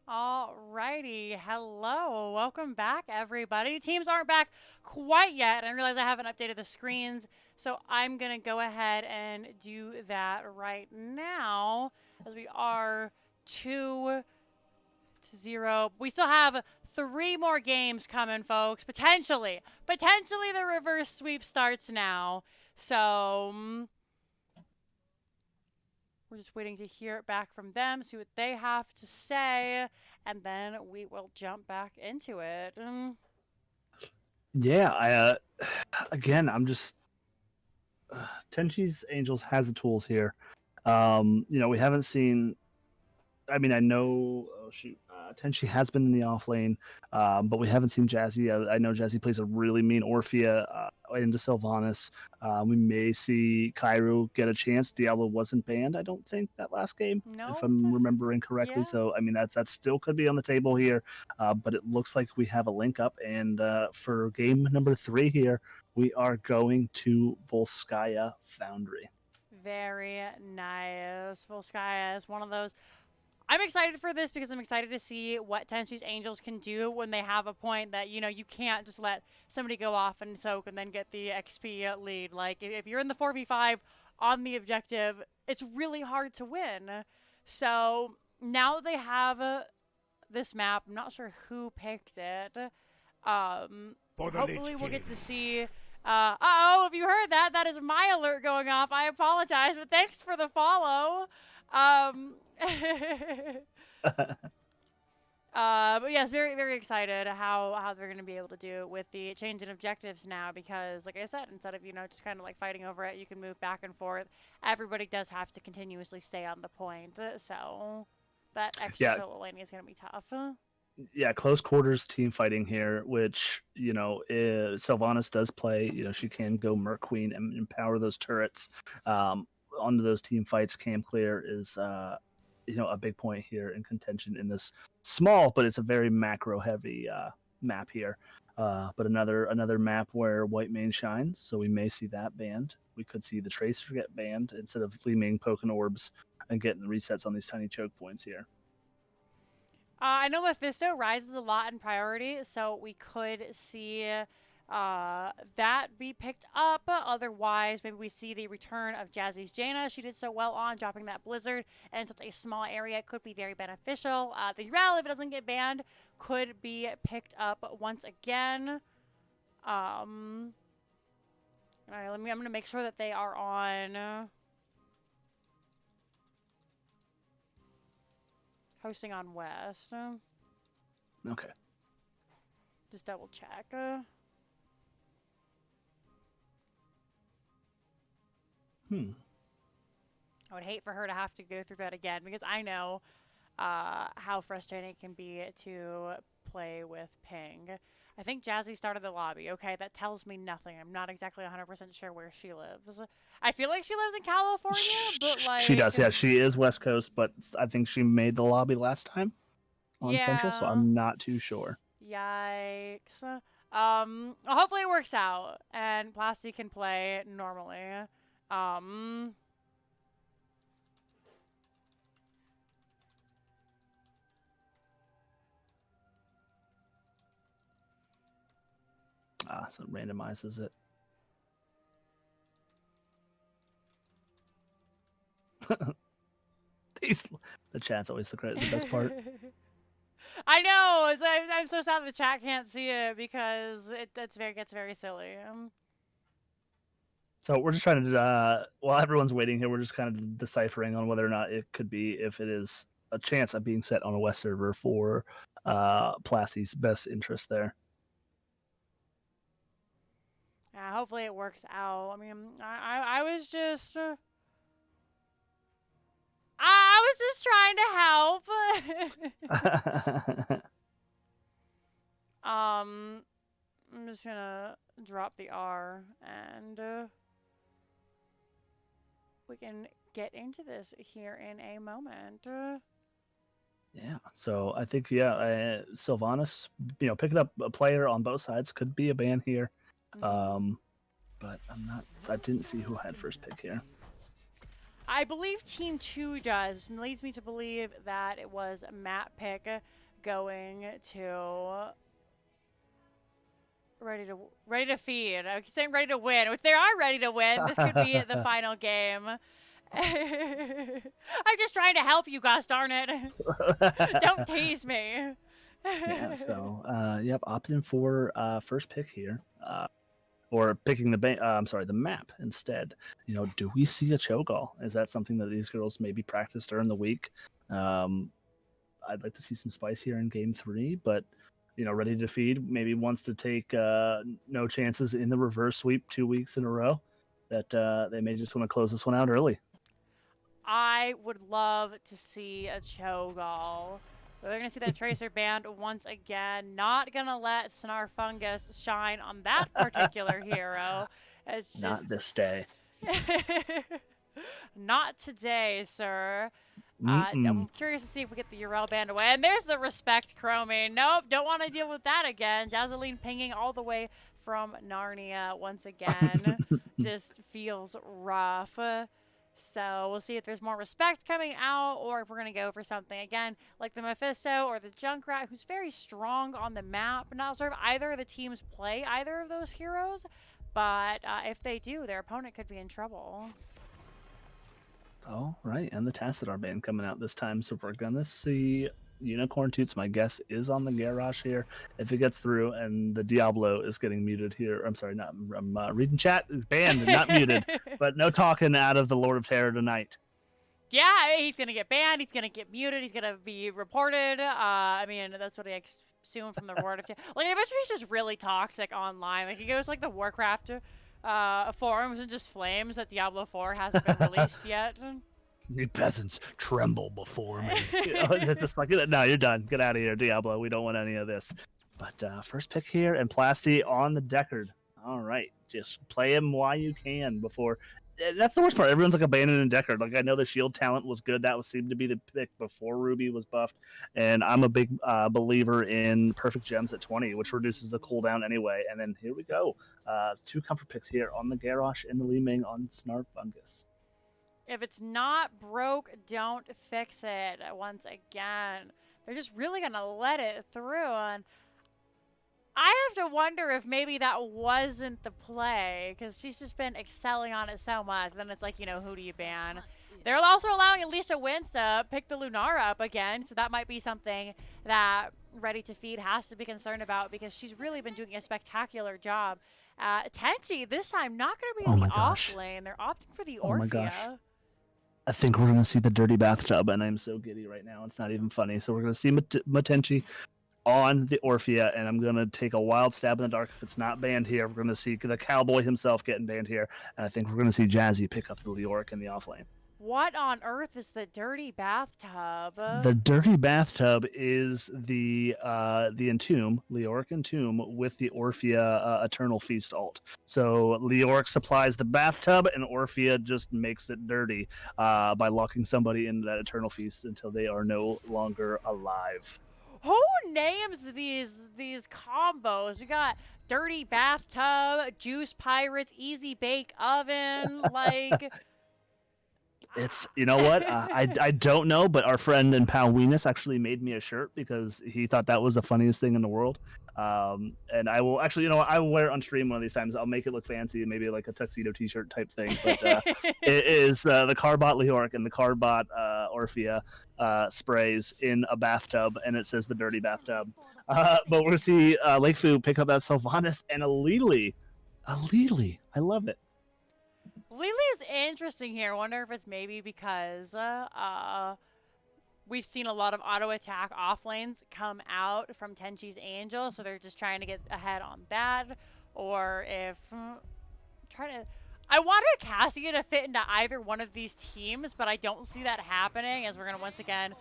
Alrighty, hello, welcome back everybody. Teams aren't back quite yet, and I realize I haven't updated the screens, so I'm gonna go ahead and do that right now, as we are 2-0. We still have 3 more games coming, folks. Potentially the reverse sweep starts now, so we're just waiting to hear it back from them, see what they have to say, and then we will jump back into it. Yeah, again, I'm just Tenshi's Angels has the tools here. We haven't seen. I mean, I know. Oh shoot, Tenshi has been in the off lane, but we haven't seen Jazzy. I know Jazzy plays a really mean Orphea into Sylvanas. We may see Cairu get a chance. Diablo wasn't banned, I don't think, that last game, if I'm remembering correctly. Yeah. So, I mean, that still could be on the table here, but it looks like we have a link up. And for game number 3 here, we are going to Volskaya Foundry. Very nice. Volskaya is one of those. I'm excited for this because I'm excited to see what Tenshi's Angels can do when they have a point that, you can't just let somebody go off and soak and then get the XP lead. Like, if you're in the 4v5 on the objective, it's really hard to win. So now that they have this map, I'm not sure who picked it. Hopefully we'll get to see... uh-oh, if you heard that, that is my alert going off. I apologize, but thanks for the follow. But yes, very, very excited how they're going to be able to do with the change in objectives now, because like I said, instead of, just kind of like fighting over it, you can move back and forth. Everybody does have to continuously stay on the point, so that extra solo laning is going to be tough. Yeah, close quarters team fighting here, which, Sylvanas does play. She can go Merc Queen and empower those turrets onto those team fights. Cam clear is, a big point here in contention in this small, but it's a very macro heavy map here. But another map where white main shines, so we may see that banned. We could see the Tracer get banned instead of Lee Ming poking orbs and getting the resets on these tiny choke points here. I know Mephisto rises a lot in priority, so we could see that be picked up. Otherwise, maybe we see the return of Jazzy's Jaina. She did so well on dropping that Blizzard in such a small area. It could be very beneficial. The Ural, if it doesn't get banned, could be picked up once again. All right, I'm going to make sure that they are on... hosting on West. Okay. Just double check. I would hate for her to have to go through that again because I know how frustrating it can be to play with ping. I think Jazzy started the lobby. Okay, that tells me nothing. I'm not exactly 100% sure where she lives. I feel like she lives in California, but like... She does, yeah. She is West Coast, but I think she made the lobby last time on Central, so I'm not too sure. Yikes. Hopefully it works out, and Plasti can play normally. So it randomizes it. The chat's always the best part. I know. I'm so sad the chat can't see it because it gets very silly. So we're just trying to, while everyone's waiting here, we're just kind of deciphering on whether or not it could be, if it is a chance of being set on a West server for Plasty's best interest there. Yeah, hopefully it works out. I mean, I was just... I was just trying to help. I'm just gonna drop the R and we can get into this here in a moment. Yeah, so I think Sylvanas, picking up a player on both sides could be a ban here, but I didn't see who had first pick here. I believe Team 2 does. Leads me to believe that it was Matt pick going to Rdy2Feed. I keep saying ready to win, which they are ready to win. This could be the final game. I'm just trying to help you, gosh darn it. Don't tease me. Yeah, so opting for first pick here. Or picking the map instead. Do we see a Cho'Gall? Is that something that these girls maybe practice during the week? I'd like to see some spice here in game 3, but Rdy2Feed maybe wants to take no chances in the reverse sweep 2 weeks in a row. That they may just want to close this one out early. I would love to see a Cho'Gall. But they're going to see that Tracer banned once again. Not going to let Snarfungus shine on that particular hero. It's just... Not this day. Not today, sir. I'm curious to see if we get the Urel banned away. And there's the respect chroming. Nope, don't want to deal with that again. Jazzalene pinging all the way from Narnia once again. Just feels rough. So we'll see if there's more respect coming out or if we're going to go for something, again, like the Mephisto or the Junkrat, who's very strong on the map. Not sure if either of the teams play either of those heroes, but if they do, their opponent could be in trouble. Oh, right, and the Tassadar ban coming out this time, so we're going to see Unicorn Toots, my guess, is on the garage here. If it gets through, and the Diablo is getting muted here. I'm sorry, I'm reading chat. Banned, not muted, but no talking out of the Lord of Terror tonight. Yeah, he's going to get banned. He's going to get muted. He's going to be reported. I mean, that's what I assume from the Lord of Terror. Like, I bet he's just really toxic online. Like, he goes like the Warcraft forums and just flames that Diablo 4 hasn't been released yet. You peasants tremble before me. It's just like, no, you're done. Get out of here, Diablo. We don't want any of this. But first pick here, and Plasti on the Deckard. All right, just play him while you can before. That's the worst part. Everyone's like abandoning Deckard. Like, I know the shield talent was good. That seemed to be the pick before Ruby was buffed. And I'm a big believer in perfect gems at 20, which reduces the cooldown anyway. And then here we go. 2 comfort picks here on the Garrosh and the Li Ming on Snarfungus. If it's not broke, don't fix it. Once again, they're just really going to let it through. And I have to wonder if maybe that wasn't the play, because she's just been excelling on it so much. Then it's like, who do you ban? They're also allowing AliciaWins to pick the Lunara up again, so that might be something that Rdy2Feed has to be concerned about, because she's really been doing a spectacular job. Tenshi, this time, not going to be in the off lane. They're opting for the Orphea. Oh my gosh. I think we're going to see the dirty bathtub, and I'm so giddy right now. It's not even funny. So we're going to see Matenshi on the Orphea, and I'm going to take a wild stab in the dark. If it's not banned here, we're going to see the Cowboy himself getting banned here, and I think we're going to see Jazzy pick up the Leoric in the offlane. What on earth is the dirty bathtub? The dirty bathtub is the Entomb, Leoric Entomb, with the Orphea Eternal Feast ult. So Leoric supplies the bathtub, and Orphea just makes it dirty by locking somebody into that Eternal Feast until they are no longer alive. Who names these combos? We got dirty bathtub, juice pirates, easy bake oven, like. It's, you know what? I don't know, but our friend in Pal Weenus actually made me a shirt because he thought that was the funniest thing in the world. And I will actually, I will wear it on stream one of these times. I'll make it look fancy, maybe like a tuxedo t-shirt type thing. But it is the Carbot Leoric and the Carbot Orphea sprays in a bathtub, and it says the dirty bathtub. But we're going to see Lakefu pick up that Sylvanas and a Lily. I love it. Lily is interesting here. I wonder if it's maybe because we've seen a lot of auto attack off lanes come out from Tenshi's Angel, so they're just trying to get ahead on that. Or if I wanted Cassia to fit into either one of these teams, but I don't see that happening, as we're going to once again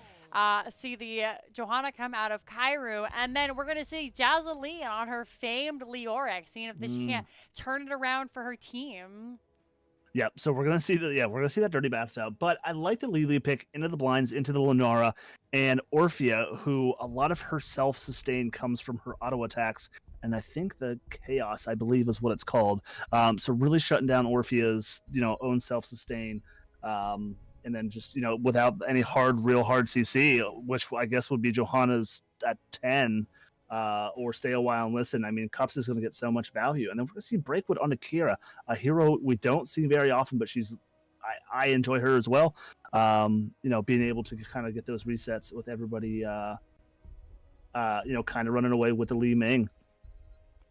see the Johanna come out of Cairu, and then we're going to see Jazzalene on her famed Leoric, seeing if she can't turn it around for her team. Yep. So we're gonna see that dirty bathtub. But I like the Lily pick into the blinds, into the Lunara, and Orphea, who a lot of her self-sustain comes from her auto attacks, and I think the Chaos, I believe, is what it's called. So really shutting down Orphea's own self-sustain, and then just without any real hard CC, which I guess would be Johanna's at 10. Or stay a while and listen. I mean, Cups is going to get so much value. And then we're going to see Breakwood on Akira, a hero we don't see very often, but I enjoy her as well. Being able to kind of get those resets with everybody, kind of running away with the Li Ming.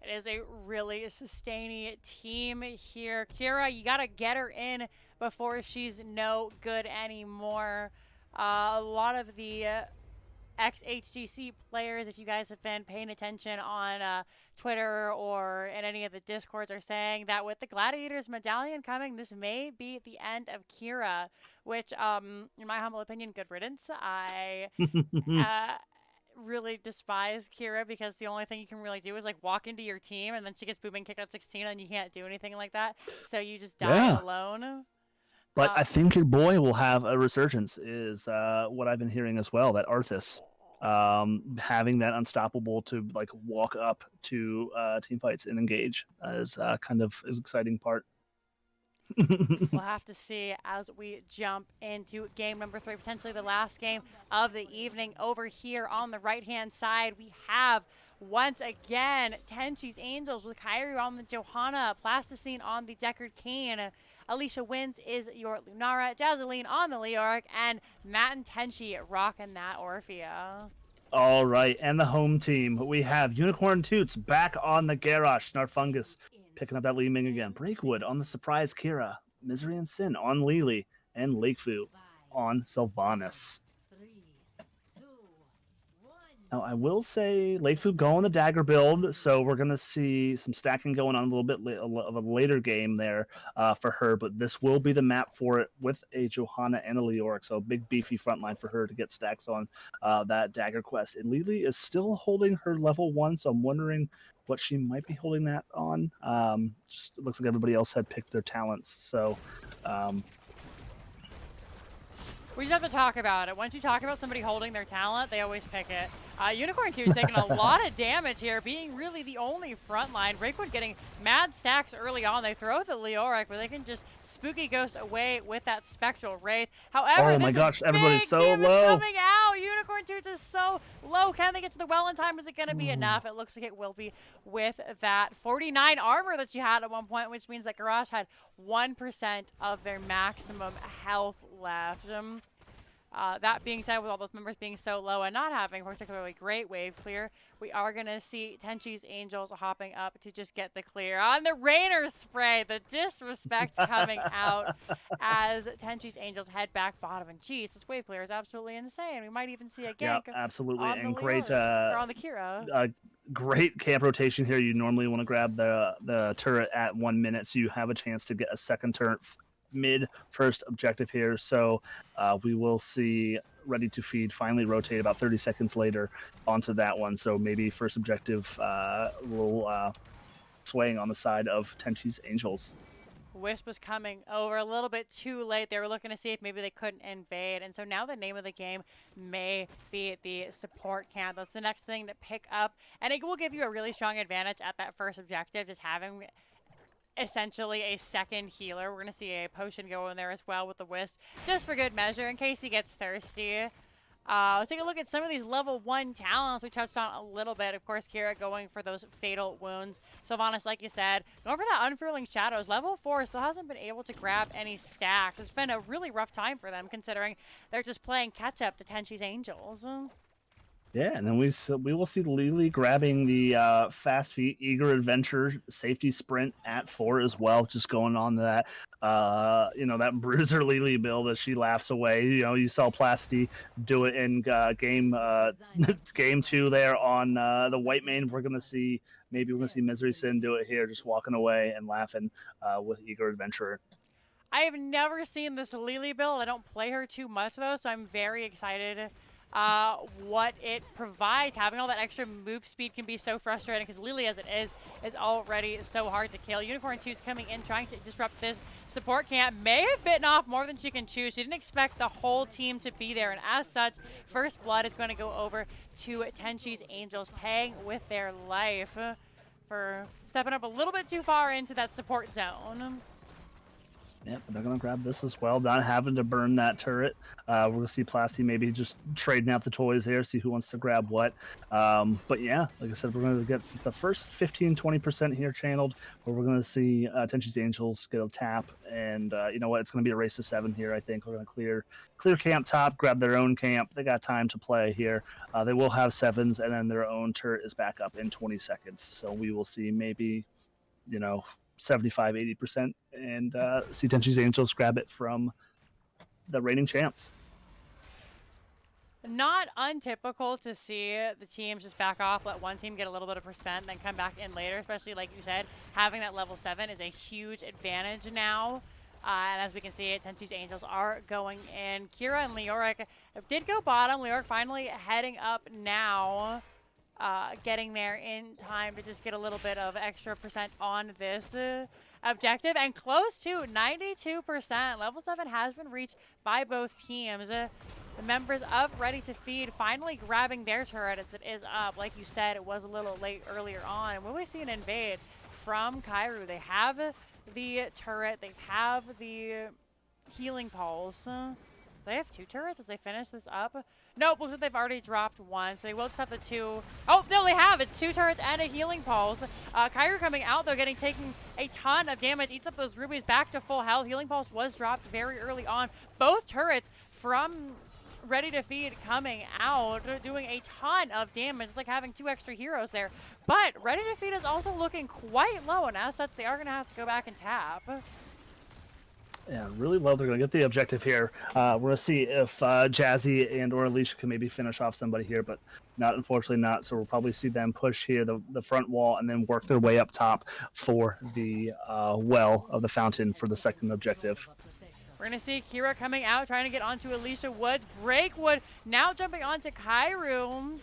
It is a really sustaining team here. Kira, you got to get her in before she's no good anymore. A lot of the ex-HGC players, if you guys have been paying attention on Twitter or in any of the Discords, are saying that with the Gladiators medallion coming, this may be the end of Kira, which, in my humble opinion, good riddance. I really despise Kira because the only thing you can really do is like walk into your team, and then she gets booming kick at 16 and you can't do anything like that. So you just die alone. But I think your boy will have a resurgence, is what I've been hearing as well, that Arthas having that unstoppable to like walk up to team fights and engage is kind of an exciting part. We'll have to see as we jump into game number 3, potentially the last game of the evening. Over here on the right-hand side, we have once again Tenshi's Angels with Cairu on the Johanna, Plasticinex on the Deckard Cain, AliciaWins is your Lunara, Jazzalene on the Leoric, and Matenshi rocking that Orphea. All right, and the home team. We have Unicorn Toots back on the Garrosh, Snarfungus picking up that Li Ming again, Breakwood on the Surprise Kira, Myserysyn on Lily, and Lakefu on Sylvanas. Now, I will say Lakefu going the dagger build, so we're going to see some stacking going on a little bit of a later game there for her, but this will be the map for it with a Johanna and a Leoric, so a big beefy front line for her to get stacks on that dagger quest. And Lily is still holding her level 1, so I'm wondering what she might be holding that on. Just looks like everybody else had picked their talents, so... We just have to talk about it. Once you talk about somebody holding their talent, they always pick it. Unicorn 2 is taking a lot of damage here, being really the only front line. Breakwood getting mad stacks early on. They throw the Leoric, but they can just spooky ghost away with that Spectral Wraith. However, oh my gosh, everybody's so low. Coming out. Unicorn 2 is so low. Can they get to the well in time? Is it going to be enough? It looks like it will be with that 49 armor that she had at one point, which means that Garage had 1% of their maximum health left. That being said, with all those members being so low and not having particularly great wave clear, we are going to see Tenshi's Angels hopping up to just get the clear on the Rainer spray. The disrespect coming out as Tenshi's Angels head back bottom. And geez, this wave clear is absolutely insane. We might even see a gank absolutely. on And the great, or on the Kira. Great camp rotation here. You normally want to grab the turret at 1 minute, so you have a chance to get a second turret mid first objective here. So we will see Rdy2Feed finally rotate about 30 seconds later onto that one. So maybe first objective will swaying on the side of Tenshi's Angels. Wisp was coming over a little bit too late. They were looking to see if maybe they couldn't invade. And so now the name of the game may be the support camp. That's the next thing to pick up. And it will give you a really strong advantage at that first objective, just having essentially a second healer. We're going to see a potion go in there as well with the Wisp, just for good measure, in case he gets thirsty. Let's take a look at some of these level 1 talents we touched on a little bit. Of course, Kira going for those fatal wounds. Sylvanas, like you said, going for that Unfurling Shadows. Level 4 still hasn't been able to grab any stacks. It's been a really rough time for them, considering they're just playing catch-up to Tenshi's Angels. Yeah, and then we will see Lily grabbing the fast feet, eager adventure, safety sprint at 4 as well, just going on that that bruiser Lily build as she laughs away. You saw Plasti do it in game 2 there on the white main. We're gonna see Myserysyn do it here, just walking away and laughing with eager adventure. I have never seen this Lily build. I don't play her too much though, so I'm very excited. What it provides. Having all that extra move speed can be so frustrating because Lily, as it is already so hard to kill. Unicorn2 is coming in, trying to disrupt this support camp. May have bitten off more than she can chew. She didn't expect the whole team to be there, and as such, first blood is going to go over to Tenshi's Angels, paying with their life for stepping up a little bit too far into that support zone. Yep, they're going to grab this as well, not having to burn that turret. We're going to see Plasti maybe just trading out the toys there, see who wants to grab what. But yeah, like I said, we're going to get the first 15-20% here channeled, where we're going to see Tenshi's Angels get a tap. And you know what? It's going to be a race to 7 here, I think. We're going to clear camp top, grab their own camp. They got time to play here. They will have 7s, and then their own turret is back up in 20 seconds. So we will see maybe, 75-80% and see Tenshi's Angels grab it from the reigning champs. Not untypical to see the teams just back off, let one team get a little bit of percent, then come back in later, especially like you said, having that level 7 is a huge advantage now. And as we can see, Tenshi's Angels are going in. Kira and Leoric did go bottom. Leoric finally heading up now. Getting there in time to just get a little bit of extra percent on this objective, and close to 92%. Level 7 has been reached by both teams. The members of Rdy2Feed finally grabbing their turret as it is up. Like you said, it was a little late earlier on. Will we see an invade from Cairu? They have the turret, they have the healing pulse. They have 2 turrets as they finish this up. Nope, looks like they've already dropped 1, so they will just have the 2. Oh, no, they have. It's 2 turrets and a healing pulse. Cairu coming out, though, taking a ton of damage. Eats up those rubies back to full health. Healing pulse was dropped very early on. Both turrets from Rdy2Feed coming out, doing a ton of damage. It's like having 2 extra heroes there. But Rdy2Feed is also looking quite low, and as such, they are going to have to go back and tap. Yeah, really low. They're going to get the objective here. We're going to see if Jazzy and or Alicia can maybe finish off somebody here, but unfortunately not. So we'll probably see them push here, the front wall, and then work their way up top for the well of the fountain for the second objective. We're going to see Kira coming out, trying to get onto AliciaWins. Breakwood now jumping onto Cairu.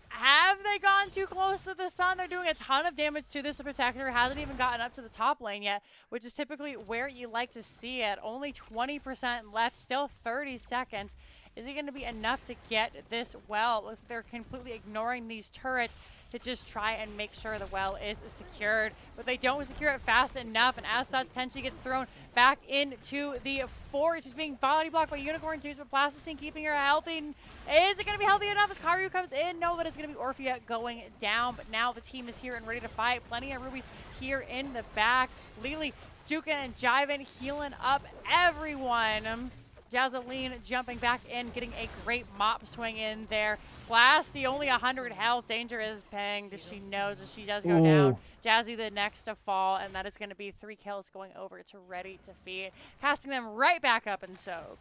Have they gone too close to the sun? They're doing a ton of damage to this protector. Hasn't even gotten up to the top lane yet, which is typically where you like to see it. Only 20% left, still 30 seconds. Is it going to be enough to get this well? Looks like they're completely ignoring these turrets to just try and make sure the well is secured. But they don't secure it fast enough, and as such, Tenshi gets thrown back into the fort. She's being body blocked by Unicorn2, but Plasticinex keeping her healthy. Is it going to be healthy enough as Cairu comes in? No, but it's going to be Orphea going down. But now the team is here and ready to fight. Plenty of rubies here in the back. Lily juking and jiving, healing up everyone. Jazzalene jumping back in, getting a great mop swing in there. Plasti only 100 health. Danger is pinged. She knows that she does go down. Jazzy the next to fall, and that is going to be 3 kills going over to Rdy2Feed, casting them right back up in soak.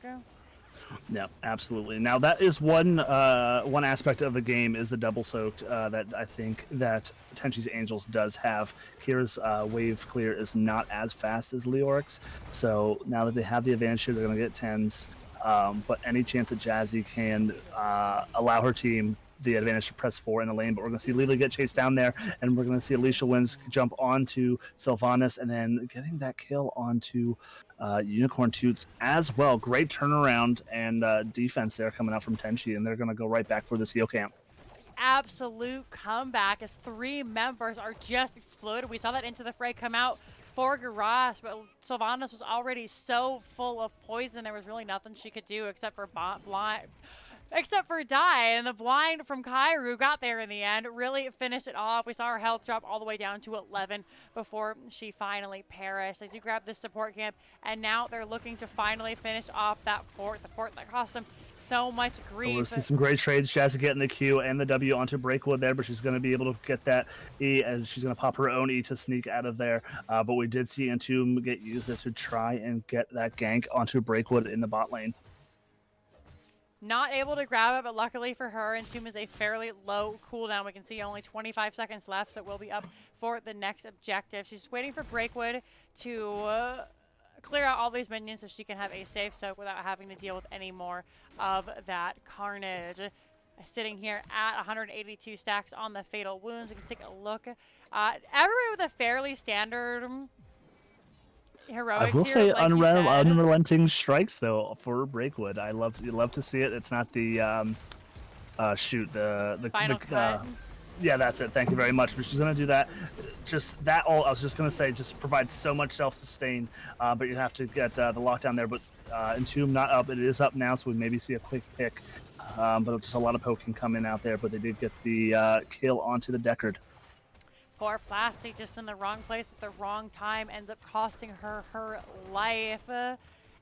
Yeah, absolutely. Now that is one aspect of the game is the double soaked that I think that Tenshi's Angels does have. Kira's wave clear is not as fast as Leoric's, so now that they have the advantage here, they're going to get 10s. But any chance that Jazzy can allow her team the advantage to press 4 in the lane, but we're going to see Lila get chased down there, and we're going to see AliciaWins jump onto Sylvanas, and then getting that kill onto Unicorn Toots as well. Great turnaround and defense there coming out from Tenshi, and they're going to go right back for this heal camp. Absolute comeback as 3 members are just exploded. We saw that Into the Fray come out for Garage, but Sylvanas was already so full of poison, there was really nothing she could do except for die, and the blind from Cairu got there in the end, really finished it off. We saw her health drop all the way down to 11 before she finally perished. They do grab this support camp, and now they're looking to finally finish off that fort, the fort that cost them so much grief. We'll see some great trades. Jazzy getting the Q and the W onto Breakwood there, but she's going to be able to get that E, and she's going to pop her own E to sneak out of there. But we did see Entomb get used to try and get that gank onto Breakwood in the bot lane. Not able to grab it, but luckily for her, Entomb is a fairly low cooldown. We can see only 25 seconds left, so we'll be up for the next objective. She's just waiting for Breakwood to clear out all these minions so she can have a safe soak without having to deal with any more of that carnage. Sitting here at 182 stacks on the Fatal Wounds. We can take a look. Everybody with a fairly standard heroics. I will say like unrelenting strikes though for Breakwood. I love to see it. It's not the final cut. Yeah, that's it. Thank you very much. But she's gonna do that. Just that all. I was just gonna say, just provides so much self-sustain. But you have to get the lockdown there. But Entomb not up. It is up now, so we maybe see a quick pick. But just a lot of poking coming out there. But they did get the kill onto the Deckard. Poor Plasti, just in the wrong place at the wrong time, ends up costing her life.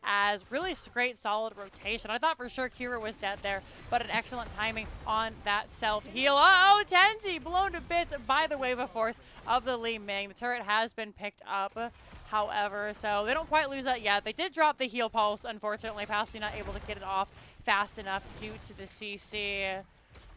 As really great solid rotation. I thought for sure Kira was dead there, but an excellent timing on that self-heal. Uh-oh, Tenshi blown to bits by the wave of force of the Li Ming. The turret has been picked up, however, so they don't quite lose that yet. They did drop the heal pulse, unfortunately. Pasti not able to get it off fast enough due to the CC.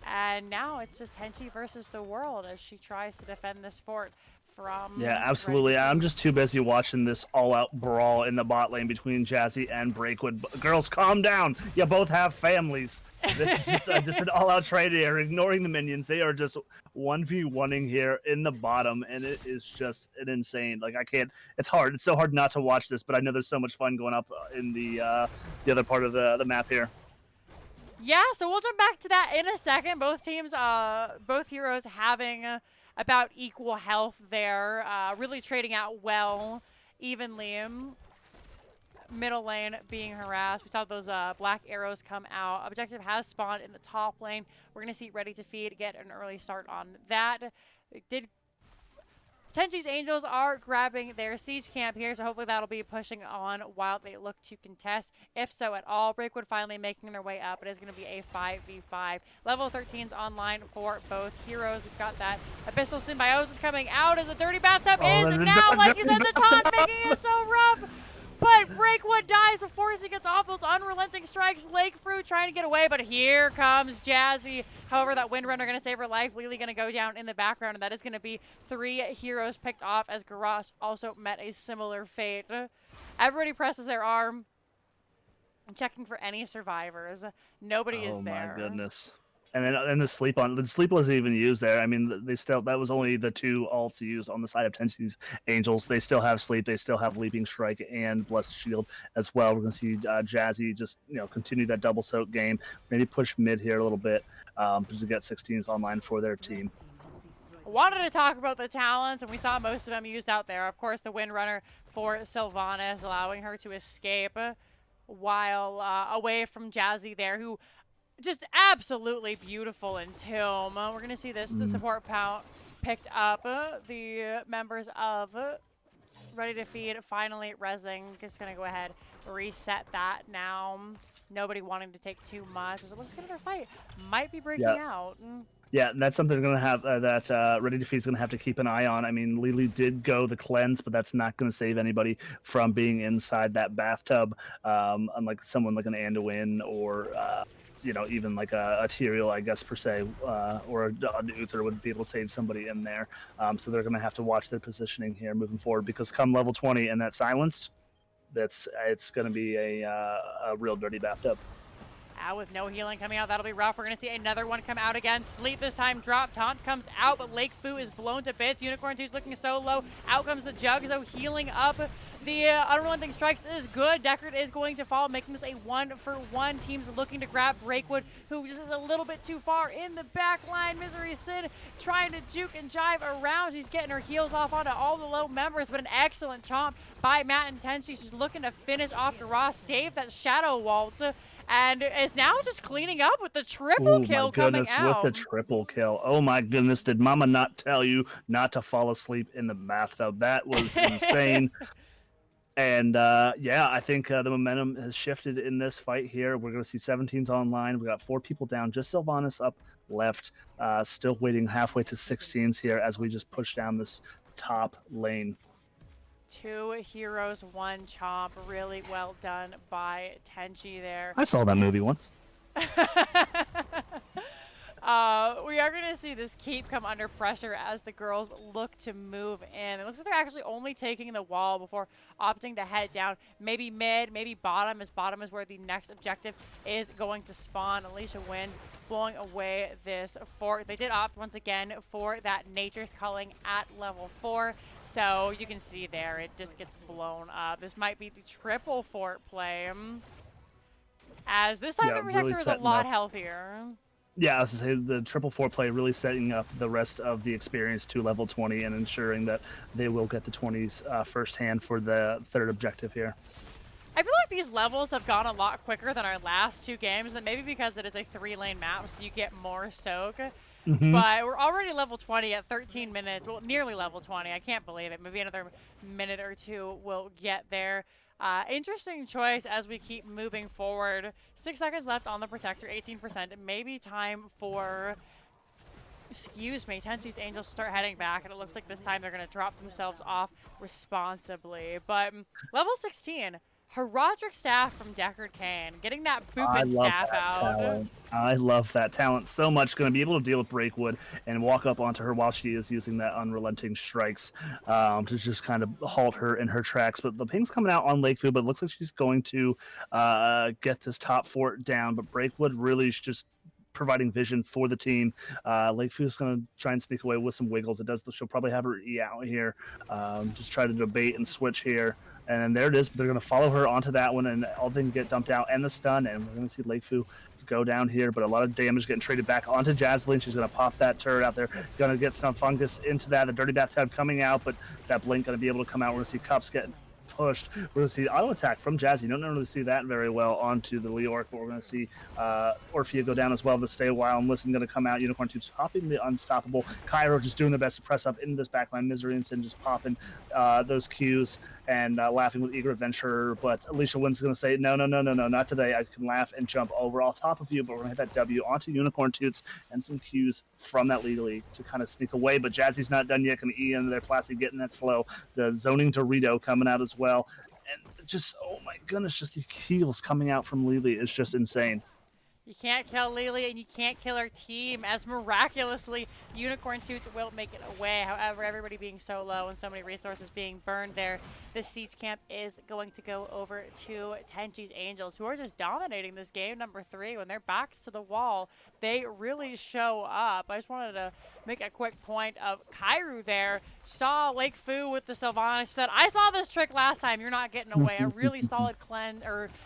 And now it's just Tenshi versus the world as she tries to defend this fort from... Yeah, absolutely. I'm just too busy watching this all-out brawl in the bot lane between Jazzy and Breakwood. Girls, calm down. You both have families. This is just an all-out trade here, ignoring the minions. They are just 1v1ing here in the bottom, and it is just an insane. Like, I can't... It's hard. It's so hard not to watch this, but I know there's so much fun going up in the other part of the map here. Yeah, so we'll jump back to that in a second. Both teams, both heroes having about equal health there, really trading out well, evenly. Middle lane being harassed. We saw those black arrows come out. Objective has spawned in the top lane. We're going to see Rdy2Feed get an early start on that. Tenshi's Angels are grabbing their siege camp here, so hopefully that'll be pushing on while they look to contest, if so at all. Breakwood finally making their way up. It is going to be a 5v5. Level 13's online for both heroes. We've got that Abyssal Symbiosis coming out as the Dirty Bathtub is, and now, like you said, the taunt making it so rough. But Breakwood dies before he gets off those unrelenting strikes. Lakefu trying to get away, but here comes Jazzy. However, that Windrunner going to save her life. Lily going to go down in the background, and that is going to be 3 heroes picked off as Garage also met a similar fate. Everybody presses their arm, checking for any survivors. Nobody is there. Oh my goodness. And then the sleep wasn't even used there. I mean, that was only the 2 ults used on the side of Tenshi's Angels. They still have sleep. They still have Leaping Strike and Blessed Shield as well. We're going to see Jazzy just continue that double soak game. Maybe push mid here a little bit to get 16s online for their team. Wanted to talk about the talents, and we saw most of them used out there. Of course, the Windrunner for Sylvanas, allowing her to escape while away from Jazzy there, who just absolutely beautiful in Tomb. We're going to see this support pound picked up. The members of Rdy2Feed finally rezzing. Just going to go ahead, reset that now. Nobody wanting to take too much. As it looks like another fight might be breaking out. Yeah, and that's something they're going to have that Rdy2Feed's going to have to keep an eye on. I mean, Lily did go the cleanse, but that's not going to save anybody from being inside that bathtub, unlike someone like an Anduin or, even like a Tyrael, I guess, per se, or an Uther would be able to save somebody in there. So they're going to have to watch their positioning here moving forward, because come level 20 and that silenced, it's going to be a real dirty bathtub. With no healing coming out, that'll be rough. We're going to see another one come out again. Sleep this time, drop. Taunt comes out, but Lakefu is blown to bits. Unicorn2's looking so low. Out comes the Jug, so healing up. The Unrelenting Strikes is good. Deckard is going to fall, making this a 1-for-1. Team's looking to grab Breakwood, who just is a little bit too far in the back line. Myserysyn trying to juke and jive around. She's getting her heals off onto all the low members, but an excellent chomp by Matenshi. She's looking to finish off the Raw, save that Shadow Waltz, and is now just cleaning up with the triple kill coming out. With the triple kill. Oh my goodness, did Mama not tell you not to fall asleep in the bathtub? That was insane. And I think the momentum has shifted in this fight here. We're going to see 17s online. We got 4 people down, just Sylvanas up left, still waiting halfway to 16s here as we just push down this top lane. 2 heroes, 1 chomp. Really well done by Tenshi there. I saw that movie once. We are going to see this keep come under pressure as the girls look to move in. It looks like they're actually only taking the wall before opting to head down. Maybe mid, maybe bottom, as bottom is where the next objective is going to spawn. AliciaWins blowing away this fort. They did opt once again for that Nature's Culling at level 4. So you can see there, it just gets blown up. This might be the triple fort play. As this time the Protector really is a lot healthier. Yeah, I was going to say the triple 4 play really setting up the rest of the experience to level 20 and ensuring that they will get the 20s firsthand for the third objective here. I feel like these levels have gone a lot quicker than our last 2 games, and maybe because it is a 3-lane map, so you get more soak. But we're already level 20 at 13 minutes. Well, nearly level 20. I can't believe it. Maybe another minute or 2 will get there. Interesting choice as we keep moving forward. 6 seconds left on the Protector, 18%. Maybe time for, Tenshi's Angels start heading back, and it looks like this time they're going to drop themselves off responsibly. But level 16, Heraldric Staff from Deckard Cain, getting that booping staff out. Talent. I love that talent so much. Going to be able to deal with Breakwood and walk up onto her while she is using that Unrelenting Strikes to just kind of halt her in her tracks. But the ping's coming out on Lakefu, but it looks like she's going to get this top fort down. But Breakwood really is just providing vision for the team. Lakefu is going to try and sneak away with some wiggles. She'll probably have her E out here. Just try to debate and switch here. And then there it is. They're going to follow her onto that one, and all things get dumped out, and the stun. And we're going to see Lakefu go down here, but a lot of damage getting traded back onto Jazzalene. She's going to pop that turret out there. Going to get Snarfungus into that. The Dirty Bathtub coming out, but that Blink going to be able to come out. We're going to see Cups getting pushed. We're going to see auto attack from Jazzy. You don't normally see that very well onto the Leoric, but we're going to see Orphea go down as well to stay a while. And Listen going to come out. Unicorn2's popping the unstoppable. Cairu just doing the best to press up into this backline. Myserysyn just popping those Qs and laughing with eager adventurer. But AliciaWins is going to say, no, not today. I can laugh and jump over on top of you, but we're going to hit that W onto Unicorn2's and some Qs from that legally to kind of sneak away. But Jazzy's not done yet. Going to E into there. Plastic getting that slow. The zoning Dorito coming out as well. And just, oh my goodness, just the heals coming out from Lily is just insane. You can't kill Lily, and you can't kill her team, as miraculously Unicorn2 will make it away. However, everybody being so low and so many resources being burned there, this siege camp is going to go over to Tenshi's Angels, who are just dominating this game number 3. When their backs to the wall, they really show up. I just wanted to make a quick point of Cairu there. Saw Lakefu with the Sylvanas. She said, I saw this trick last time. You're not getting away. A really solid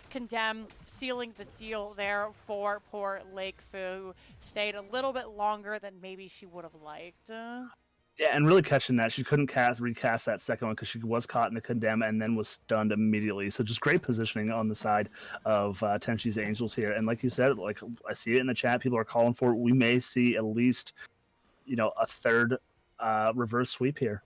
condemn, sealing the deal there for poor Lakefu. Stayed a little bit longer than maybe she would have liked. Yeah, and really catching that. She couldn't recast that second one because she was caught in the condemn and then was stunned immediately. So just great positioning on the side of Tenshi's Angels here. And like you said, like I see it in the chat, people are calling for it. We may see at least, a third reverse sweep here.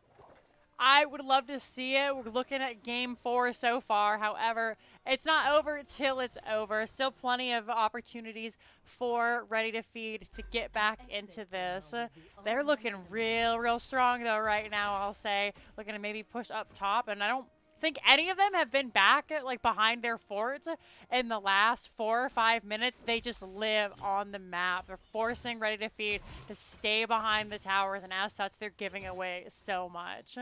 I would love to see it. We're looking at game 4 so far. However, it's not over till it's over. Still plenty of opportunities for Rdy2Feed to get back into this. They're looking real strong though right now, I'll say. Looking to maybe push up top, and I don't think any of them have been back like behind their forts in the last 4 or 5 minutes. They just live on the map. They're forcing Rdy2Feed to stay behind the towers, and as such, they're giving away so much.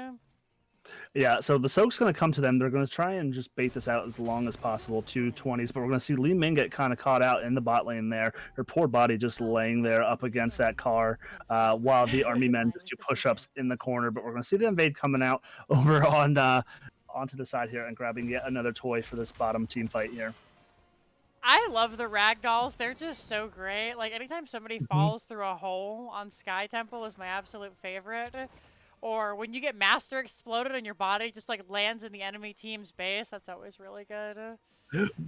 Yeah, so the Soak's going to come to them. They're going to try and just bait this out as long as possible, 220s, but we're going to see Li Ming get kind of caught out in the bot lane there. Her poor body just laying there up against that car while the army men just do push-ups in the corner, but we're going to see the invade coming out over on onto the side here and grabbing yet another toy for this bottom team fight here. I love the ragdolls. They're just so great. Like, anytime somebody falls through a hole on Sky Temple is my absolute favorite. Or when you get Master exploded and your body just like lands in the enemy team's base, that's always really good.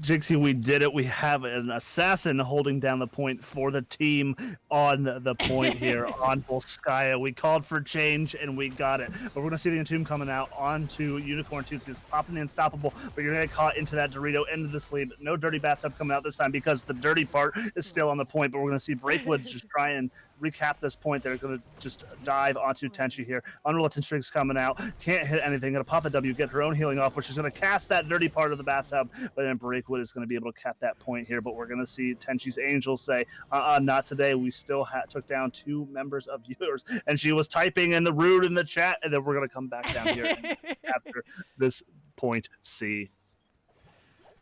Jinxie, we did it. We have an assassin holding down the point for the team on the point here on Volskaya. We called for change and we got it. But we're going to see the Entomb coming out onto Unicorn Toots. He's popping the Unstoppable, but you're going to get caught into that Dorito into the sleep. No dirty bathtub coming out this time because the dirty part is still on the point, but we're going to see Breakwood just try and recap this point. They're going to just dive onto Tenshi here. Unrelenting Strings coming out. Can't hit anything. Going to pop a W, get her own healing off, which is going to cast that dirty part of the bathtub. But then Breakwood is going to be able to cap that point here. But we're going to see Tenshi's Angel say, not today. We still took down 2 members of yours. And she was typing in the rude in the chat. And then we're going to come back down here and capture this point C.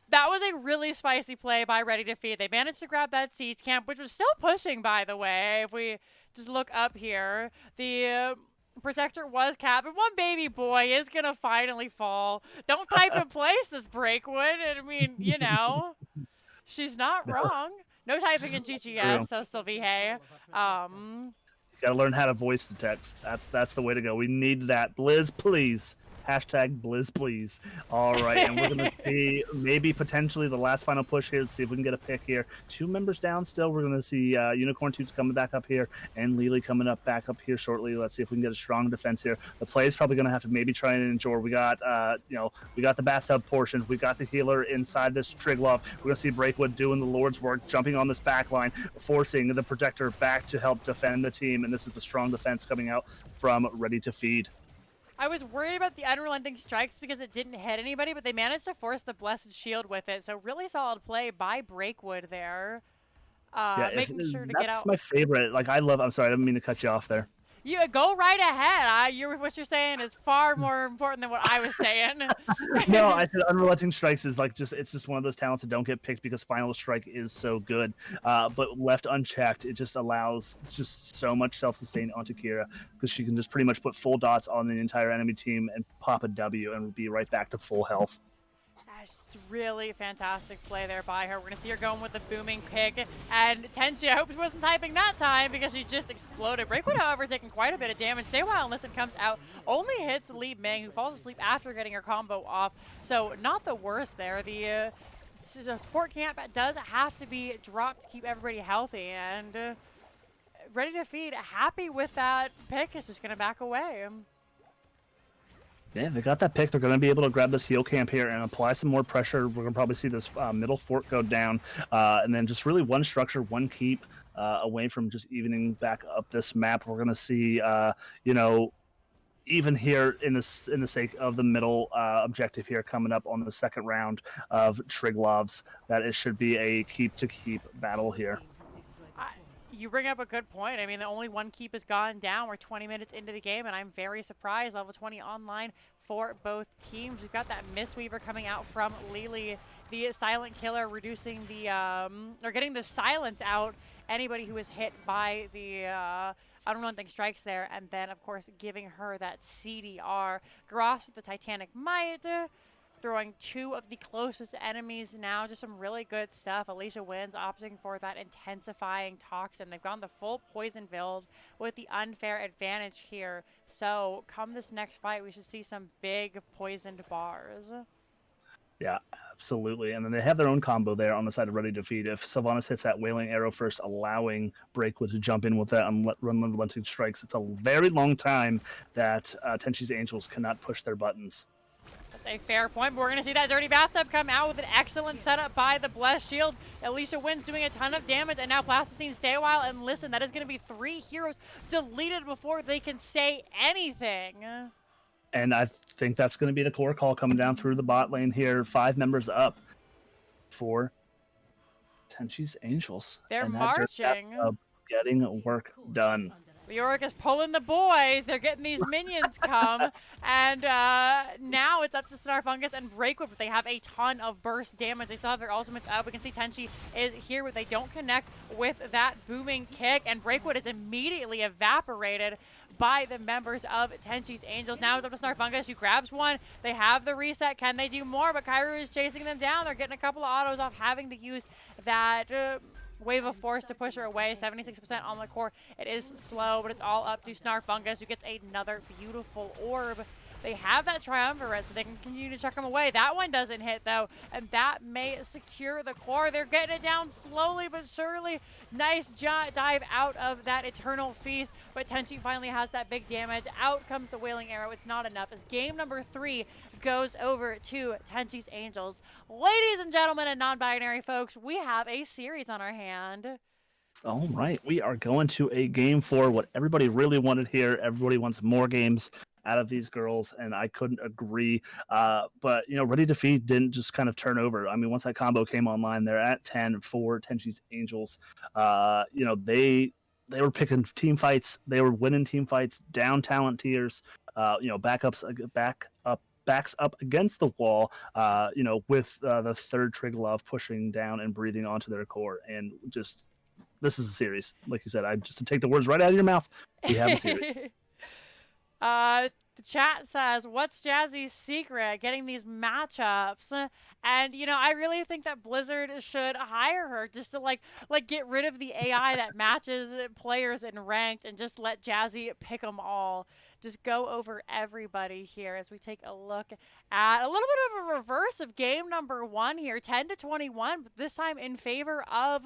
That was a really spicy play by Rdy2Feed. They managed to grab that siege camp, which was still pushing, by the way. If we just look up here, the protector was capped, and one baby boy is going to finally fall. Don't type in place this Breakwood. I mean, you know, she's not wrong. No typing in GGS, so Sylvie. You got to learn how to voice the text. That's the way to go. We need that. Blizz, please. Hashtag Blizz, please. All right, and we're going to see maybe potentially the last final push here. Let's see if we can get a pick here. 2 members down still. We're going to see Unicorn Toots coming back up here and Lily coming up back up here shortly. Let's see if we can get a strong defense here. The play is probably going to have to maybe try and endure. We got, we got the bathtub portion. We got the healer inside this Triglav. We're going to see Breakwood doing the Lord's work, jumping on this back line, forcing the protector back to help defend the team. And this is a strong defense coming out from Rdy2Feed. I was worried about the unrelenting strikes because it didn't hit anybody, but they managed to force the Blessed Shield with it. So really solid play by Breakwood there. Making sure to get out. That's my favorite. Like, I'm sorry, I didn't mean to cut you off there. You go right ahead. What you're saying is far more important than what I was saying. No, I said unrelenting strikes is like it's just one of those talents that don't get picked because final strike is so good. But left unchecked, it just allows just so much self-sustain onto Kira because she can just pretty much put full dots on the entire enemy team and pop a W and be right back to full health. That's really fantastic play there by her. We're going to see her going with the booming kick. And Tenshi, I hope she wasn't typing that time because she just exploded. Breakwood, however, taking quite a bit of damage. Stay While and Listen comes out. Only hits Li Ming, who falls asleep after getting her combo off. So not the worst there. The support camp does have to be dropped to keep everybody healthy. And Rdy2Feed, happy with that pick, is just going to back away. Yeah, they got that pick. They're going to be able to grab this heal camp here and apply some more pressure. We're going to probably see this middle fort go down. And then just really one structure, one keep away from just evening back up this map. We're going to see, even here in the sake of the middle objective here coming up on the second round of Triglavs, that it should be a keep-to-keep battle here. You bring up a good point. I mean, the only one keep has gone down. We're 20 minutes into the game, and I'm very surprised. Level 20 online for both teams. We've got that Mistweaver coming out from Lily, the Silent Killer, reducing the, or getting the silence out anybody who is hit by the unrelenting strikes there, and then, of course, giving her that CDR. Gross with the Titanic Might. Throwing 2 of the closest enemies now. Just some really good stuff. AliciaWins opting for that intensifying toxin. They've gone the full poison build with the unfair advantage here. So come this next fight, we should see some big poisoned bars. Yeah, absolutely. And then they have their own combo there on the side of Rdy2Feed. If Sylvanas hits that Wailing Arrow first, allowing Breakwood to jump in with that unrelenting strikes, it's a very long time that Tenshi's Angels cannot push their buttons. That's a fair point, but we're going to see that Dirty Bathtub come out with an excellent setup by the Blessed Shield. AliciaWins doing a ton of damage, and now Plasticine, stay a while and listen. That is going to be 3 heroes deleted before they can say anything. And I think that's going to be the core call coming down through the bot lane here. 5 members up for Tenshi's Angels. They're marching. Getting work done. Leoric is pulling the boys. They're getting these minions come. And now it's up to Snarfungus and Breakwood, but they have a ton of burst damage. They still have their ultimates up. We can see Tenshi is here, but they don't connect with that booming kick. And Breakwood is immediately evaporated by the members of Tenshi's Angels. Now it's up to Snarfungus, who grabs one. They have the reset. Can they do more? But Kairu is chasing them down. They're getting a couple of autos off, having to use that Wave of Force to push her away. 76% on the core. It is slow, but it's all up to Snarfungus, who gets another beautiful orb. They have that Triumvirate, so they can continue to chuck them away. That one doesn't hit, though, and that may secure the core. They're getting it down slowly but surely. Nice dive out of that Eternal Feast, but Tenshi finally has that big damage. Out comes the Wailing Arrow. It's not enough as game number 3 goes over to Tenshi's Angels. Ladies and gentlemen and non-binary folks, we have a series on our hand. All right, we are going to a game 4. What everybody really wanted here. Everybody wants more games out of these girls, and I couldn't agree. But, you know, Rdy2Feed didn't just kind of turn over. I mean, once that combo came online, they're at 10 for Tenshi's Angels. You know, they were picking team fights. They were winning team fights, down talent tiers, you know, backs up against the wall, you know, with the third Triglav pushing down and breathing onto their core. And just, this is a series. Like you said, just to take the words right out of your mouth, we have a series. The chat says, what's Jazzy's secret getting these matchups? And, you know, I really think that Blizzard should hire her just to, like get rid of the AI that matches players in ranked and just let Jazzy pick them all. Just go over everybody here as we take a look at a little bit of a reverse of game number 1 here, 10-21, but this time in favor of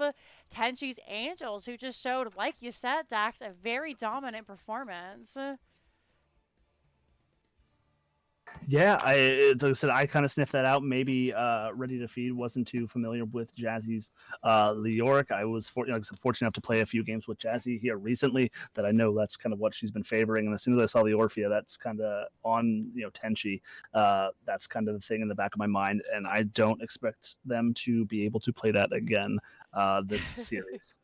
Tenshi's Angels, who just showed, like you said, Daxx, a very dominant performance. Yeah, like I said, I kind of sniffed that out. Maybe Rdy2Feed wasn't too familiar with Jazzy's Leoric. I was fortunate enough to play a few games with Jazzy here recently that I know that's kind of what she's been favoring. And as soon as I saw the Orphea, that's kind of on, you know, Tenshi. That's kind of the thing in the back of my mind, and I don't expect them to be able to play that again this series.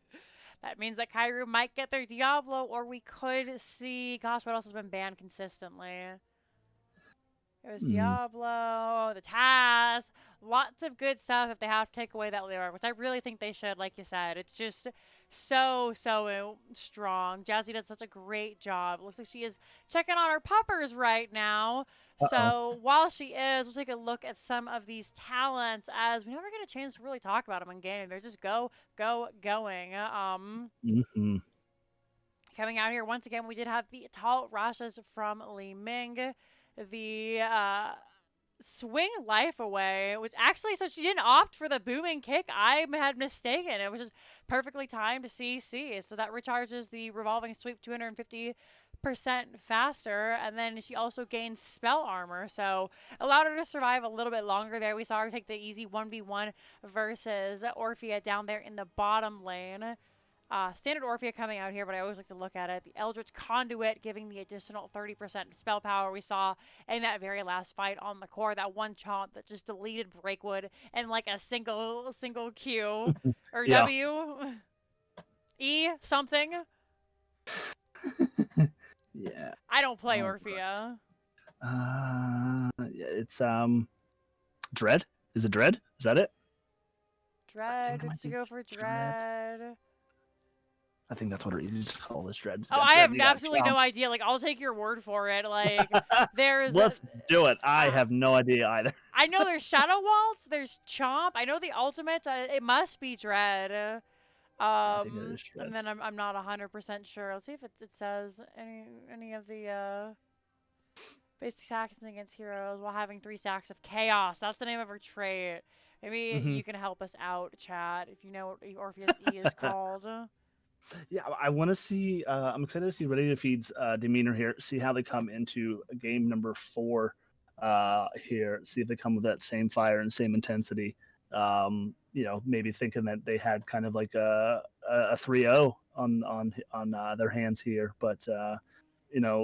That means that Kairu might get their Diablo, or we could see, gosh, what else has been banned consistently? It was Diablo, the Taz, lots of good stuff if they have to take away that Leoric, which I really think they should, like you said. It's just so strong. Jazzy does such a great job. Looks like she is checking on her puppers right now. So while she is, we'll take a look at some of these talents as we never get a chance to really talk about them in game. They're just going. Coming out here, once again, we did have the Tall Rashas from Li Ming. The swing life away, which actually, so she didn't opt for the booming kick. I had mistaken. It was just perfectly timed to CC. So that recharges the revolving sweep 250% faster. And then she also gains spell armor. So allowed her to survive a little bit longer there. We saw her take the easy 1v1 versus Orphea down there in the bottom lane. Standard Orphea coming out here, but I always like to look at it. The Eldritch Conduit giving the additional 30% spell power we saw in that very last fight on the core. That one chomp that just deleted Breakwood in like a single Q or yeah. W. E something. Yeah. I don't play Orphea. Yeah, it's Dread. Is it Dread? Is that it? Dread. Let's go for Dread. I think that's what you just call this Dread. Oh, I have absolutely no idea. Like, I'll take your word for it. Like, there's... Let's do it. I have no idea either. I know there's Shadow Waltz, there's Chomp. I know the ultimate. It must be Dread. I think it is Dread. And then I'm not 100% sure. Let's see if it says any of the... Basic attacks against heroes while having 3 stacks of chaos. That's the name of her trait. Maybe you can help us out, chat, if you know what Orpheus E is called. Yeah, I want to see. I'm excited to see Rdy2Feed's demeanor here. See how they come into game number 4 here. See if they come with that same fire and same intensity. Maybe thinking that they had kind of like a 3-0 on their hands here, but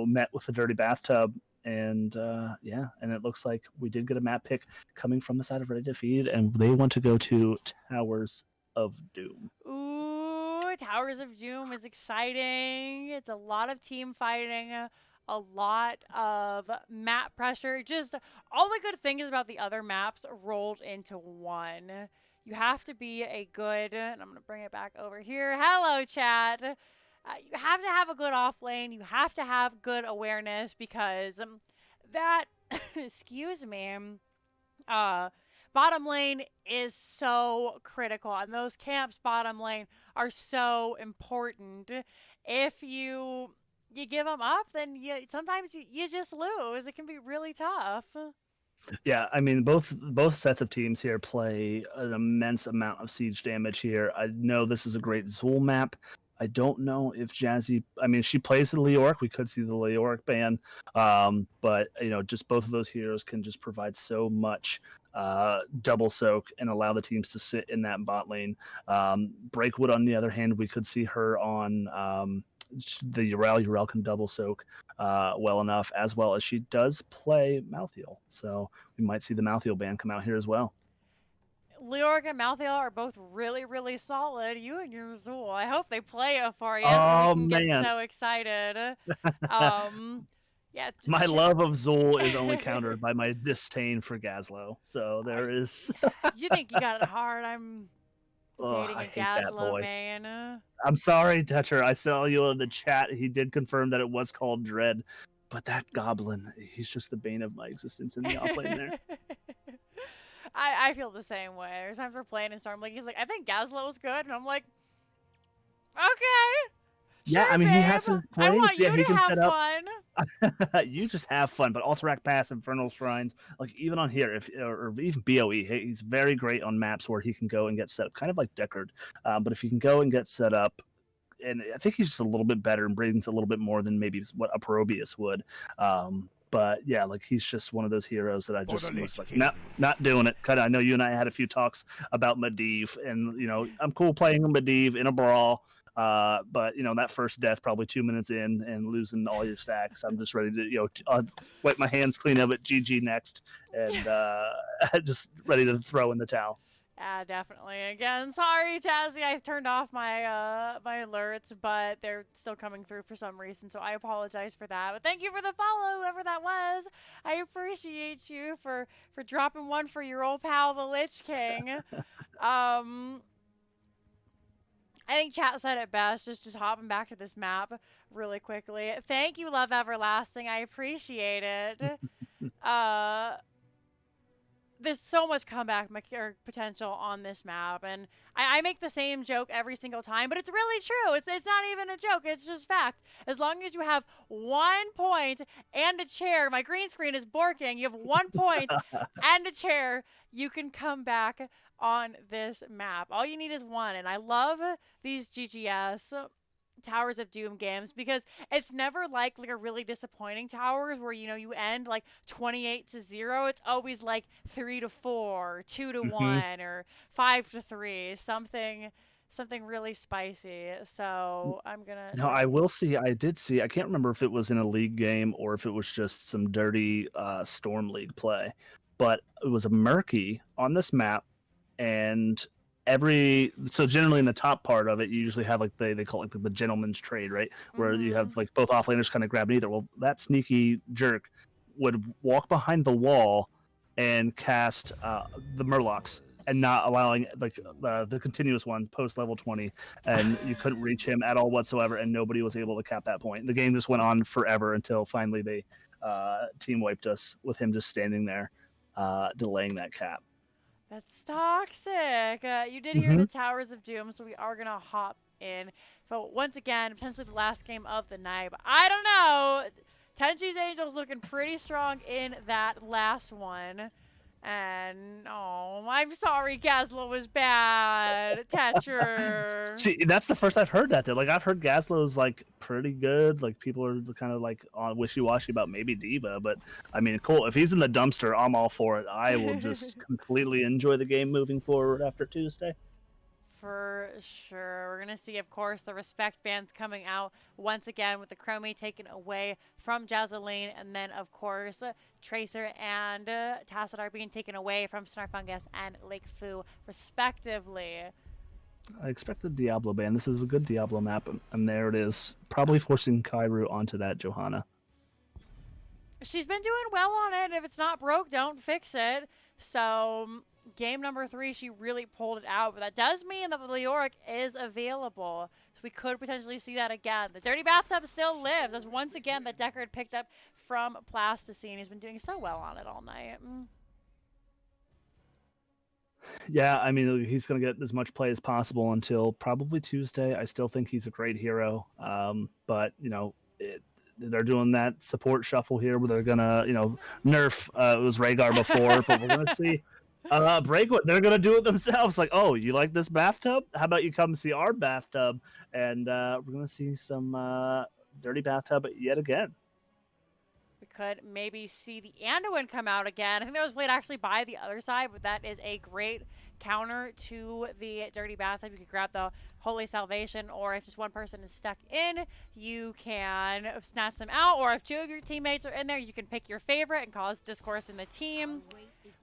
met with a dirty bathtub. And and it looks like we did get a map pick coming from the side of Rdy2Feed, and they want to go to Towers of Doom. Ooh, Towers of Doom is exciting. It's a lot of team fighting, a lot of map pressure. Just all the good things about the other maps rolled into one. You have to be a good, and I'm going to bring it back over here. Hello, chat. You have to have a good off lane. You have to have good awareness because that, excuse me, bottom lane is so critical, and those camps bottom lane are so important. If you give them up, then sometimes you just lose. It can be really tough. Yeah, I mean, both sets of teams here play an immense amount of siege damage here. I know this is a great Zool map. I don't know if Jazzy. I mean, she plays the Leoric. We could see the Leoric ban, but just both of those heroes can just provide so much double soak and allow the teams to sit in that bot lane. Breakwood, on the other hand, we could see her on the Ural. Ural can double soak well enough, as well as she does play Malthael. So we might see the Malthael ban come out here as well. Leoric and Malthael are both really, really solid. You and your Zool. I hope they play it for you so we can get so excited. My love of Zool is only countered by my disdain for Gazlo. So there is. You think you got it hard? I'm dating a Gazlo man. I'm sorry, Dutcher. I saw you in the chat. He did confirm that it was called Dread. But that goblin, he's just the bane of my existence in the offlane there. I feel the same way. There's times we're playing in Storm League. He's like, I think Gazlo is good. And I'm like, okay. Yeah, sure, I mean, babe. he hasn't played. I want you he to can have set fun. Up. You just have fun. But Alterac Pass, Infernal Shrines, like even on here, or even BOE, he's very great on maps where he can go and get set up, kind of like Deckard. But if he can go and get set up, and I think he's just a little bit better and brings a little bit more than maybe what a Probius would. But yeah, like he's just one of those heroes that I just was like, not doing it. Kind of, I know you and I had a few talks about Medivh, and I'm cool playing Medivh in a brawl. But that first death, probably 2 minutes in and losing all your stacks, I'm just ready to wipe my hands clean of it. GG next, and just ready to throw in the towel. Yeah, definitely. Again, sorry, Jazzy. I turned off my my alerts, but they're still coming through for some reason, so I apologize for that. But thank you for the follow, whoever that was. I appreciate you for dropping one for your old pal, the Lich King. I think chat said it best, just hopping back to this map really quickly. Thank you, Love Everlasting. I appreciate it. There's so much comeback potential on this map, and I make the same joke every single time, but it's really true. It's not even a joke. It's just fact. As long as you have 1 point and a chair, my green screen is borking. You have 1 point and a chair, you can come back on this map. All you need is 1, and I love these GGS Towers of Doom games because it's never like a really disappointing Towers where you end like 28-0. It's always like 3-4, 2-1, or 5-3, something really spicy. So I'm gonna. No, I will see. I did see. I can't remember if it was in a league game or if it was just some dirty Storm League play, but it was a murky on this map, and so generally in the top part of it, you usually have like they call it like the gentleman's trade, right? Where you have like both offlaners kind of grabbing either. Well, that sneaky jerk would walk behind the wall and cast the Murlocs, and not allowing like the continuous ones post level 20, and you couldn't reach him at all whatsoever, and nobody was able to cap that point. The game just went on forever until finally they team wiped us with him just standing there delaying that cap. That's toxic. You did hear the Towers of Doom, so we are going to hop in. But once again, potentially the last game of the night. But I don't know. Tenshi's Angels looking pretty strong in that last one. And oh, I'm sorry, Gazlo was bad. Tetcher. See, that's the first I've heard that. Though. Like I've heard Gaslo's like pretty good. Like people are kind of like on wishy-washy about maybe Diva, but I mean, cool. If he's in the dumpster, I'm all for it. I will just completely enjoy the game moving forward after Tuesday. For sure. We're going to see, of course, the respect bands coming out once again with the Chromie taken away from Jazzalene. And then, of course, Tracer and Tassadar being taken away from Snarfungus and Lakefu, respectively. I expect the Diablo ban. This is a good Diablo map, and there it is. Probably forcing Kairu onto that Johanna. She's been doing well on it. If it's not broke, don't fix it. So game number 3, she really pulled it out. But that does mean that the Leoric is available. So we could potentially see that again. The Dirty Bathtub still lives, as once again the Deckard picked up from Plasticine. He's been doing so well on it all night. Yeah, I mean, he's going to get as much play as possible until probably Tuesday. I still think he's a great hero. But, you know, they're doing that support shuffle here where they're going to, you know, nerf. It was Rhaegar before, but we're going to see Breakwood. They're going to do it themselves. Like, oh, you like this bathtub? How about you come see our bathtub? And we're going to see some dirty bathtub yet again. We could maybe see the Anduin come out again. I think that was played actually by the other side, but that is a great counter to the Dirty Bathtub. You could grab the Holy Salvation, or if just one person is stuck in, you can snatch them out, or if 2 of your teammates are in there, you can pick your favorite and cause discourse in the team.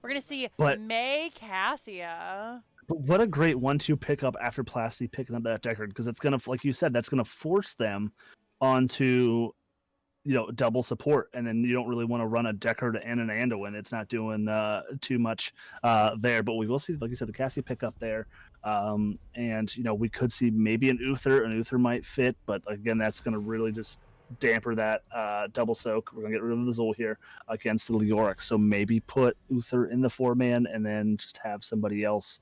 We're going to see May Cassia. But what a great 1-2 pickup after Plasti picking up that Deckard, because it's going to, like you said, that's going to force them onto, you know, double support, and then you don't really want to run a Deckard and an Anduin. It's not doing too much there, but we will see, like you said, the Cassie pick up there, and you know, we could see maybe an Uther. An Uther might fit, but again, that's going to really just damper that double soak. We're going to get rid of the Zul here against the Leoric, so maybe put Uther in the 4-man and then just have somebody else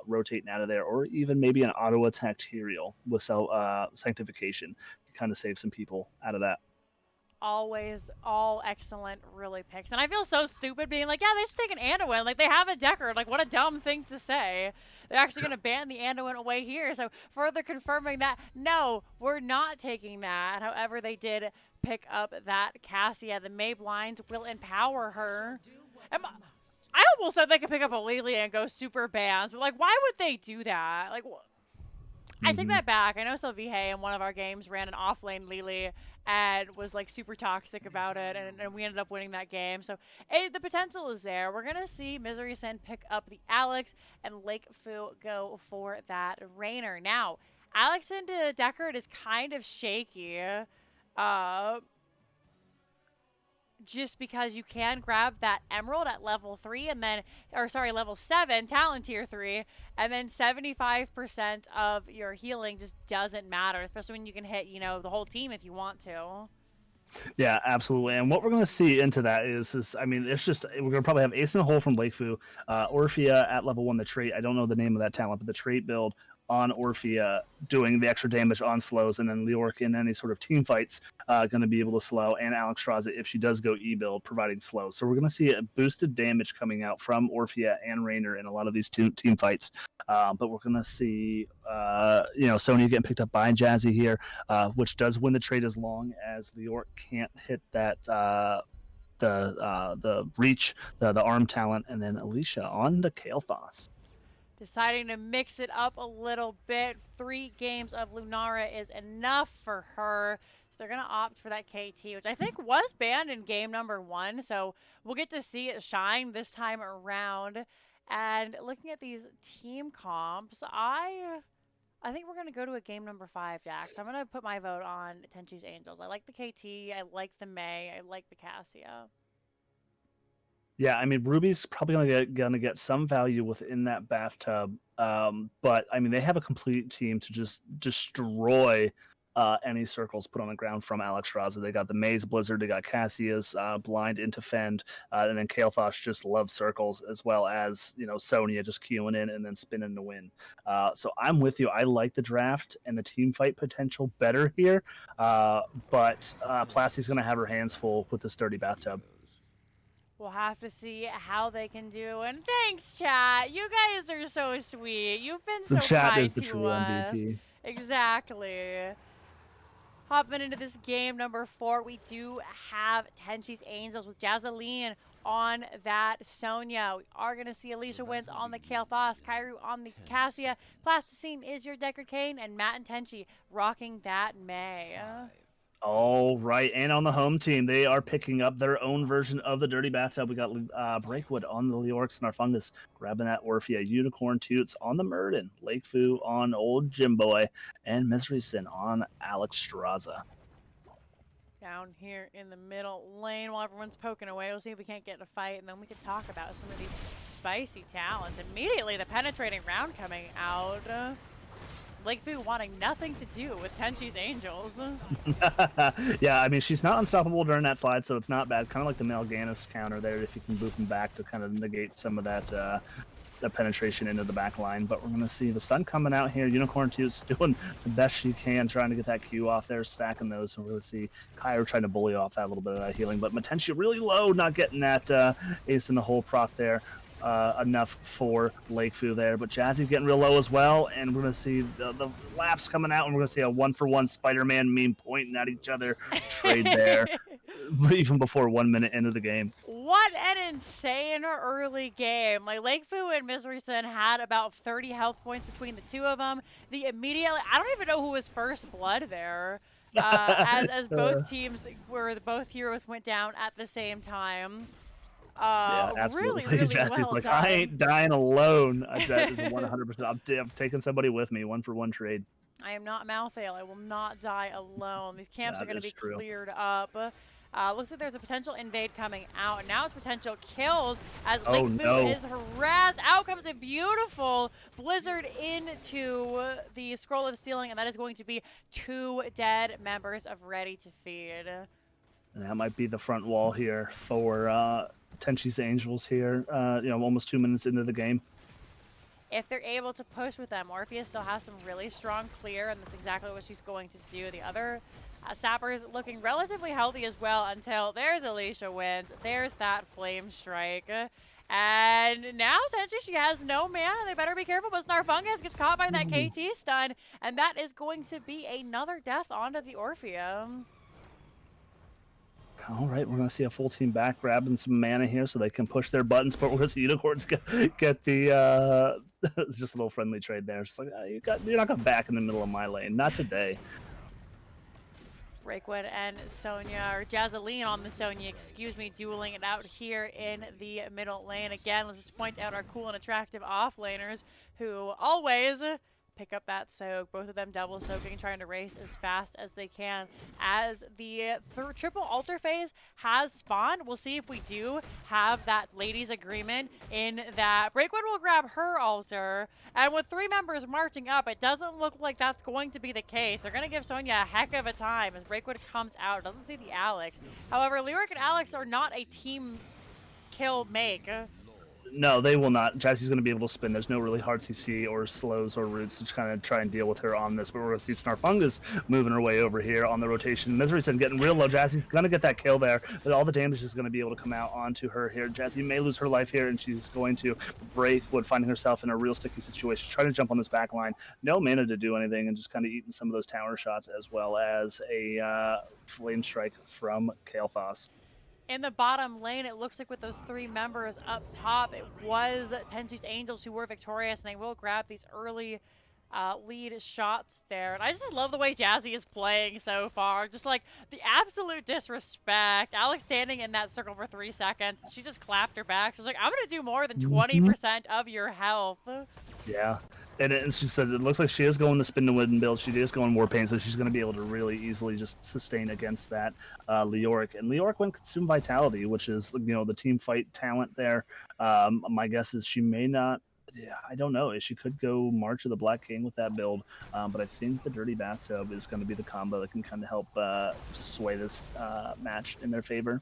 rotating out of there, or even maybe an auto attack Tyrael with Sanctification to kind of save some people out of that. Always all excellent, really picks. And I feel so stupid being like, yeah, they should take an Anduin. Like, they have a Deckard. Like, what a dumb thing to say. They're actually going to ban the Anduin away here. So, further confirming that, no, we're not taking that. However, they did pick up that Cassia. The May Blinds will empower her. I almost said they could pick up a Lilia and go super bans. But, like, why would they do that? Like, I take that back. I know Sylvie in one of our games ran an off-lane Lily and was like super toxic about it, and we ended up winning that game. So the potential is there. We're going to see Myserysyn pick up the Alex and Lakefu go for that Rainer. Now, Alex into Deckard is kind of shaky. Just because you can grab that Emerald at level 3 and then, or sorry, level 7, Talent Tier 3, and then 75% of your healing just doesn't matter, especially when you can hit, you know, the whole team if you want to. Yeah, absolutely. And what we're going to see into that is, I mean, it's just, we're going to probably have Ace in the Hole from Lakefu, Orphea at level 1, the trait. I don't know the name of that talent, but the trait build on Orphea doing the extra damage on slows, and then Leoric in any sort of team fights going to be able to slow, and Alexstrasza if she does go E-build providing slows. So we're going to see a boosted damage coming out from Orphea and Rainer in a lot of these team fights. But we're going to see, you know, Sonya getting picked up by Jazzy here, which does win the trade as long as Leoric can't hit that the reach, the arm talent, and then Alicia on the Kael'thas. Deciding to mix it up a little bit. 3 games of Lunara is enough for her. So they're going to opt for that KT, which I think was banned in game number 1. So we'll get to see it shine this time around. And looking at these team comps, I think we're going to go to a game number 5, Daxx. I'm going to put my vote on Tenshi's Angels. I like the KT. I like the May. I like the Cassia. Yeah, I mean, Ruby's probably gonna get some value within that bathtub, but I mean, they have a complete team to just destroy any circles put on the ground from AliciaWins. They got the Maze Blizzard, they got Cassia's Blind into Fend, and then Kael'thas just loves circles, as well as Sonya just queuing in and then spinning to win. So I'm with you. I like the draft and the team fight potential better here, but Plasty's going to have her hands full with this dirty bathtub. We'll have to see how they can do. And thanks, chat. You guys are so sweet. You've been so kind to us. The chat is the true MVP. Exactly. Hopping into this game number 4, we do have Tenshi's Angels with Jazzalene on that Sonya. We are going to see AliciaWins on the Kael'thas, Kairu on the Cassia. Plasticinex is your Deckard Cain, and Matenshi rocking that Mei. All right, and on the home team, they are picking up their own version of the Dirty Bathtub. We got Breakwood on the Leoric Snarfungus, grabbing that Orphea, Unicorn Toots on the Murden, Lakefu on Old Jimboy, and Myserysyn on AliciaWins. Down here in the middle lane while everyone's poking away. We'll see if we can't get in a fight, and then we can talk about some of these spicy talents. Immediately, the penetrating round coming out. Lakefu wanting nothing to do with Tenshi's Angels. Yeah, I mean, she's not unstoppable during that slide, so it's not bad. Kind of like the Mal'Ganis counter there, if you can boop him back to kind of negate some of that penetration into the back line. But we're going to see the stun coming out here. Unicorn Toots doing the best she can, trying to get that Q off there, stacking those. And we're going to see Kairu trying to bully off that little bit of that healing. But Matenshi really low, not getting that ace in the hole proc there. Enough for Lakefu there, but Jazzy's getting real low as well, and we're going to see the laps coming out, and we're going to see a 1-for-1 Spider-Man meme pointing at each other trade there, even before 1 minute into the game. What an insane early game. Like, Lakefu and Myserysyn had about 30 health points between the two of them. I don't even know who was first blood there, as both teams both heroes went down at the same time. Yeah, absolutely. Really Jazzy's well like, done. I ain't dying alone. That is 100%. I'm taking somebody with me, 1-for-1 trade. I am not Malthael. I will not die alone. These camps are going to be true. cleared up. Looks like there's a potential invade coming out. And now it's potential kills as Lakefu is harassed. Out comes a beautiful blizzard into the scroll of ceiling, and that is going to be 2 dead members of Rdy2Feed. And that might be the front wall here for Tenshi's Angels here, almost 2 minutes into the game. If they're able to push with them, Orphea still has some really strong clear, and that's exactly what she's going to do. The other sappers looking relatively healthy as well until there's AliciaWins. There's that Flame Strike. And now, Tenshi, she has no mana. They better be careful, but Snarfungus gets caught by that KT stun, and that is going to be another death onto the Orphea. All right, we're going to see a full team back grabbing some mana here so they can push their buttons, but we're going to see Unicorns get the just a little friendly trade there. Just like, you're not going to back in the middle of my lane. Not today. Breakwood and Sonya, or Jazzalene on the Sonya, excuse me, dueling it out here in the middle lane. Again, let's just point out our cool and attractive off-laners who always pick up that soak. Both of them double soaking, trying to race as fast as they can. As the triple altar phase has spawned, we'll see if we do have that ladies agreement in that Breakwood will grab her altar. And with 3 members marching up, it doesn't look like that's going to be the case. They're going to give Sonya a heck of a time as Breakwood comes out. Doesn't see the Alex. However, Leoric and Alex are not a team kill make. No, they will not. Jazzy's going to be able to spin. There's no really hard CC or slows or roots to kind of try and deal with her on this. But we're going to see Snarfungus moving her way over here on the rotation. Myserysyn getting real low. Jazzy's going to get that kill there, but all the damage is going to be able to come out onto her here. Jazzy may lose her life here, and she's going to Breakwood, finding herself in a real sticky situation. Trying to jump on this back line. No mana to do anything, and just kind of eating some of those tower shots, as well as a flame strike from Kael'thas. In the bottom lane, it looks like with those 3 members up top, it was Tenshi's Angels who were victorious, and they will grab these early lead shots there. And I just love the way Jazzy is playing so far. Just like the absolute disrespect. Alex standing in that circle for 3 seconds. She just clapped her back. She's like, I'm going to do more than 20% of your health. Yeah. And she said it looks like she is going to spin the win build. She is going Warpaint, so she's going to be able to really easily just sustain against that Leoric. And Leoric went Consume Vitality, which is, the team fight talent there. My guess is she may not yeah, I don't know. She could go March of the Black King with that build, but I think the Dirty Bathtub is going to be the combo that can kind of help just sway this match in their favor.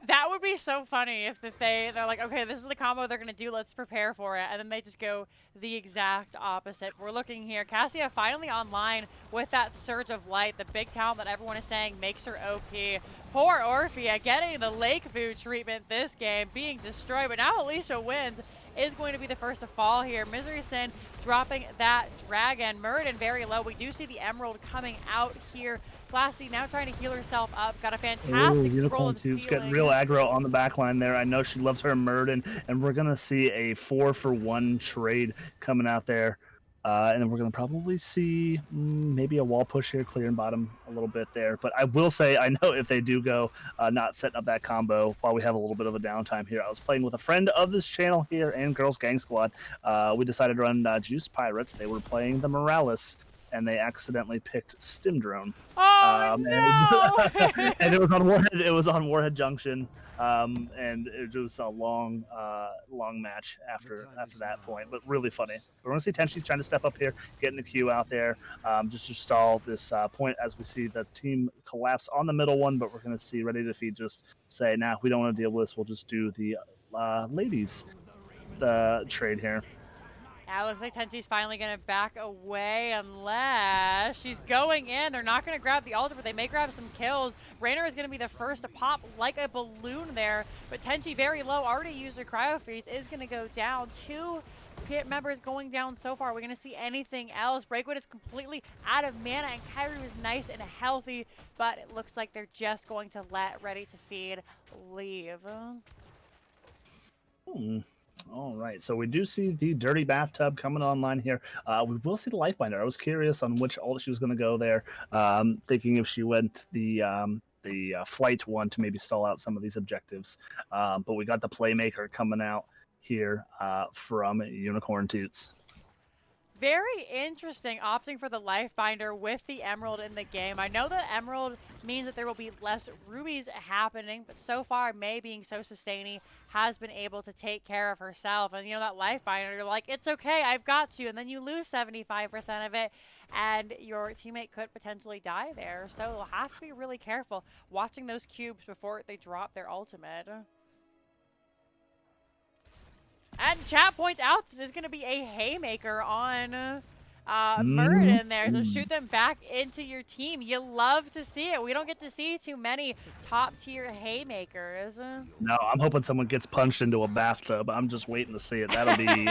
That would be so funny if they're like, okay, this is the combo they're going to do. Let's prepare for it. And then they just go the exact opposite. We're looking here. Cassia finally online with that Surge of Light, the big talent that everyone is saying makes her OP. Poor Orphea getting the Lakefu treatment this game, being destroyed. But now AliciaWins is going to be the first to fall here. Myserysyn dropping that dragon. Muradin very low. We do see the Emerald coming out here. Plasti now trying to heal herself up. Got a fantastic scroll of Unicorn sealing. getting real aggro on the back line there. I know she loves her Muradin, and we're going to see a 4-for-1 trade coming out there. And then we're going to probably see maybe a wall push here, clearing bottom a little bit there. But I will say, I know if they do go not setting up that combo while we have a little bit of a downtime here. I was playing with a friend of this channel here and Girls Gang Squad. We decided to run Juice Pirates. They were playing the Morales, and they accidentally picked Stim Drone. Oh, no! And it was on Warhead. It was on Warhead Junction, and it was a long match after that point, but really funny. We're going to see Tenshi trying to step up here, getting the Q out there, just to stall this point as we see the team collapse on the middle one. But we're going to see Rdy2Feed just say, "Nah, we don't want to deal with this. We'll just do the ladies trade here." Yeah, it looks like Tenshi's finally going to back away unless she's going in. They're not going to grab the altar, but they may grab some kills. Raynor is going to be the first to pop like a balloon there, but Tenshi very low, already used her cryo freeze, is going to go down. 2 pit members going down so far. We're going to see anything else. Breakwood is completely out of mana, and Kairu is nice and healthy, but it looks like they're just going to let Rdy2Feed leave. All right, so we do see the Dirty Bathtub coming online here. We will see the Lifebinder. I was curious on which ult she was going to go there, thinking if she went the flight one to maybe stall out some of these objectives. But we got the Playmaker coming out here from Unicorn Toots. Very interesting, opting for the Lifebinder with the Emerald in the game. I know that Emerald means that there will be less rubies happening, but so far, Mei being so sustaining has been able to take care of herself. And you know, that Lifebinder, you're like, it's okay, I've got you. And then you lose 75% of it, and your teammate could potentially die there. So you'll have to be really careful watching those cubes before they drop their ultimate. And chat points out this is going to be a haymaker on Muradin there. So shoot them back into your team. You love to see it. We don't get to see too many top-tier haymakers. No, I'm hoping someone gets punched into a bathtub. I'm just waiting to see it. That'll be...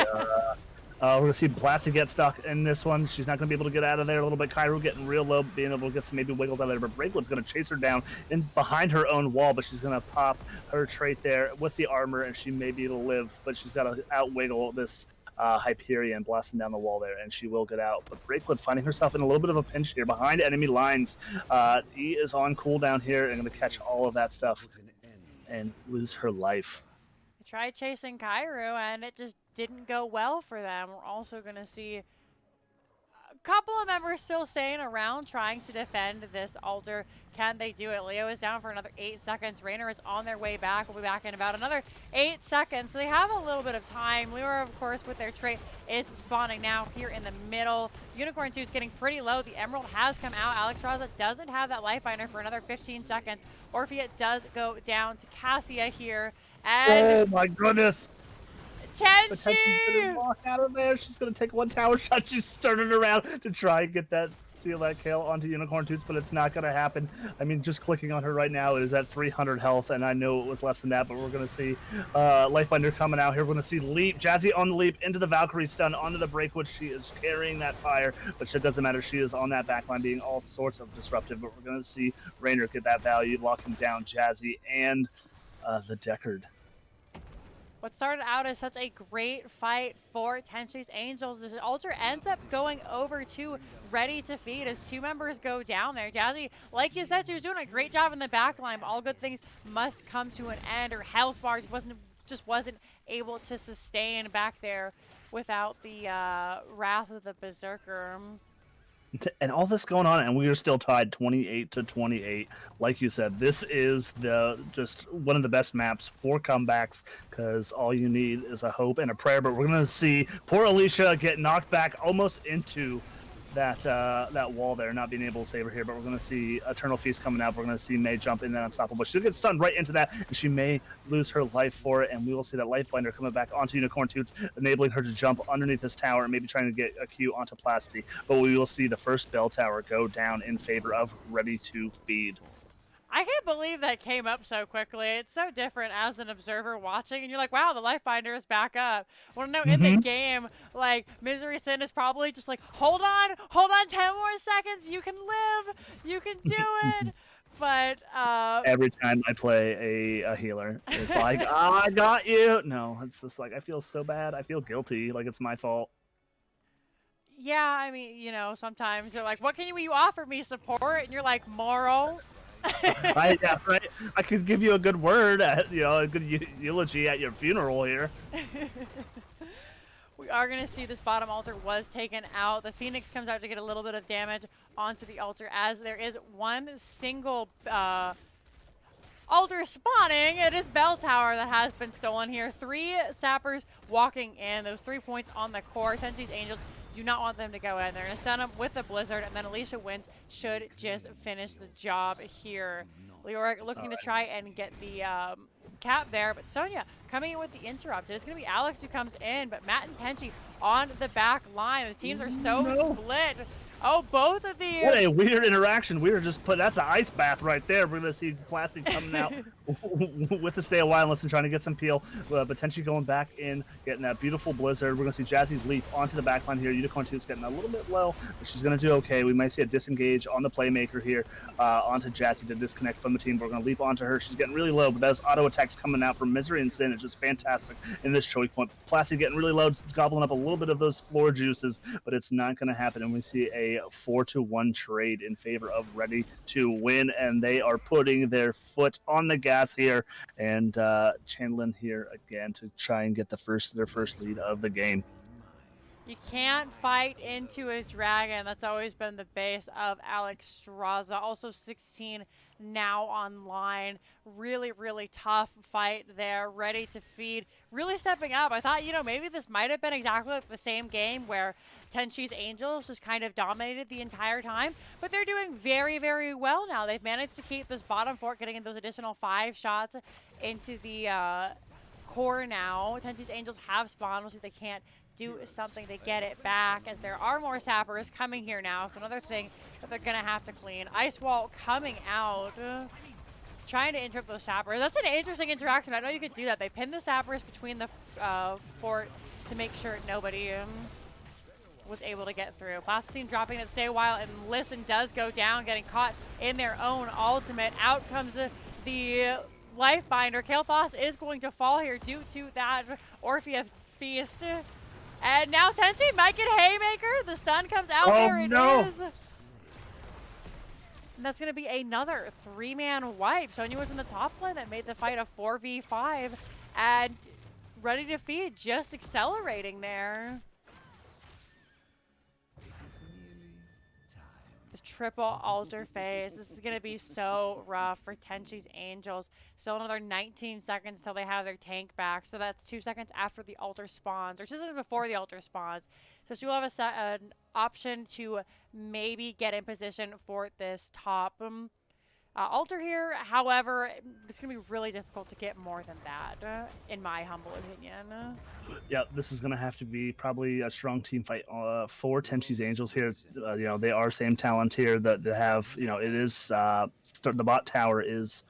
we're going to see Plasti get stuck in this one. She's not going to be able to get out of there a little bit. Kairu getting real low, being able to get some maybe wiggles out of there. But Breakwood's going to chase her down in behind her own wall, but she's going to pop her trait there with the armor, and she may be able to live, but she's got to out-wiggle this Hyperion blasting down the wall there, and she will get out. But Breakwood finding herself in a little bit of a pinch here behind enemy lines. He is on cooldown here and going to catch all of that stuff and lose her life. Tried chasing Kairu, and it just didn't go well for them. We're also going to see a couple of members still staying around trying to defend this altar. Can they do it? Leo is down for another 8 seconds. Raynor is on their way back. We'll be back in about another 8 seconds. So they have a little bit of time. Lure, of course, with their trait is spawning now here in the middle. Unicorn 2 is getting pretty low. The Emerald has come out. Alex Raza doesn't have that Lifebinder for another 15 seconds. Orphea does go down to Cassia here. And oh my goodness! Tenshi gonna walk out of there. She's gonna take one tower shot. She's turning around to try and get that seal that kill onto Unicorn Toots, but it's not gonna happen. I mean, just clicking on her right now, it is at 300 health, and I know it was less than that, but we're gonna see Lifebinder coming out here. We're gonna see Leap, Jazzy on the leap into the Valkyrie stun onto the Breakwood. She is carrying that fire, but it doesn't matter. She is on that backline, being all sorts of disruptive. But we're gonna see Raynor get that value, locking down Jazzy and the Deckard. What started out as such a great fight for Tenshi's Angels, this altar ends up going over to Rdy2Feed as 2 members go down there. Jazzy, like you said, she was doing a great job in the back line, but all good things must come to an end. Her health bar just wasn't able to sustain back there without the Wrath of the Berserker. And all this going on, and we are still tied 28-28. Like you said, this is just one of the best maps for comebacks, because all you need is a hope and a prayer. But we're going to see poor Alicia get knocked back almost into that wall there, not being able to save her here. But we're going to see Eternal Feast coming out. We're going to see May jump in that unstoppable. She'll get stunned right into that, and she may lose her life for it. And we will see that life binder coming back onto Unicorn Toots, enabling her to jump underneath this tower and maybe trying to get a Q onto Plasti. But we will see the first bell tower go down in favor of Rdy2Feed. I can't believe that came up so quickly. It's so different as an observer watching, and you're like, wow, the life binder is back up. Well, no, in the game, like, Myserysyn is probably just like, hold on 10 more seconds, you can live, you can do it. But every time I play a healer, it's like, oh, I got you. No, it's just like, I feel so bad. I feel guilty, like it's my fault. Yeah, I mean, you know, sometimes they're like, what can you offer me, support? And you're like, moral. Right. I could give you a good word, a good eulogy at your funeral here. We are going to see this bottom altar was taken out. The Phoenix comes out to get a little bit of damage onto the altar, as there is one single altar spawning. It is Bell Tower that has been stolen here. 3 sappers walking in. Those 3 points on the core. Tenshi's Angels do not want them to go in. They're going to stun them with the Blizzard, and then AliciaWins should just finish the job here. Leoric looking to try and get the cap there, but Sonya coming in with the interrupt. It's going to be Alex who comes in, but Matt and Tenshi on the back line. The teams are so split. Oh, both of the... What a weird interaction. We were just that's an ice bath right there. We're going to see Plastic coming out with the Stay a While and trying to get some peel. Potentially going back in, getting that beautiful Blizzard. We're going to see Jazzy leap onto the back line here. Unicorn 2 is getting a little bit low, but she's going to do okay. We might see a disengage on the Playmaker here onto Jazzy to disconnect from the team. We're going to leap onto her. She's getting really low, but those auto attacks coming out from Myserysyn is just fantastic in this choke point. Plastic getting really low, gobbling up a little bit of those floor juices, but it's not going to happen. And we see a 4-1 trade in favor of Rdy2Win, and they are putting their foot on the gas here, and Chanlin here again to try and get their first lead of the game. You can't fight into a dragon. That's always been the base of Alex Straza. Also 16 now online. Really, really tough fight there. Rdy2Feed really stepping up. I thought, maybe this might have been exactly like the same game where Tenshi's Angels just kind of dominated the entire time, but they're doing very, very well now. They've managed to keep this bottom fort, getting in those additional 5 shots into the core now. Tenshi's Angels have spawned. We'll see if they can't do something to get it back, as there are more sappers coming here now. So another thing that they're going to have to clean. Ice Wall coming out, trying to interrupt those sappers. That's an interesting interaction. I know you could do that. They pin the sappers between the fort to make sure nobody was able to get through. Plasticine dropping it, stay a while, and Listen does go down, getting caught in their own ultimate. Out comes the life binder. Kael'thas is going to fall here due to that Orpheus Feast. And now Tenshi might get Haymaker. The stun comes out. There it is. And that's going to be another 3-man wipe. Sonya was in the top lane that made the fight a 4v5. And Rdy2Feed just accelerating there. This triple altar phase. This is going to be so rough for Tenshi's Angels. Still another 19 seconds until they have their tank back. So that's 2 seconds after the altar spawns, or 2 seconds before the altar spawns. So she will have an option to maybe get in position for this top altar here. However, it's going to be really difficult to get more than that, in my humble opinion. Yeah, this is going to have to be probably a strong team fight for Tenshi's Angels here. They are same talent here that they have. It is the bot tower is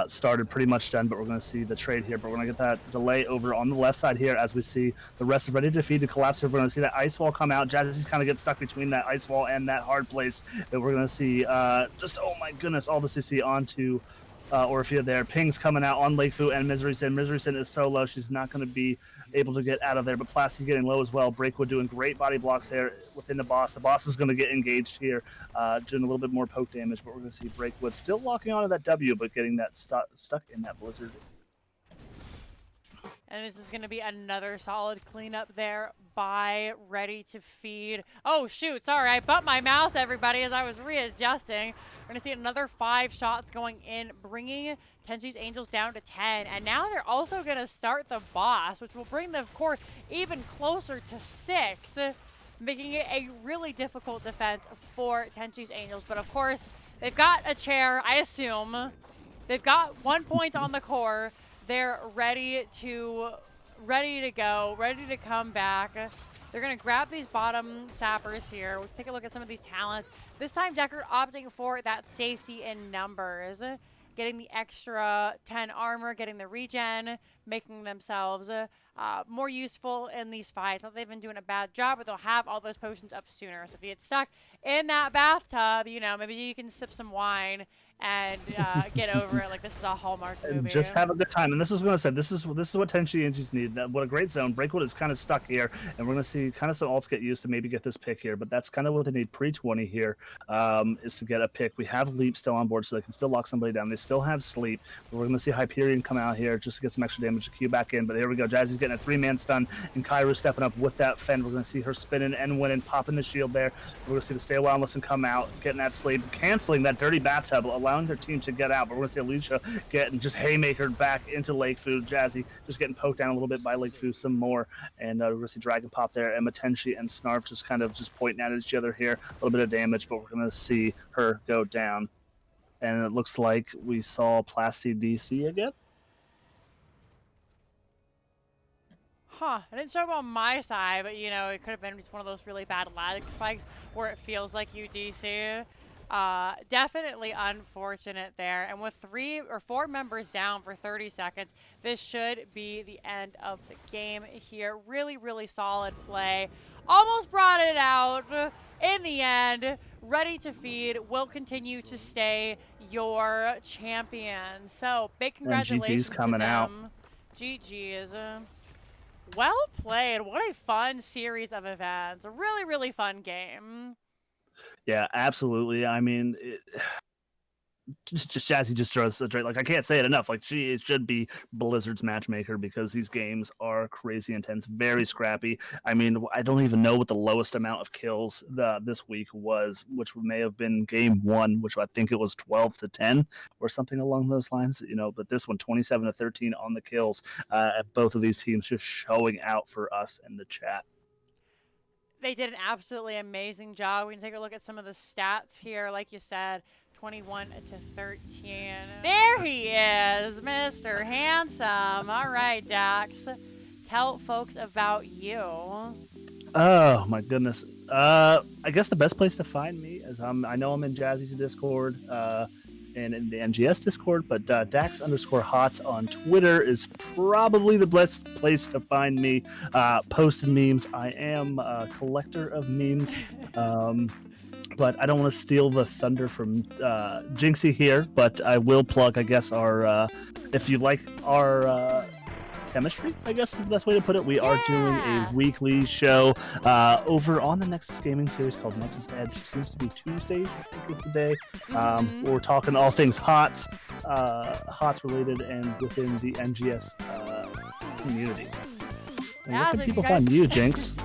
started pretty much done, but we're going to see the trade here. But we're going to get that delay over on the left side here as we see the rest of Rdy2Feed to collapse here. We're going to see that ice wall come out. Jazzy's kind of get stuck between that ice wall and that hard place. That we're going to see just, oh my goodness, all the CC onto Orphea there. Ping's coming out on Lakefu and Myserysyn. Myserysyn is so low, she's not going to be able to get out of there, but Plasty's getting low as well. Breakwood doing great body blocks there within the boss. The boss is going to get engaged here, doing a little bit more poke damage, but we're going to see Breakwood still locking onto that W, but getting that stuck in that Blizzard. And this is going to be another solid cleanup there by Rdy2Feed. Oh, shoot. Sorry, I bumped my mouse, everybody, as I was readjusting. We're going to see another 5 shots going in, bringing Tenshi's Angels down to 10. And now they're also going to start the boss, which will bring the core even closer to 6, making it a really difficult defense for Tenshi's Angels. But, of course, they've got a chair, I assume. They've got 1 point on the core. They're ready to go, ready to come back. They're going to grab these bottom sappers here. We'll take a look at some of these talents. This time, Deckard opting for that safety in numbers, getting the extra 10 armor, getting the regen, making themselves more useful in these fights. Not that they've been doing a bad job, but they'll have all those potions up sooner. So if you get stuck in that bathtub, you know, maybe you can sip some wine and get over it. Like, this is a Hallmark movie. And just have a good time. And this is going to say, this is what Tenshi Angels need. What a great zone. Breakwood is kind of stuck here, and we're going to see kind of some alts get used to maybe get this pick here. But that's kind of what they need pre-20 here, is to get a pick. We have Leap still on board, so they can still lock somebody down. They still have Sleep. But we're going to see Hyperion come out here just to get some extra damage to queue back in. But here we go. Jazzy's getting a 3-man stun, and Cairu stepping up with that fend. We're going to see her spinning and winning, popping the shield there. We're going to see the Stay a While and Listen come out, getting that Sleep, canceling that dirty bathtub, allowing their team to get out. But we're going to see Alicia getting just haymakered back into Lakefu. Jazzy just getting poked down a little bit by Lakefu some more. And we're going to see Dragon Pop there, and Matenshi and Snarf just kind of just pointing at each other here. A little bit of damage, but we're going to see her go down. And it looks like we saw Plasti DC again. Huh. It didn't show up on my side, but, you know, it could have been just one of those really bad lag spikes where it feels like you DC. Definitely unfortunate there. And with 3 or 4 members down for 30 seconds, this should be the end of the game here. Really, really solid play. Almost brought it out. In the end, Rdy2Feed will continue to stay your champion. So, big congratulations to them. Out. GG's. Well played. What a fun series of events. A really, really fun game. Yeah, absolutely. I mean, just Jazzy just throws like, I can't say it enough. Like, she should be Blizzard's matchmaker because these games are crazy intense, very scrappy. I mean, I don't even know what the lowest amount of kills this week was, which may have been game 1, which I think it was 12-10 or something along those lines. You know, but this one, 27-13 on the kills. Both of these teams just showing out for us in the chat. They did an absolutely amazing job. We can take a look at some of the stats here. Like you said, 21-13. There he is, Mr. Handsome. All right, Daxx. Tell folks about you. Oh, my goodness. I guess the best place to find me is I know I'm in Jazzy's Discord and in the NGS Discord, but Daxx_HOTS on Twitter is probably the best place to find me. Posting memes. I am a collector of memes. But I don't want to steal the thunder from Jinxie here, but I will plug, I guess, our, if you like our chemistry, I guess is the best way to put it. We are doing a weekly show over on the Nexus Gaming series called Nexus Edge. It seems to be Tuesdays, I think is the day. We're talking all things HOTS related and within the NGS community. And where can people find you, Jinx?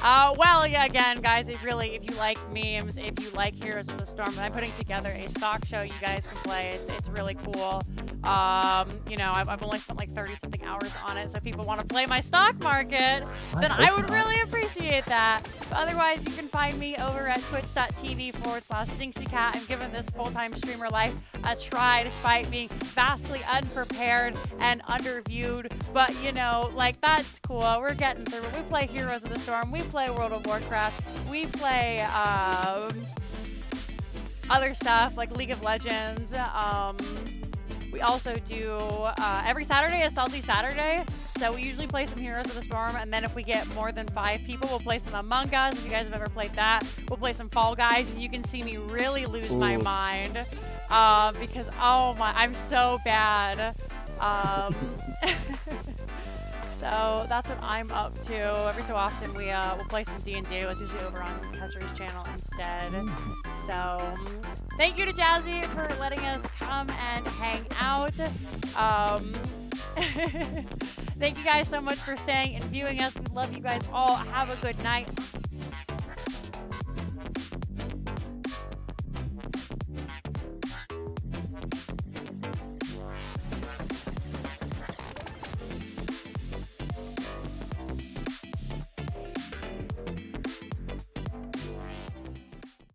Well, yeah, again, guys, if you like memes, if you like Heroes of the Storm, I'm putting together a stock show you guys can play. It's really cool. You know, I've only spent like 30-something hours on it, so if people want to play my stock market, then I would really appreciate that. But otherwise, you can find me over at twitch.tv/JinxeeKatt. I'm giving this full-time streamer life a try despite being vastly unprepared and underviewed. But, you know, like, that's cool. We're getting through it. We play Heroes of the Storm. We play World of Warcraft. We play other stuff like League of Legends. We also do every Saturday a Salty Saturday. So we usually play some Heroes of the Storm, and then if we get more than 5 people, we'll play some Among Us. If you guys have ever played that, we'll play some Fall Guys, and you can see me really lose my mind because, oh my, I'm so bad. So that's what I'm up to. Every so often we'll play some D&D. It's usually over on Catcher's channel instead. So thank you to Jazzy for letting us come and hang out. Thank you guys so much for staying and viewing us. We love you guys all. Have a good night.